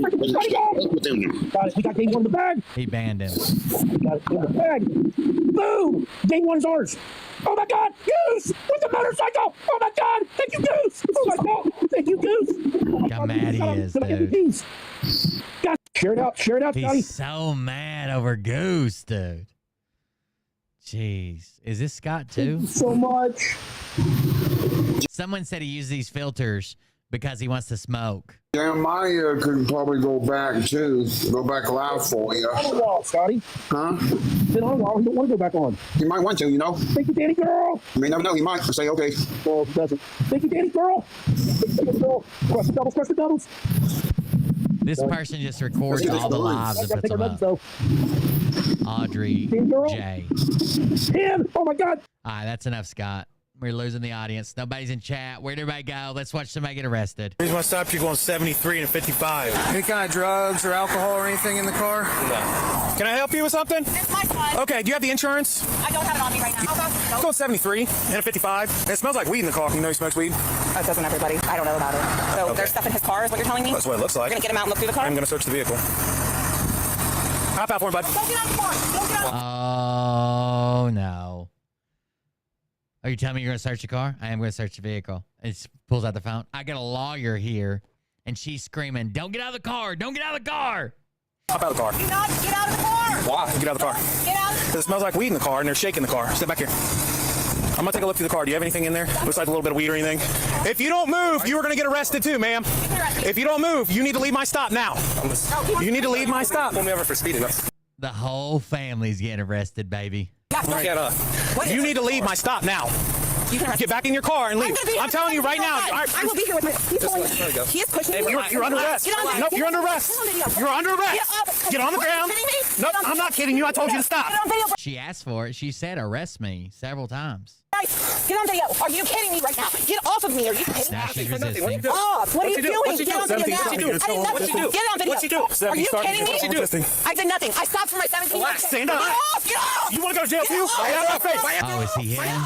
go! Got it. We got game 1 in the bag. He banned him. We got it in the bag. Boom! Game 1 is ours. Oh my God, Goose with the motorcycle! Oh my God, thank you, Goose! Oh my God, thank you, Goose! Look how mad he is, dude. God, share it out, Johnny. He's so mad over Goose, dude. Jeez, is this Scott too? Thank you so much. Someone said he used these filters because he wants to smoke. Jeremiah could probably go back too. Go back live for you. On the wall, Scotty. Huh? Been on the wall. He don't want to go back on. He might want to, you know. Thank you, Danny girl. You may never know. He might say, okay. Well, he doesn't. Thank you, Danny girl. Thank you, girl. Press the doubles. Press the doubles. This person just records all the lives and puts them up. Audrey J. 10. Oh my God. All right, that's enough, Scott. We're losing the audience. Nobody's in chat. Where'd everybody go? Let's watch somebody get arrested. Here's my stop. You're going 73 and 55. Any kind of drugs or alcohol or anything in the car? No. Can I help you with something? It's my car. Okay, do you have the insurance? I don't have it on me right now. It's going 73 and a 55. And it smells like weed in the car. You know he smokes weed? That doesn't everybody. I don't know about it. So there's stuff in his car is what you're telling me? That's what it looks like. You're going to get him out and look through the car? I'm going to search the vehicle. Hop out for him, bud. Don't get out the car. Don't get out. Oh, no. Are you telling me you're going to search the car? I am going to search the vehicle. It pulls out the phone. I got a lawyer here, and she's screaming, don't get out of the car. Don't get out of the car. Hop out of the car. Do not get out of the car. Why? Get out of the car. Get out. Because it smells like weed in the car, and they're shaking the car. Step back here. I'm going to take a look through the car. Do you have anything in there? Looks like a little bit of weed or anything. If you don't move, you are going to get arrested too, ma'am. If you don't move, you need to leave my stop now. You need to leave my stop. Pull me over for speeding. The whole family's getting arrested, baby. Get up. You need to leave my stop now. Get back in your car and leave. I'm telling you right now. I will be here with my... He is pushing me. You're under arrest. Nope, you're under arrest. You're under arrest. Get on the ground. Nope, I'm not kidding you. I told you to stop. She asked for it. She said arrest me several times. Get on video. Are you kidding me right now? Get off of me. Are you kidding me? Now she's resisting. Off. What are you doing? Get on video now. I did nothing. Get on video. What'd you do? Are you kidding me? What'd you do? I did nothing. I stopped for my 17 years. Stand up. Get off. Get off. You want to go to jail too? Oh, is he hitting?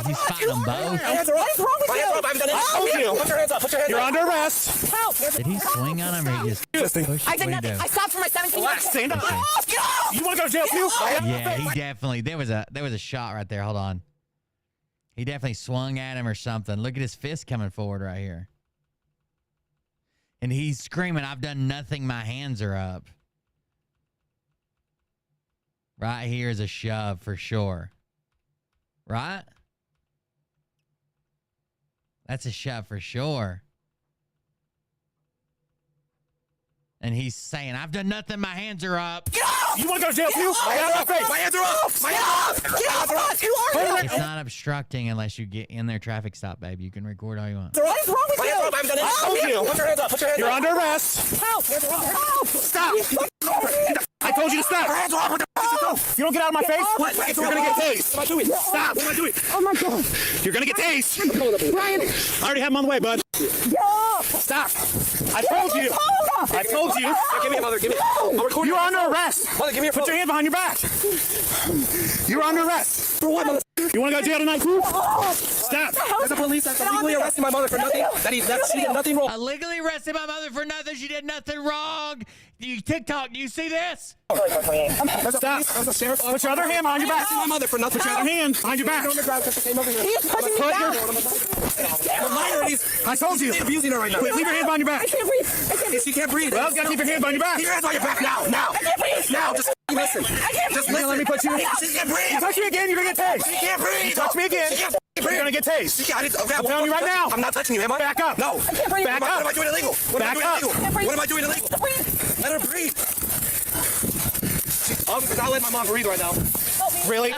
He's fighting them both. What is wrong with you? Put your hands up. Put your hands up. You're under arrest. Help. Did he swing on him or he just pushed? I did nothing. I stopped for my 17 years. Stand up. Get off. Get off. You want to go to jail too? Yeah, he definitely. There was a shot right there. Hold on. He definitely swung at him or something. Look at his fist coming forward right here. And he's screaming, I've done nothing. My hands are up. Right here is a shove for sure. Right? That's a shove for sure. And he's saying, I've done nothing. My hands are up. Get off! You want to go to jail too? My hands are up! My hands are up! Get off! You are! It's not obstructing unless you get in their traffic stop, babe. You can record all you want. What is wrong with you? I told you. Put your hands up. Put your hands up. You're under arrest. Help! Help! Stop. I told you to stop. If you don't get out of my face, you're going to get tased. Stop. What am I doing? Oh my God! You're going to get tased. Ryan! I already have him on the way, bud. Get Stop. I told you. I told you. Give me a mother. Give me. I'll record You're under arrest. Mother, give me your Put phone. your hand behind your back. You're under arrest. For what, mother? You want to go to jail tonight, too? Stop. There's the police that's illegally arresting my mother for nothing. She did nothing wrong. Illegally arrested my mother for nothing. She did nothing wrong. You TikTok, do you see this? Stop. Put your other hand behind your back. My mother for nothing. Put your other hand behind your back. He is pushing me down. I told you. He's abusing her right now. Leave your hand behind your back. I can't breathe. She can't breathe. Well, you got to keep your hand behind your back. Keep your hands on your back now. Now. I can't breathe. Now. Just listen. I can't Just breathe. listen. Let me put you. She can't breathe. You touch me again, you're going to get tased. She can't breathe. You touch me again, She can't you're breathe. going to get tased. I'm telling you right now. I'm not touching you, am I? Back up. No. I can't breathe. Back What up. am I doing illegal? What am I Back doing up. illegal? What am I doing illegal? Let her breathe. Officer's not letting my mom breathe right now. Really?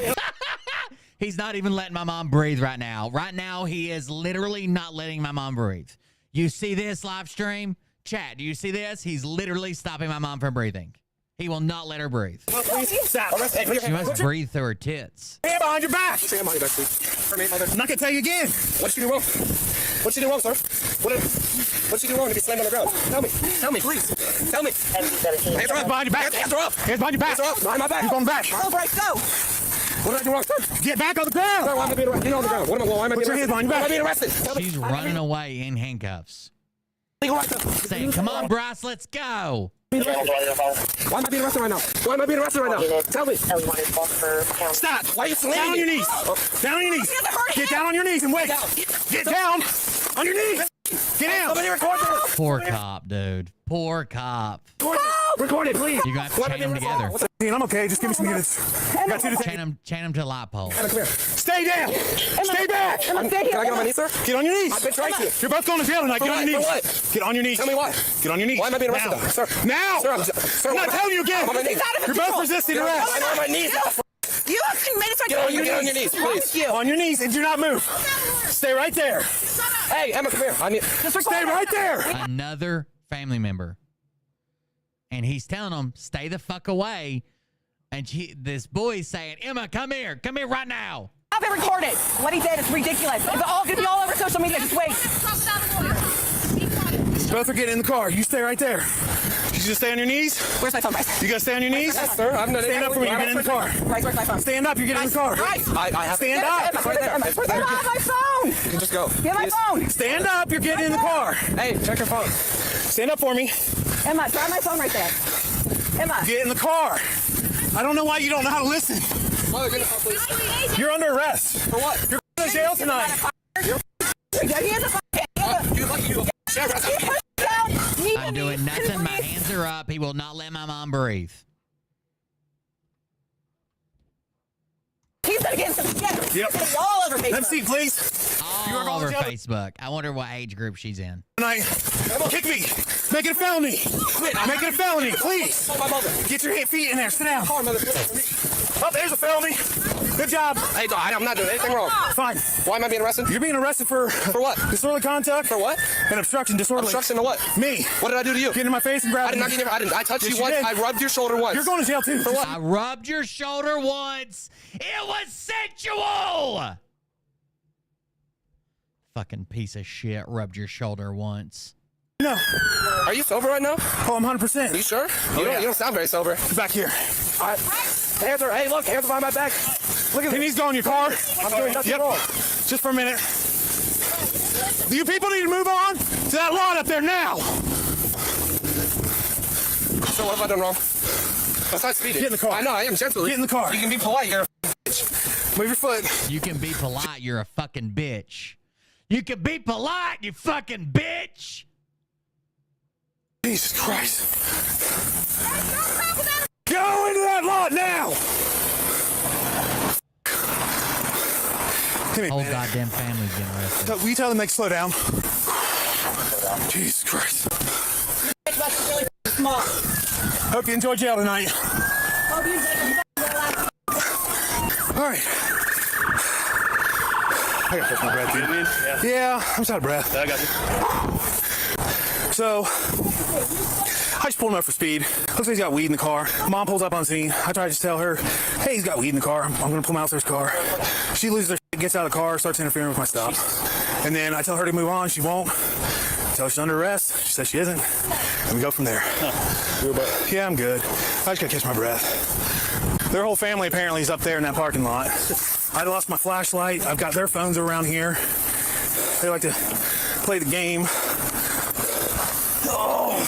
He's not even letting my mom breathe right now. Right now, he is literally not letting my mom breathe. You see this live stream? Chat, do you see this? He's literally stopping my mom from breathing. He will not let her breathe. Stop. She must breathe through her tits. Hand behind your back. Put your hand behind your back, please. For me, mother. I'm not going to tell you again. What did she do wrong? What did she do wrong, sir? What did she do wrong to be slammed on the ground? Tell me. Tell me, please. Tell me. Hands are up. Behind your back. Hands are up. Hands behind your back. Hands are up. Behind my back. Keep on back. Go, Bryce, go. What did I do wrong, sir? Get back on the ground. Sir, why am I being arrested? Get on the ground. Why am I Put being your hands arrested? behind your Why am I back. being arrested? Tell me. She's running away in handcuffs. Say, come on, Bryce, let's go. Why am I being arrested right now? Why am I being arrested right now? Tell me. Stop. Why are you slamming Down on your me? knees. Down on your knees. Get down on your knees and wait. Get down on your knees. Get down. Somebody record this. Poor cop, dude. Poor cop. Record it, please. You're going to have to chain them together. I'm okay. Just give me some units. Got two to Chain them to a light pole. Come here. Stay down. Stay back. Can I get on my knees, sir? Get on your knees. I've been trying to. You're both going to jail tonight. Get on your knees. For what? Get on your knees. Tell me why. Get on your knees. Why am I being arrested, now. sir? Now. Sir, I'm not telling you again. I'm on my knees. You're both resisting arrest. I'm on my knees. You actually made it. Get on your knees, please. On your knees and do not move. Stay right there. Hey, Emma, come here. I need. Stay right there. Another family member. And he's telling them, stay the fuck away. And this boy's saying, Emma, come here right now. Have it recorded. What he did is ridiculous. It's all going to be all over social media. Just wait. Both are getting in the car. You stay right there. You just stay on your knees. Where's my phone, Bryce? You gotta stay on your knees? Yes, sir. I'm not. Stand up for me. You get in the car. Bryce, where's my phone? Stand up. You get in the car. Bryce. I have. Stand up. It's right there. It's right I there. don't have my phone. You can just go. Get my phone. Stand up. You're getting in the car. Hey, check your phone. Stand up for me. Emma, grab my phone right there. Emma. Get in the car. I don't know why you don't know how to listen. Mother, get in the car, please. You're under arrest. For what? You're going to jail tonight. He has a phone. I'm doing nothing. My hands are up. He will not let my mom breathe. He's going to get some shit. Yep. It's all over Facebook. Let's see, please. All over Facebook. I wonder what age group she's in. Tonight. Kick me. Make it a felony. Make it a felony, please. Get your feet in there. Sit down. Oh, there's a felony. Good job. Hey, I'm not doing anything wrong. Fine. Why am I being arrested? You're being arrested for what? Disorderly conduct. For what? And obstruction. Disorderly. Obstruction to what? Me. What did I do to you? Get in my face and grab I did not get in. I touched Yes, you once. did. I rubbed your shoulder once. You're going to jail too. For what? I rubbed your shoulder once. It was sensual. Fucking piece of shit. Rubbed your shoulder once. No. Are you sober right now? Oh, I'm 100%. Are you sure? Oh, yeah. You don't sound very sober. Get back here. All right. Hands are. Hey, look. Hands are behind my back. Look at He me. needs to go in your car. I'm doing nothing wrong. Just for a minute. You people need to move on to that lot up there now. So what have I done wrong? Besides speeding. Get in the car. I know. I am gently. Get in the car. You can be polite. You're a bitch. Move your foot. You can be polite. You're a fucking bitch. You can be polite, you fucking bitch. Jesus Christ. Go into that lot now. Come here, Whole man. goddamn family's getting arrested. Will you tell them they can slow down? Jesus Christ. Really small. Hope you enjoy jail tonight. Hope you All right. I gotta catch my breath, dude. Yeah, I'm just out of breath. I got you. So, I just pulled him up for speed. Looks like he's got weed in the car. Mom pulls up on scene. I try to just tell her, hey, he's got weed in the car. I'm gonna pull him out of his car. She loses her shit, gets out of the car, starts interfering with my stop. And then I tell her to move on. She won't. I tell her she's under arrest. She says she isn't. And we go from there. Yeah, I'm good. I just gotta catch my breath. Their whole family apparently is up there in that parking lot. I lost my flashlight. I've got their phones around here. They like to play the game. Oh,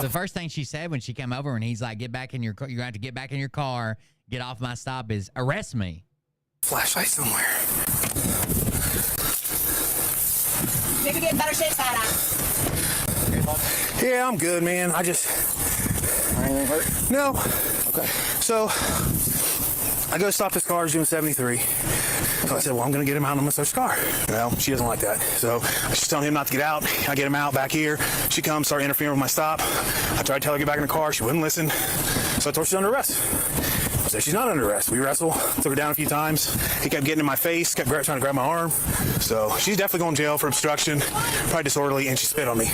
the first thing she said when she came over and he's like, get back in your car. You're going to have to get back in your car. Get off my stop is arrest me. Flashlight somewhere. Maybe get better shape, Santa. Yeah, I'm good, man. I just... Anything hurt? No. Okay. So, I go stop this car. It's doing 73. So I said, well, I'm going to get him out on my search car. Well, she doesn't like that. So she's telling him not to get out. I get him out back here. She comes, start interfering with my stop. I tried to tell her to get back in the car. She wouldn't listen. So I told her she's under arrest. So she's not under arrest. We wrestle. Took her down a few times. He kept getting in my face, kept trying to grab my arm. So she's definitely going to jail for obstruction, probably disorderly, and she spit on me.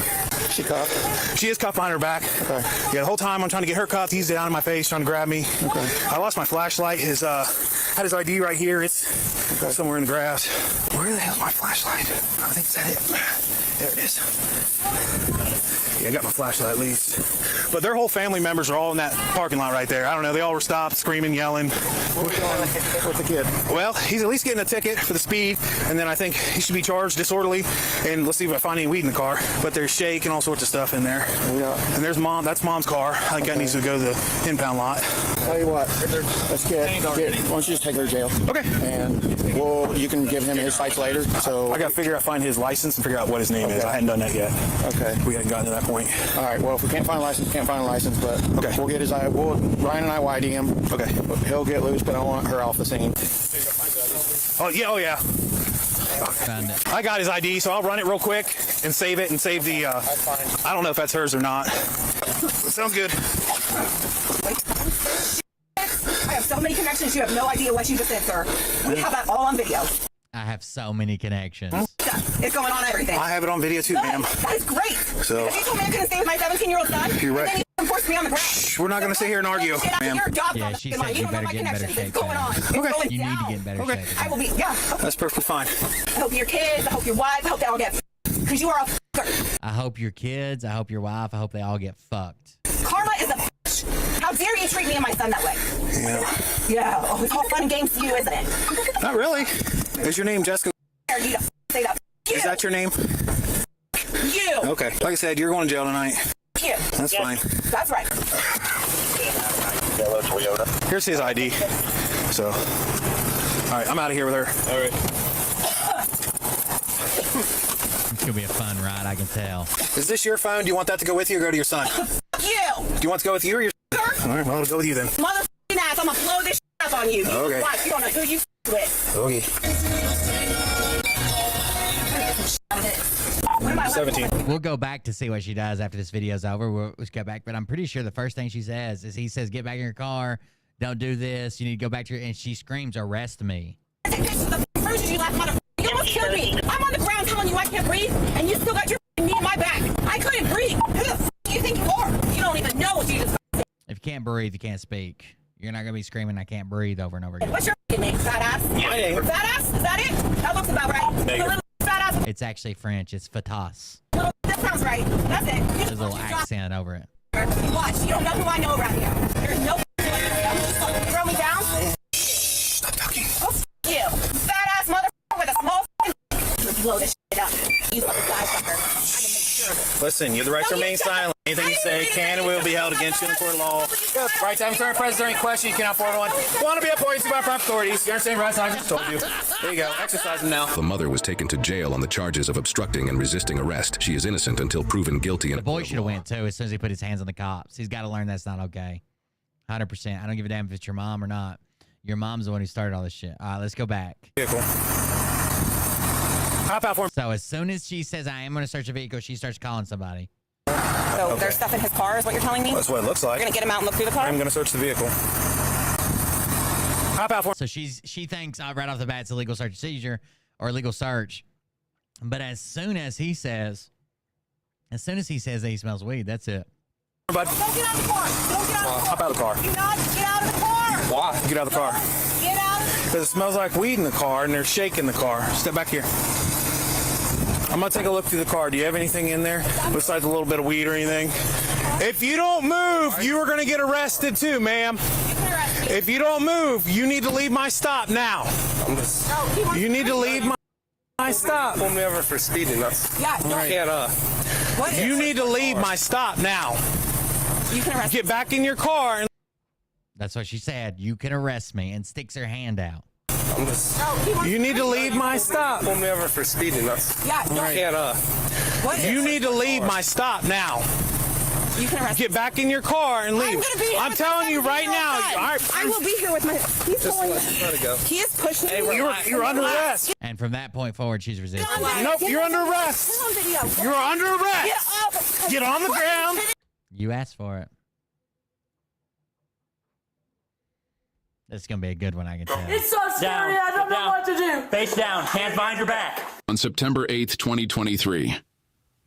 She cuffed? She is cuffed behind her back. Okay. Yeah, the whole time I'm trying to get her cuffed, he's down in my face trying to grab me. Okay. I lost my flashlight. Had his ID right here. It's somewhere in the grass. Where the hell's my flashlight? I think that's it. There it is. I got my flashlight at least. But their whole family members are all in that parking lot right there. I don't know. They all were stopped, screaming, yelling. What's the kid? Well, he's at least getting a ticket for the speed, and then I think he should be charged disorderly. And let's see if I find any weed in the car. But there's shake and all sorts of stuff in there. And there's mom. That's mom's car. I think that needs to go to the impound lot. Tell you what, let's why don't you just take her to jail? Okay. And you can give him his sites later. So I got to figure out, find his license and figure out what his name is. I hadn't done that yet. Okay. We hadn't gotten to that point. All right. Well, if we can't find a license, But okay, we'll get his. Ryan and I YD him. Okay. He'll get loose, but I want her off the scene. Oh yeah. Oh yeah. Found it. I got his ID, so I'll run it real quick and save it and save the. I don't know if that's hers or not. Sounds good. I have so many connections, you have no idea what you just said, sir. We have that all on video. I have so many connections. It's going on everything. I have it on video too, ma'am. That is great. So, if you told me I couldn't stay with my 17-year-old son, you're right. and then you forced me on the ground. We're not going to sit here and argue, ma'am. Yeah, she said you better get in better shape. Okay. You need to get in better shape. I will be, yeah. That's perfectly fine. I hope your kids, I hope your wife, I hope they all get because you are a f***er. I hope your kids, I hope your wife, I hope they all get fucked. Karma is a bitch. How dare you treat me and my son that way? Yeah. Yeah. Oh, it's all fun and games to you, isn't it? Not really. Is your name Jessica? You to say that. Is that your name? You. Okay. Like I said, you're going to jail tonight. You. That's fine. That's right. Yellow Toyota. Here's his ID. So, all right, I'm out of here with her. All right. It's gonna be a fun ride, I can tell. Is this your phone? Do you want that to go with you or go to your son? You. Do you want to go with you or your son? All right, well, it'll go with you then. Motherfucking ass, I'm gonna blow this shit up on you. Okay. Watch, you don't know who you with. Okay. 17. We'll go back to see what she does after this video's over. We'll go back, but I'm pretty sure the first thing she says is he says, "Get back in your car. Don't do this. You need to go back to your," and she screams, "Arrest me." You almost killed me. I'm on the ground telling you I can't breathe, and you still got your knee in my back. I couldn't breathe. Who the f do you think you are? You don't even know what you just said. If you can't breathe, you can't speak. You're not gonna be screaming, "I can't breathe" over and over again. What's your name, fat ass? My name. Fat ass? Is that it? That looks about right. The little fat ass. It's actually French. It's fatas. That sounds right. That's it. There's a little accent over it. Watch. You don't know who I know around here. There's no throw me down. Stop talking. Oh, you. Fat ass motherfucker with a small blow this shit up. You fucking guy fucker. I can make sure of it. Listen, you're the right to remain silent. Anything you say can and will be held against you in the court of law. Right time, current presence during question, you cannot forward one. Want to be appointed by prompt authorities. You understand, right? I just told you. There you go. Exercise them now. The mother was taken to jail on the charges of obstructing and resisting arrest. She is innocent until proven guilty. The boy should have went too as soon as he put his hands on the cops. He's got to learn that's not okay. 100%. I don't give a damn if it's your mom or not. Your mom's the one who started all this shit. All right, let's go back. Vehicle. Hop out for him. So as soon as she says, "I am going to search a vehicle," she starts calling somebody. So there's stuff in his car is what you're telling me? That's what it looks like. You're going to get him out and look through the car? I'm going to search the vehicle. Hop out for him. So she thinks right off the bat it's a legal search and seizure or illegal search. But as soon as he says that he smells weed, that's it. Bud. Don't get out of the car. Don't get out of the car. Hop out of the car. Do not get out of the car. Why? Get out of the car. Get out of the car. Because it smells like weed in the car and there's shake in the car. Step back here. I'm going to take a look through the car. Do you have anything in there besides a little bit of weed or anything? If you don't move, you are going to get arrested too, ma'am. If you don't move, you need to leave my stop now. You need to leave my stop. Pull me over for speeding. That's yeah. You need to leave my stop now. You can arrest Get back in your car. And that's what she said. You can arrest me, and sticks her hand out. You need to leave my stop. Pull me over for speeding. That's yeah. You need to leave my stop now. You can arrest Get back in your car and leave. I'm telling you right now. I will be here with my. He's pulling. He is pushing. Hey, you're under arrest. And from that point forward, she's resisting. Nope, you're under arrest. You're under arrest. Get on the ground. You asked for it. This is going to be a good one, I can tell. It's so scary, I don't know what to do. Face down, hands behind your back. On September 8th, 2023,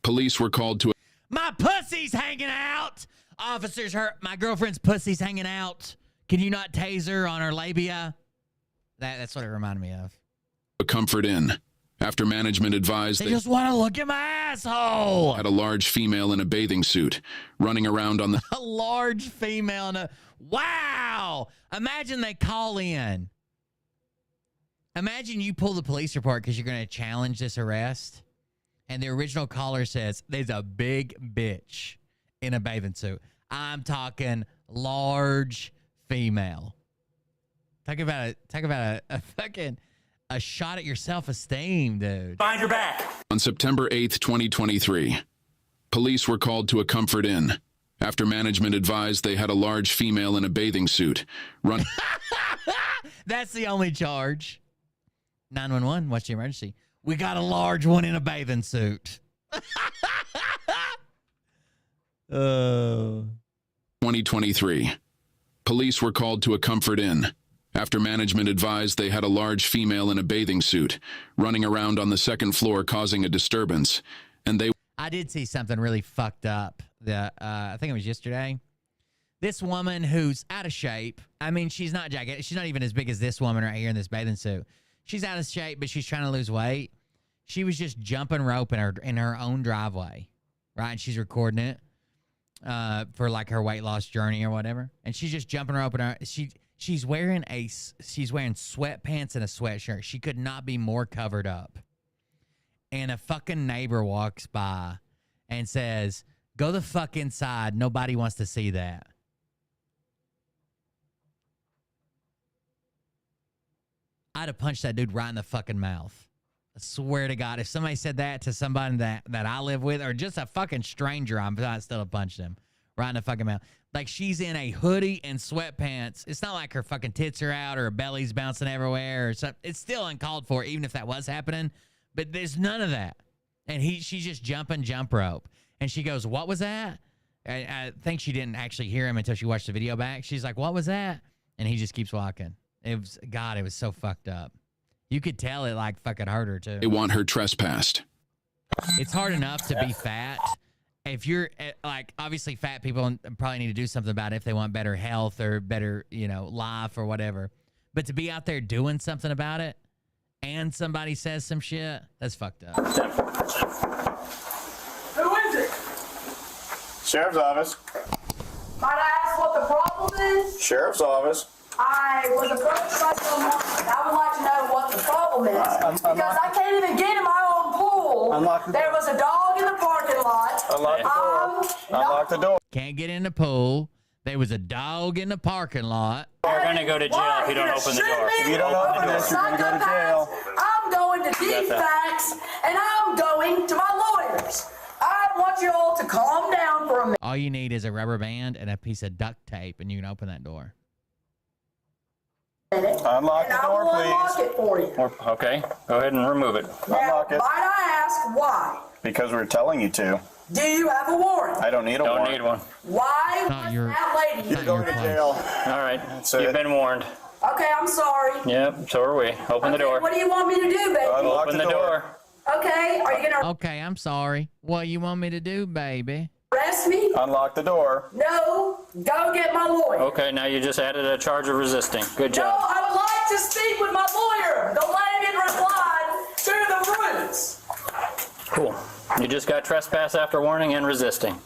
police were called to... My pussy's hanging out! Officers hurt. My girlfriend's pussy's hanging out. Can you not tase her on her labia? That's what it reminded me of. a Comfort Inn. The 20-year-old was after management advised They just want to look at my asshole. had a large female in a bathing suit running around on the A large female in a... Wow! Imagine they call in. Imagine you pull the police report because you're going to challenge this arrest. And the original caller says, there's a big bitch in a bathing suit. I'm talking large female. Talk about a fucking... a shot at your self-esteem, dude. Find your back. On September 8th, 2023, police were called to a Comfort Inn after management advised they had a large female in a bathing suit run. That's the only charge. 911, what's the emergency? We got a large one in a bathing suit. 2023, police were called to a Comfort Inn after management advised they had a large female in a bathing suit running around on the second floor causing a disturbance, and they... I did see something really fucked up. I think it was yesterday. This woman who's out of shape. I mean, she's not gigantic. She's not even as big as this woman right here in this bathing suit. She's out of shape, but she's trying to lose weight. She was just jumping rope in her own driveway, right? And she's recording it for like her weight loss journey or whatever. And she's just jumping rope in her... She's wearing sweatpants and a sweatshirt. She could not be more covered up. And a fucking neighbor walks by and says, "Go the fuck inside. Nobody wants to see that." I'd have punched that dude right in the fucking mouth. I swear to God, if somebody said that to somebody that I live with or just a fucking stranger, I'd still have punched him right in the fucking mouth. Like, she's in a hoodie and sweatpants. It's not like her fucking tits are out or her belly's bouncing everywhere or something. It's still uncalled for, even if that was happening. But there's none of that. And she's just jumping jump rope. And she goes, "What was that?" I think she didn't actually hear him until she watched the video back. She's like, "What was that?" And he just keeps walking. It was so fucked up. You could tell it like fucking hurt her too. They want her trespassed. It's hard enough to be fat. If you're like, obviously fat people probably need to do something about it if they want better health or better, life or whatever. But to be out there doing something about it and somebody says some shit, that's fucked up. Who is it? Sheriff's office. Might I ask what the problem is? Sheriff's office. I was approached by someone. I would like to know what the problem is. Because I can't even get in my own pool. There was a dog in the parking lot. Unlock the door. Unlock the door. Can't get in the pool. There was a dog in the parking lot. You're going to go to jail if you don't open the door. If you don't open this, you're going to go to jail. I'm going to DFAX, and I'm going to my lawyers. I want you all to calm down for a minute. All you need is a rubber band and a piece of duct tape, and you can open that door. Unlock the door, please. Unlock it for you. Okay, go ahead and remove it. Unlock it. Might I ask why? Because we're telling you to. Do you have a warrant? I don't need a warrant. Don't need one. Why Not was your- that lady? You're going to jail. All right, That's you've it. been warned. Okay, I'm sorry. Yep, so are we. Open the Okay, door. what do you want me to do, baby? Unlock Open the door. Okay, are you gonna Okay, I'm sorry. What you want me to do, baby? arrest me? Unlock the door. No, go get my lawyer. Okay, now you just added a charge of resisting. Good No, job. I would like to speak with my lawyer. The lady replied to the roots. Cool. You just got trespass after warning and resisting.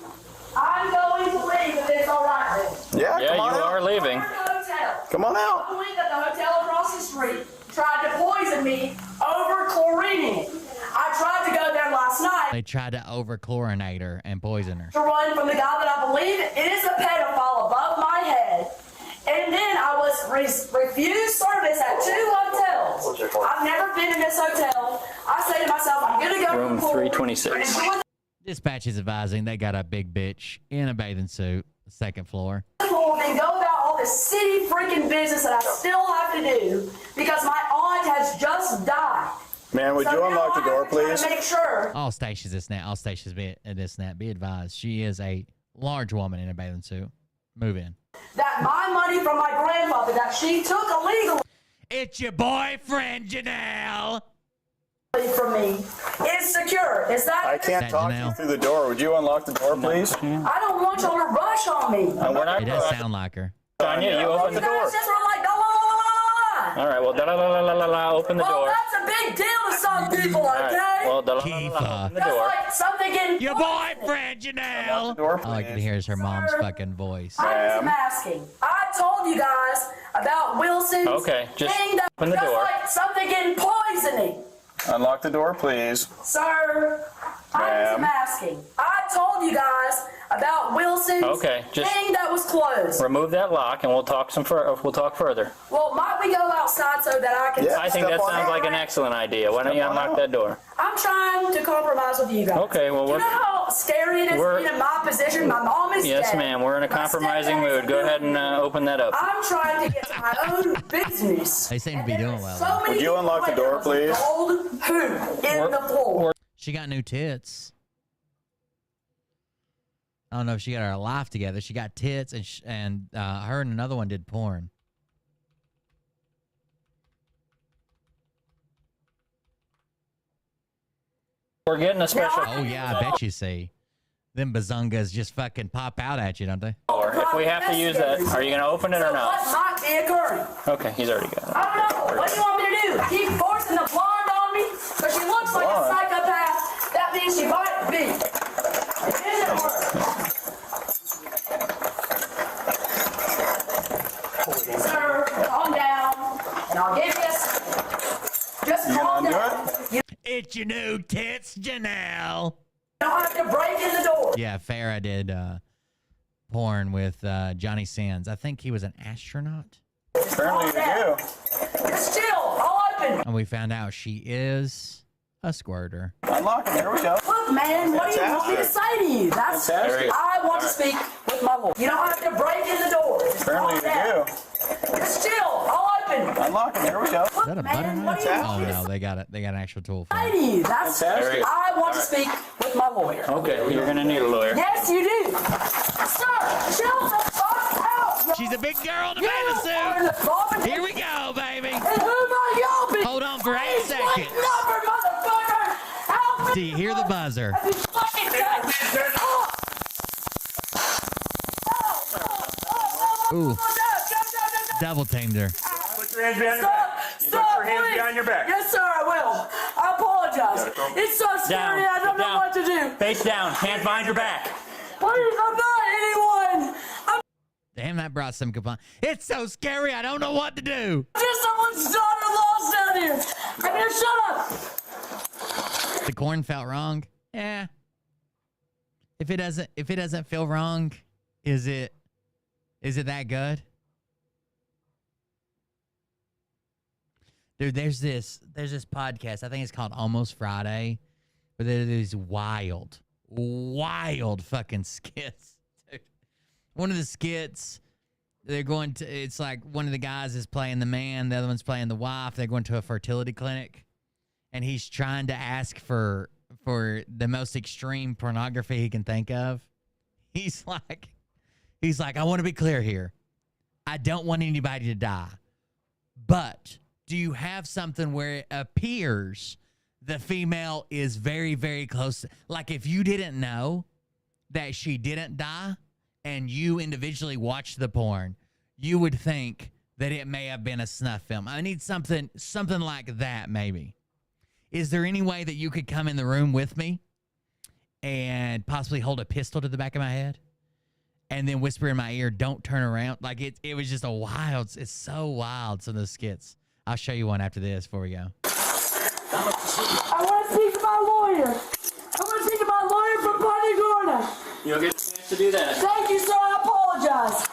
I'm going to leave if it's all right then. Yeah, Yeah, come on you out. are leaving. Hotel. Come on out. I believe that the hotel across the street tried to poison me over chlorine. I tried to go there last night They tried to over-chlorinate her and poison her. to run from the guy that I believe is a pedophile above my head. And then I was refused service at 2 hotels. I've never been in this hotel. I say to myself, I'm going to go Room to the pool 326. and enjoy Dispatch is advising they got a big bitch in a bathing suit, second floor. the pool and go about all this city freaking business that I still have to do because my aunt has just died. Man, would So you now unlock the I door, have to try to please? Make sure. All stations be advised. She is a large woman in a bathing suit. Move in. That my money from my grandfather that she took illegally It's your boyfriend, Janelle. from me is secure. Is that? I can't That talk to you Janelle? through the door. Would you unlock the door, please? I don't want y'all to rush on me. We're not It does sound like her. Tanya, you open You the door. guys just were like, la, la, la, la, la. All right, well, da la la la la la. Open the Well, door. that's a big deal to some people, okay? Well, Kiefer. the door. Like something getting Your boyfriend, Janelle. All I can hear is her mom's fucking voice. I'm asking. I told you guys about Wilson's Okay, just thing that open the just door. like something getting poisoning. Unlock the door, please. Sir, I'm asking. I told you guys about Wilson's Okay, just thing that was closed. remove that lock, and we'll talk further. Well, might we go outside so that I can... I think that sounds like an excellent idea. Why don't you unlock that door? I'm trying to compromise with you guys. Okay, well, Do you know how scary it is being in my position? My mom is Yes, dead. ma'am. We're in a compromising mood. Go ahead and open that up. I'm trying to get to my own business. They seem to be doing well. So many Would you unlock the door, please? gold hoop in the floor. She got new tits. I don't know if she got her life together. She got tits, and her and another one did porn. We're getting a special. Oh yeah, I bet you see. Them bazungas just fucking pop out at you, don't they? If we have to use that, are you going to open it or So not? what might be occurring? Okay, he's already got it. I don't know. What do you want me to do? Keep forcing the blonde on me? Because she looks like a psychopath. That means she might be. It isn't her. Sir, calm down. And I'll give you just calm down. You It's your new tits, Janelle. don't have to break in the door. Yeah, Farrah did porn with Johnny Sins. I think he was an astronaut. Apparently you do. Just chill. I'll open. And we found out she is a squirter. Unlock it. Here we go. Look, man, what do you want me to say to you? That's Fantastic. I want to speak with my lawyer. You don't have to break in the door. Just Apparently calm down. you do. Just chill. I'll open. Unlock it. Here we go. Is that a butter Man, what knife? do you want Oh me to no, they got it. They got an actual tool for say it. to you? That's Fantastic. I want to speak with my lawyer. Okay, well, you're going to need a lawyer. Yes, you do. Sir, chill the fuck out. She's a big girl in a You bathing are suit. the Robin Here we go, baby. And who might y'all be? Hold on for 8 Please, like seconds. number, motherfucker. Help me. Do you hear the buzzer? If you fucking Ooh, double teamed her. Put your hands behind your back. Put your hands behind your back. Yes, sir, I will. I apologize. It's so scary, I don't know what to do. Face down. Hands behind your back. Please, I'm not anyone. I'm Damn, that brought some complaint. It's so scary, I don't know what to do. just someone's daughter lost down here. I mean, shut up. The corn felt wrong. Yeah. If it doesn't feel wrong, is it that good? Dude, there's this podcast. I think it's called Almost Friday, but there are these wild fucking skits. Dude. One of the skits, it's like one of the guys is playing the man, the other one's playing the wife. They're going to a fertility clinic, and he's trying to ask for the most extreme pornography he can think of. He's like, I want to be clear here. I don't want anybody to die, but do you have something where it appears the female is very, very close? Like if you didn't know that she didn't die and you individually watched the porn, you would think that it may have been a snuff film. I need something like that maybe. Is there any way that you could come in the room with me and possibly hold a pistol to the back of my head and then whisper in my ear, don't turn around? Like it was just it's so wild, some of those skits. I'll show you one after this before we go. I want to speak to my lawyer. I want to speak to my lawyer from Punta Gorda. You'll get a chance to do that. Thank you, sir. I apologize.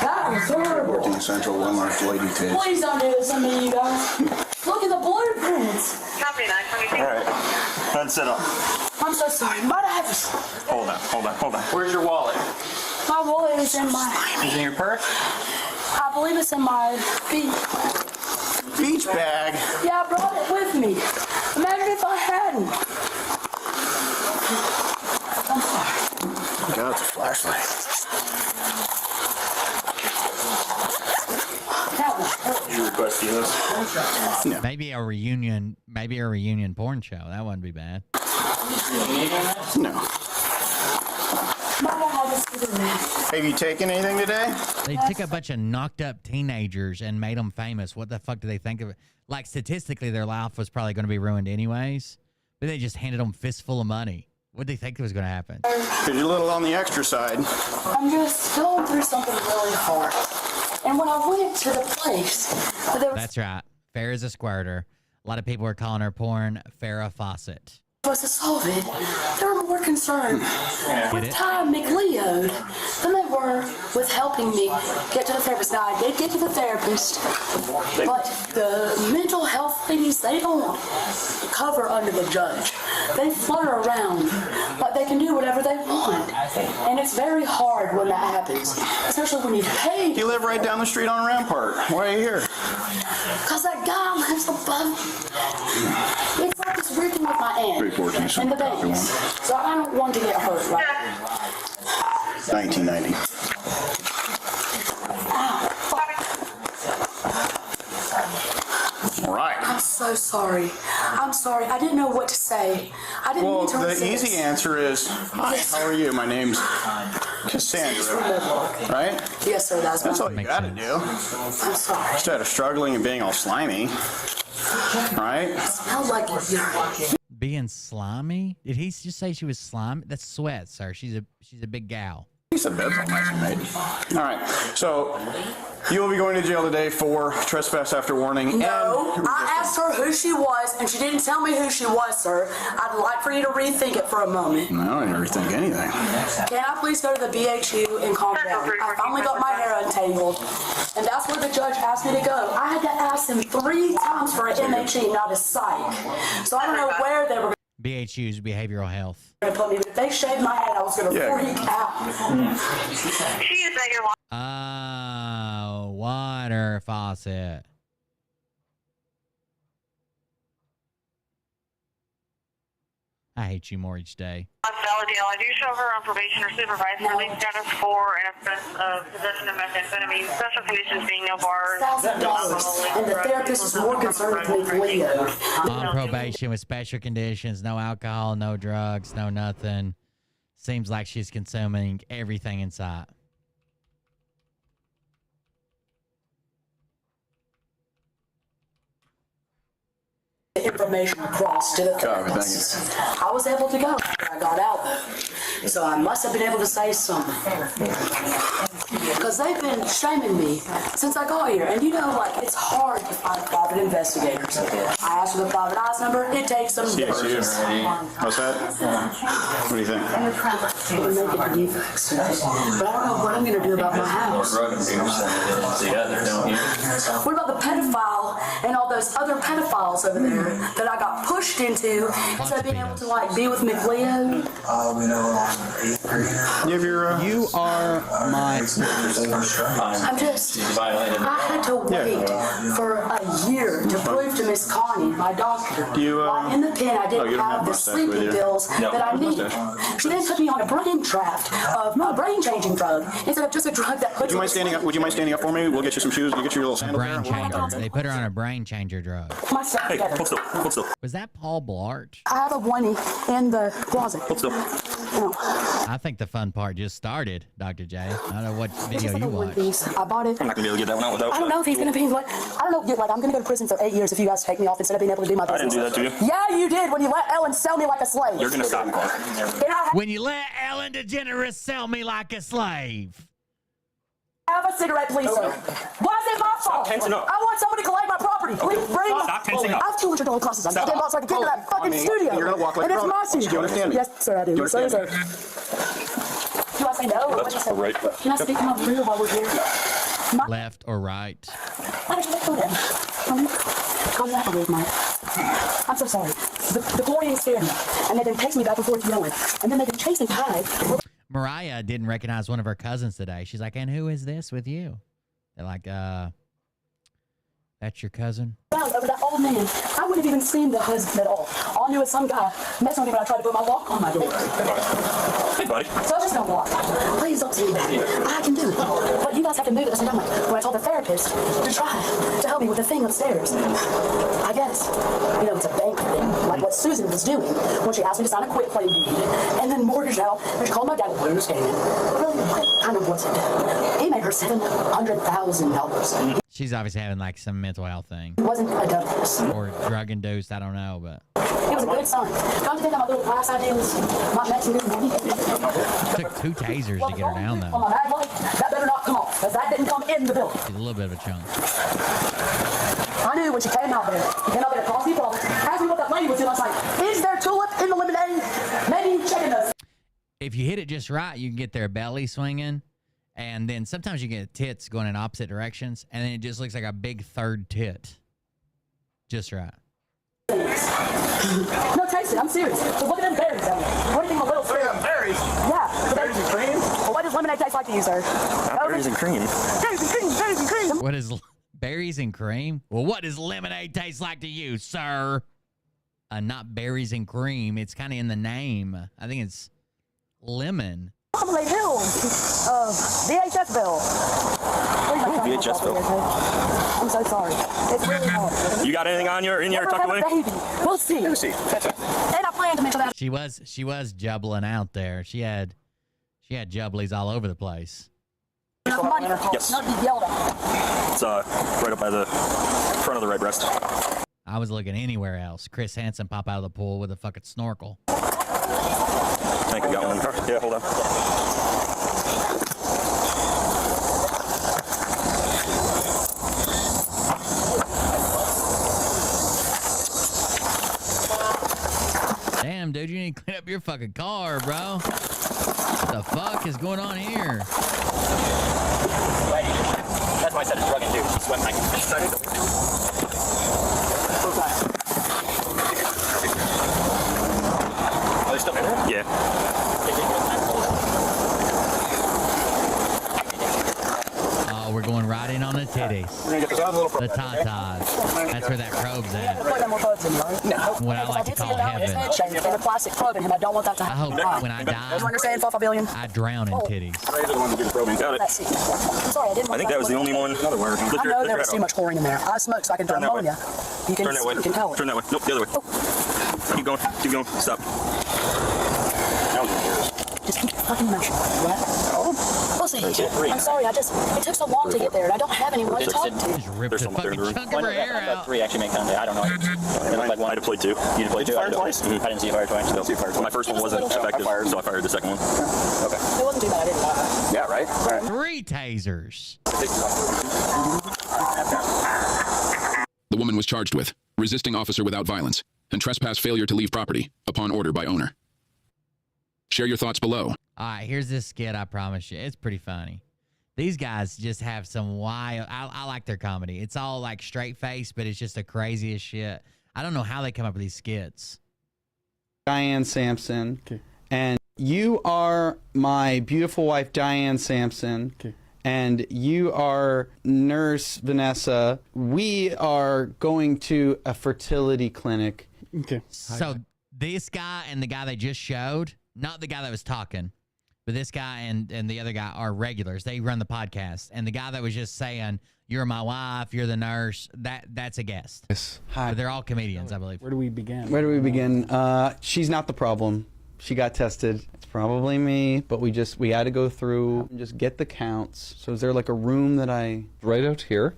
That was horrible. 14 Central, one large lady tits. Please don't do this to me, you guys. Look at the blueprints. All right. Sit up. I'm so sorry. Might I have this? Hold on. Where's your wallet? My wallet is in my... Is it in your purse? I believe it's in my beach bag. Yeah, I brought it with me. Imagine if I hadn't. I'm sorry. God, it's a flashlight. That was Did you request this? No. Maybe a reunion porn show. That wouldn't be bad. No. Might I have this? Have you taken anything today? They took a bunch of knocked up teenagers and made them famous. What the fuck do they think of it? Like, statistically, their life was probably going to be ruined anyways, but they just handed them fistful of money. What did they think was going to happen? Because you're a little on the extra side. I'm just going through something really hard. And when I went to the place, there That's right. Farrah's a squirter. A lot of people are calling her porn Farrah Fawcett. was to solve it, they were more concerned with Ty McLeod than they were with helping me get to the therapist. Now, I did get to the therapist, but the mental health things, they don't cover under the judge. They flutter around like they can do whatever they want. And it's very hard when that happens, especially when you pay. You live right down the street on Rampart. Why are you here? Because that guy lives above me. It's like it's working with my aunt and the babies. So I don't want to get hurt, right? 1990. All right. I'm so sorry. I'm sorry. I didn't know what to say. I didn't mean to Well, the resist. easy answer is, hi, how are you? My name's Cassandra, right? Yes, sir. That's all you gotta do. I'm sorry. Instead of struggling and being all slimy, right? Smells like urine. Being slimy? Did he just say she was slimy? That's sweat, sir. She's a big gal. He said bed's all nice and made. All right, so you will be going to jail today for trespass after warning. No, and I asked her who she was, and she didn't tell me who she was, sir. I'd like for you to rethink it for a moment. No, I didn't rethink anything. Can I please go to the BHU and calm down? I finally got my hair untangled, and that's where the judge asked me to go. I had to ask him 3 times for an MHE, not a psych. So I don't know where they were BHU's behavioral health. going to put me, but if they shaved my head, I was going to freak out. Oh, water faucet. I hate you more each day. Valid deal. I do show her on probation or supervised release status for an offense of possession of methamphetamine, special conditions being no bars. $1,000, and the therapist was more concerned with Leo. On probation with special conditions, no alcohol, no drugs, no nothing. Seems like she's consuming everything in sight. Information across to the therapist. I was able to go after I got out though, so I must have been able to say something. Because they've been shaming me since I got here, and you know, like, it's hard to find private investigators. I asked for the private eyes number, it takes some days. What's that? What do you think? We're making defects, but I don't know what I'm going to do about my house. What about the pedophile and all those other pedophiles over there that I got pushed into instead of being able to, like, be with McLeod? You are my... I'm just, I had to wait for a year to prove to Miss Connie, my doctor, while in the pen I didn't have the sleeping pills that I needed. She then put me on a brain draft of a brain-changing drug instead of just a drug that puts Would you mind standing up? Would you mind standing up for me? We'll get you some shoes. We'll get you your little sandals. Brain changer. They put her on a brain changer drug. myself Hey, together. hold still. Hold still. Was that Paul Blart? I have a oneie in the closet. Hold still. I think the fun part just started, Dr. J. I don't know what It's video just like you a one watched. piece. I bought it. I'm not gonna be able to get that one out without. I don't know if he's gonna be like, I don't know, like, I'm gonna go to prison for 8 years if you guys take me off instead of being able to do my I business. didn't do that to you. Yeah, you did when you let Ellen sell me like a slave. You're gonna stop me, Clark. When you let Ellen DeGeneres sell me like a slave. Have a cigarette, please, sir. Why is it my fault? tensing up. I want somebody to collect my property. Please bring me. Stop tensing up. I have $200 classes. I'm getting so I can get to that fucking I mean, studio. you're gonna walk like and it's a my grown-up. studio. Do you understand me? Yes, sir, I do. Do you Sir, understand sir. Do I say no? What do you say? Right. Can I speak to my career while we're here? Left or right? Why did you let go there? Go that way, Mike. I'm so sorry. The bullying scared me. And they then chased me back and forth yelling. And then they've been chasing Ty. Mariah didn't recognize one of her cousins today. She's like, and who is this with you? They're like, that's your cousin? Over that old man. I wouldn't have even seen the husband at all. All I knew is some guy messing with me when I tried to put my lock on my door. Hey, buddy. So I was just gonna walk. Please don't see me back. I can do it. But you guys have to move at the same time. When I told the therapist to try to help me with the thing upstairs, I guess, you know, it's a bank thing, like what Susan was doing when she asked me to sign a quit claim deed and then mortgage out, and she called my dad with understanding. Really, what kind of what's it? He made her $700,000. She's obviously having like some mental health thing. It wasn't a dumbass. Or drug induced, I don't know, but. He was a good son. Come to think of my little class idea was not matching good money. Took 2 tasers to get her down, On though. my bad leg, that better not come off, because that didn't come in the building. She's a little bit of a chunk. I knew when she came out there to cause me problems. Asked me what that lady was doing. I was like, is there tulip in the lemonade? Maybe checking this. If you hit it just right, you can get their belly swinging. And then sometimes you get tits going in opposite directions. And then it just looks like a big third tit. Just right. No, taste it. I'm serious. So look at them berries down there. What do you think, my little berries? Yeah. Berries and cream? Well, what does lemonade taste like to you, sir? Berries and cream. Berries and cream, berries and cream. What is berries and cream? Well, what does lemonade taste like to you, sir? Not berries and cream. It's kind of in the name. I think it's lemon. Marmalade Hill. VHSville. VHSville. I'm so sorry. It's really hard. You got anything on in your tucked away? Baby. We'll see. We'll see. That's it. And I plan to mention that. She was jubbling out there. She had jubblies all over the place. Money. Yes. Not be yelled at. It's right up by the front of the right breast. I was looking anywhere else. Chris Hansen pop out of the pool with a fucking snorkel. I think I got one. Yeah, hold on. Damn, dude, you need to clean up your fucking car, bro. What the fuck is going on here? That's why I said it's drug induced. Sweat like Are they still in there? Yeah. Oh, we're going right in on the titties. The tatas. That's where that probe's at. What I like to call heaven. And a plastic probe in him. I don't want that to I happen. hope when I die, You understand, Billion? I drown in titties. Got it. Let's see. I'm sorry, I didn't. I think that was the only one. I know there was too much chlorine in there. I smoke so I can Turn that way. pneumonia. You can, Turn that way. You can tell it. Turn that way. Nope, the other way. Keep going. Keep going. Stop. Just keep fucking motion. Right? We'll see. I'm sorry, it took so long to get there, and I don't have anyone to talk to. Just ripped There's the someone there in the fucking room. chunk of her hair out. 3 actually make contact. I don't know. It looked like one. I deployed 2. You deployed 2? Fire twice? I didn't see you fire twice. No. My first one wasn't effective, so I fired the second one. Okay. It wasn't too bad, I didn't lie. Yeah, right? 3 tasers. The woman was charged with resisting officer without violence and trespass failure to leave property upon order by owner. Share your thoughts below. All right, here's this skit, I promise you. It's pretty funny. These guys just have some wild... I like their comedy. It's all like straight face, but it's just the craziest shit. I don't know how they come up with these skits. Diane Sampson. Okay. And you are my beautiful wife, Diane Sampson. Okay. And you are Nurse Vanessa. We are going to a fertility clinic. Okay. So this guy and the guy they just showed, not the guy that was talking, but this guy and the other guy are regulars. They run the podcast. And the guy that was just saying, you're my wife, you're the nurse, that's a guest. Yes. Hi. But they're all comedians, I believe. Where do we begin? She's not the problem. She got tested. It's probably me, but we had to go through and just get the counts. So is there like a room that I... Right out here?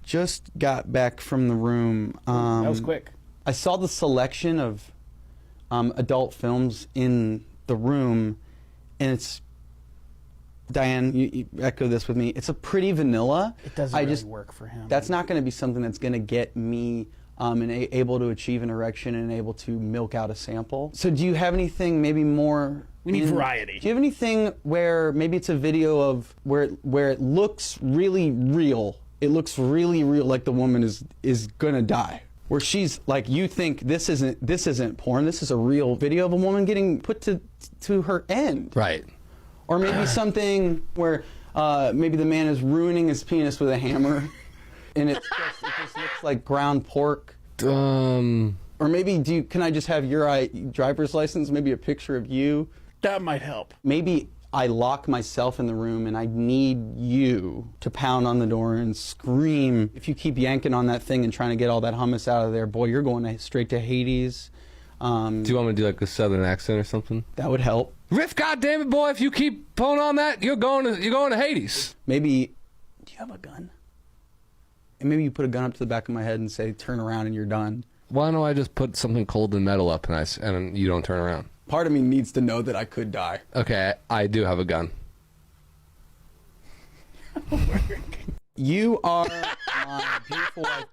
Just got back from the room. That was quick. I saw the selection of adult films in the room, and it's... Diane, you echo this with me. It's a pretty vanilla. It doesn't really work for him. That's not going to be something that's going to get me able to achieve an erection and able to milk out a sample. So do you have anything maybe more... We need variety. Do you have anything where maybe it's a video of where it looks really real? It looks really real, like the woman is going to die. Where she's like, you think this isn't porn, this is a real video of a woman getting put to her end. Right. Or maybe something where maybe the man is ruining his penis with a hammer, and it just looks like ground pork. Or Or maybe can I just have your driver's license? Maybe a picture of you. That might help. Maybe I lock myself in the room and I need you to pound on the door and scream. If you keep yanking on that thing and trying to get all that hummus out of there, boy, you're going straight to Hades. Do you want me to do like a southern accent or something? That would help. Riff, goddammit, boy! If you keep pulling on that, you're going to Hades. Maybe. Do you have a gun? And maybe you put a gun up to the back of my head and say, "Turn around," and you're done. Why don't I just put something cold and metal up and you don't turn around? Part of me needs to know that I could die. Okay, I do have a gun. You are my beautiful wife.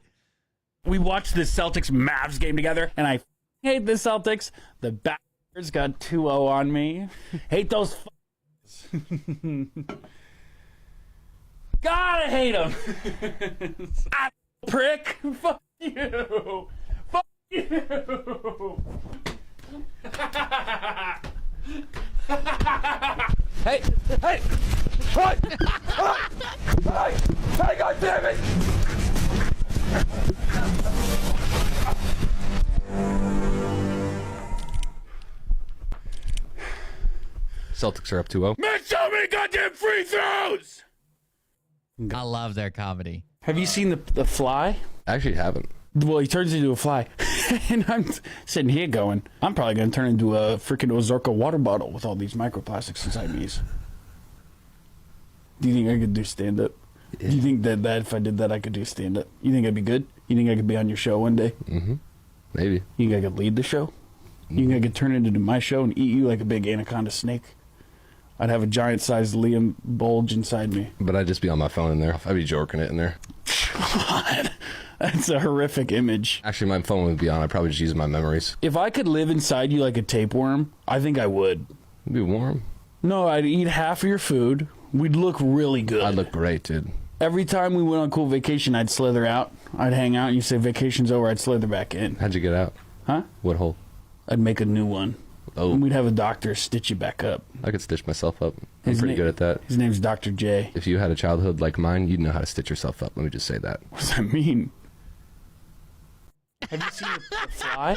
We watched the Celtics Mavs game together, and I hate the Celtics. The bastards got 2-0 on me. Hate those. God, I hate them. Prick. Fuck you. Fuck you. Hey! Hey! Hey! Hey, God damn it! Celtics are up 2-0. Man, so many goddamn free throws! I love their comedy. Have you seen the Fly? I actually haven't. Well, he turns into a fly. And I'm sitting here going, I'm probably going to turn into a freaking Ozarka water bottle with all these microplastics inside me. Do you think I could do stand-up? Yeah. Do you think that if I did that, I could do stand-up? You think I'd be good? You think I could be on your show one day? Mm-hmm. Maybe. You think I could lead the show? Mm-hmm. You think I could turn it into my show and eat you like a big anaconda snake? I'd have a giant-sized Liam bulge inside me. But I'd just be on my phone in there. I'd be jorking it in there. God. That's a horrific image. Actually, my phone would be on. I'd probably just use my memories. If I could live inside you like a tapeworm, I think I would. It'd be warm. No, I'd eat half of your food. We'd look really good. I'd look great, dude. Every time we went on cool vacation, I'd slither out. I'd hang out, and you say vacation's over, I'd slither back in. How'd you get out? Huh? What hole? I'd make a new one. Oh. And we'd have a doctor stitch you back up. I could stitch myself up. I'm pretty good at that. His name's Dr. J. If you had a childhood like mine, you'd know how to stitch yourself up. Let me just say that. What does that mean? Have you seen the Fly?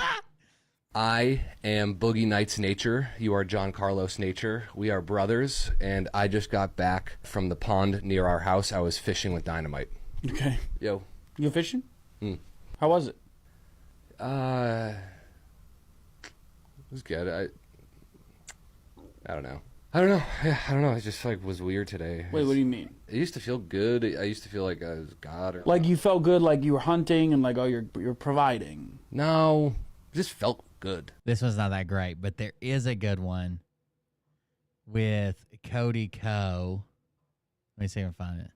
I am Boogie Nights Nature. You are John Carlos Nature. We are brothers, and I just got back from the pond near our house. I was fishing with dynamite. Okay. Yo. You fishing? How was it? It was good. I don't know. Yeah, I don't know. It just was weird today. Wait, what do you mean? It used to feel good. I used to feel like I was God. Like you felt good, like you were hunting and like, oh, you're providing. No, it just felt good. This one's not that great, but there is a good one with Cody Ko. Let me see if I can find it.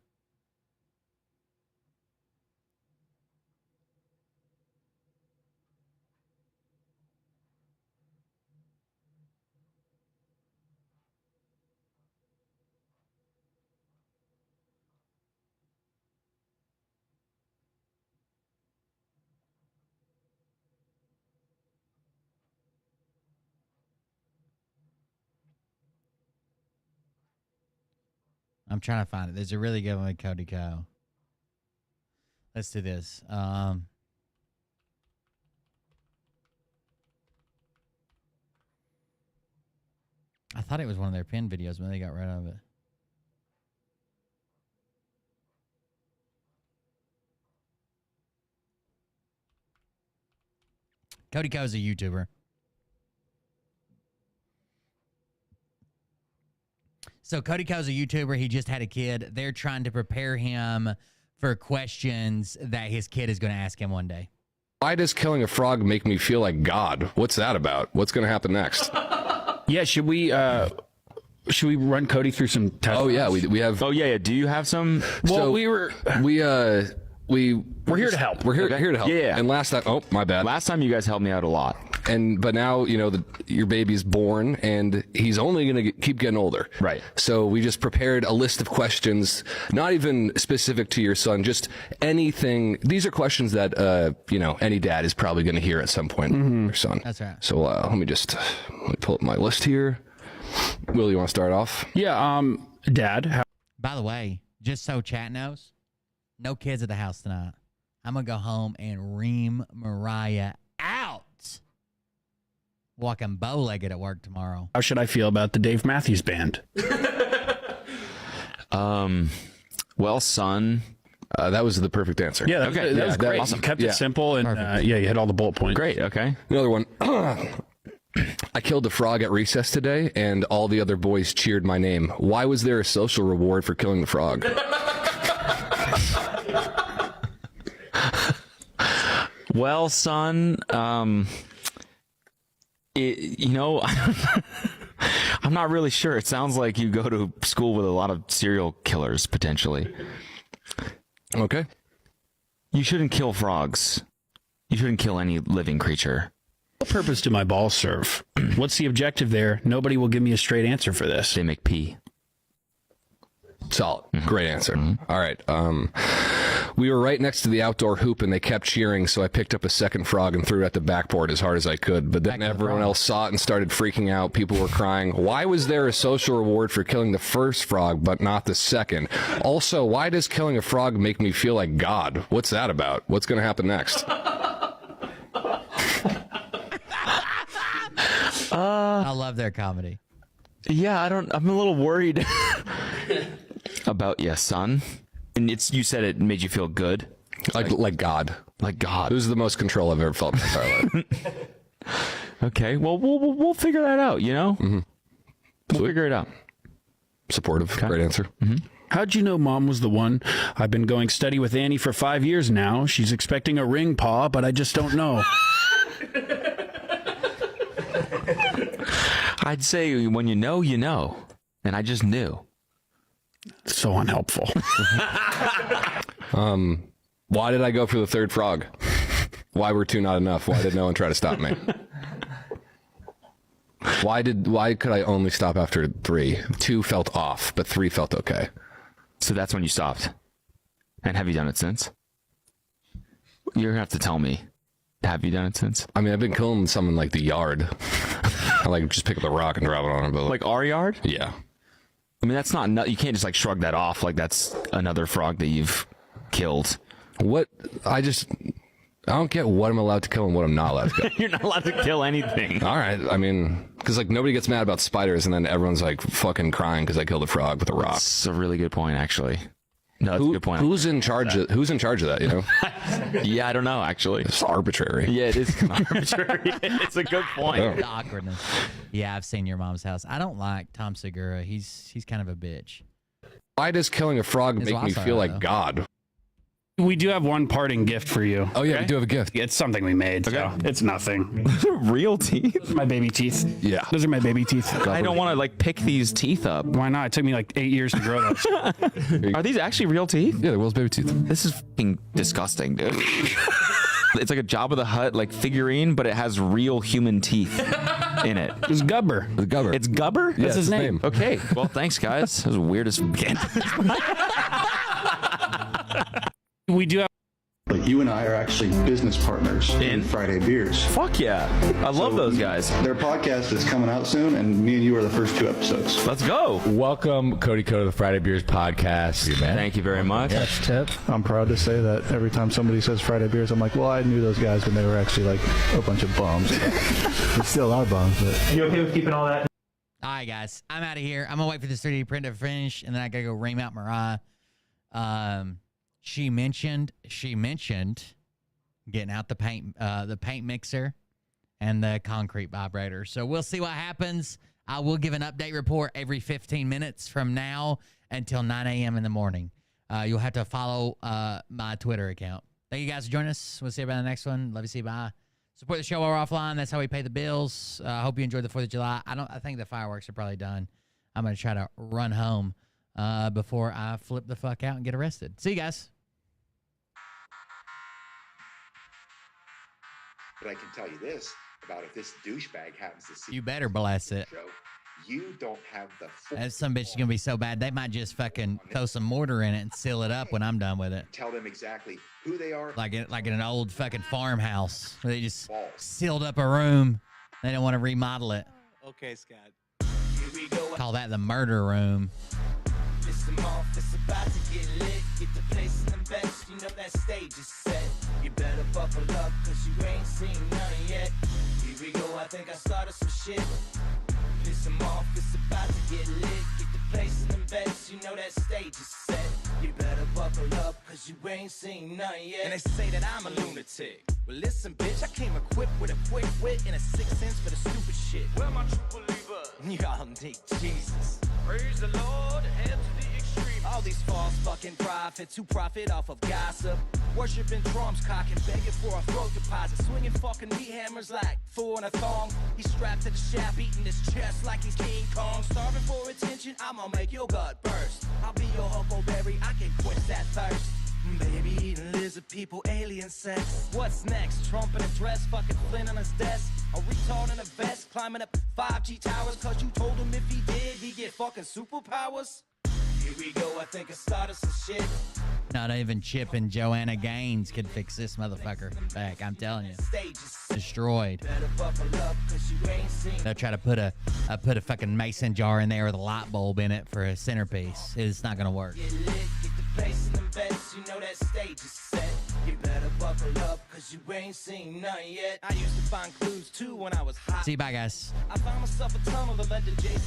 I'm trying to find it. There's a really good one with Cody Ko. Let's do this. I thought it was one of their pin videos, but they got rid of it. Cody Ko is a YouTuber. So Cody Ko's a YouTuber. He just had a kid. They're trying to prepare him for questions that his kid is going to ask him one day. Why does killing a frog make me feel like God? What's that about? What's going to happen next? Yeah, should we run Cody through some tests? Oh yeah, we have. Oh yeah. Do you have some? Well, we're here to help. We're here to help. Yeah. And last time, oh my bad. Last time you guys helped me out a lot. But now your baby's born and he's only going to keep getting older. Right. So we just prepared a list of questions, not even specific to your son, just anything. These are questions that any dad is probably going to hear at some point from their son. That's right. So let me pull up my list here. Will, you want to start off? Yeah. Dad. By the way, just so chat knows, no kids at the house tonight. I'm gonna go home and ream Mariah out. walking bow-legged at work tomorrow. How should I feel about the Dave Matthews Band? Well, son. That was the perfect answer. Yeah, that was great. Awesome. You kept it simple, and you hit all the bullet points. Great, okay. Another one. I killed a frog at recess today, and all the other boys cheered my name. Why was there a social reward for killing the frog? Well, son, you know, I'm not really sure. It sounds like you go to school with a lot of serial killers, potentially. Okay. You shouldn't kill frogs. You shouldn't kill any living creature. What purpose do my balls serve? What's the objective there? Nobody will give me a straight answer for this. They make pee. Solid. Great answer. All right. We were right next to the outdoor hoop, and they kept cheering, so I picked up a second frog and threw it at the backboard as hard as I could. But then everyone else saw it and started freaking out. People were crying. Why was there a social reward for killing the first frog, but not the second? Also, why does killing a frog make me feel like God? What's that about? What's going to happen next? I love their comedy. Yeah, I'm a little worried about son. And you said it made you feel good? Like God. Like God. It was the most control I've ever felt in my entire life. Okay, well, we'll figure that out, you know? Mm-hmm. We'll figure it out. Supportive. Okay. Great answer. Mm-hmm. How'd you know Mom was the one? I've been going steady with Annie for 5 years now. She's expecting a ring, Pa, but I just don't know. I'd say when you know, you know. And I just knew. So unhelpful. Why did I go for the third frog? Why were 2 not enough? Why did no one try to stop me? Why could I only stop after 3? 2 felt off, but 3 felt okay. So that's when you stopped. And have you done it since? You're gonna have to tell me. Have you done it since? I mean, I've been killing some in like the yard. I just pick up the rock and drop it on them. But like our yard? Yeah. I mean, that's not. You can't just shrug that off like that's another frog that you've killed. What? I don't get what I'm allowed to kill and what I'm not allowed to kill. You're not allowed to kill anything. All right. I mean, because nobody gets mad about spiders, and then everyone's fucking crying because I killed a frog with a rock. That's a really good point, actually. No, that's a good point. Who's in charge of that? You know? Yeah, I don't know. Actually, it's arbitrary. Yeah, it is arbitrary. It's a good point. The awkwardness. Yeah, I've seen your mom's house. I don't like Tom Segura. He's kind of a bitch. Why does killing a frog make me feel like God? We do have one parting gift for you. Oh, yeah, we do have a gift. It's something we made. Okay. So it's nothing. Those are real teeth? Those are my baby teeth. Yeah. Those are my baby teeth. I don't want to pick these teeth up. Why not? It took me 8 years to grow those. Are these actually real teeth? Yeah, they're Will's baby teeth. This is fucking disgusting, dude. It's like a Jabba the Hutt figurine, but it has real human teeth in it. It's Gubber. It's Gubber. It's Gubber? That's his name. Okay. Well, thanks, guys. That was weird as fuck. We do have. You and I are actually business partners in Friday Beers. Fuck yeah. I love those guys. Their podcast is coming out soon, and me and you are the first 2 episodes. Let's go. Welcome, Cody Coe, to the Friday Beers podcast. Thank you very much. Yes, tip. I'm proud to say that every time somebody says Friday Beers, I'm like, well, I knew those guys when they were actually a bunch of bums. We still are bums, but... You okay with keeping all that? All right, guys. I'm out of here. I'm going to wait for this 3D print to finish, and then I got to go ream out Mariah. She mentioned getting out the paint mixer and the concrete vibrator. So we'll see what happens. I will give an update report every 15 minutes from now until 9 a.m. in the morning. You'll have to follow my Twitter account. Thank you guys for joining us. We'll see you about the next one. Love you. See you. Bye. Support the show while we're offline. That's how we pay the bills. I hope you enjoyed the 4th of July. I think the fireworks are probably done. I'm going to try to run home before I flip the fuck out and get arrested. See you guys. But I can tell you this about if this douchebag happens to see you better bless it. Show, you don't have the full that some bitch is gonna be so bad they might just fucking throw some mortar in it and seal it up when I'm done with it. Tell them exactly who they are. Like in an old fucking farmhouse where they just sealed up a room. They don't want to remodel it. Okay, Scott. Call that the murder room. Listen off, it's about to get lit. Get the place in the best, you know that stage is set. You better buckle up, cause you ain't seen none yet. Here we go, I think I started some shit. Piss them off, it's about to get lit. Get the place in them beds, you know that stage is set. You better buckle up, cause you ain't seen none yet. And they say that I'm a lunatic. Well, listen, bitch, I came equipped with a quick wit and a 6th sense for the stupid shit. Where my true believer? Y'all need Jesus. Praise the Lord, head to the extreme. All these false fucking prophets who profit off of gossip. Worshipping drums, cocking, begging for a throat deposit. Swinging fucking meat hammers like four in a thong. He's strapped to the shaft, beating his chest like he's King Kong. Starving for attention, I'ma make your gut burst. I'll be your huckleberry, I can quench that thirst. Baby eating lizard people, alien sex. What's next? Trump in a dress, fucking Flynn on his desk. A retard in a vest, climbing up 5G towers. Cause you told him if he did, he'd get fucking superpowers. Here we go, I think I started some shit. Not even Chip and Joanna Gaines could fix this motherfucker back. I'm telling you, destroyed. They'll try to put a fucking mason jar in there with a light bulb in it for a centerpiece. It's not gonna work. Get lit, get the place in them beds, you know that stage is set. You better buckle up, cause you ain't seen none yet. I used to find clues too when I was hot. See you, bye guys. I found myself a tunnel that led to Jason.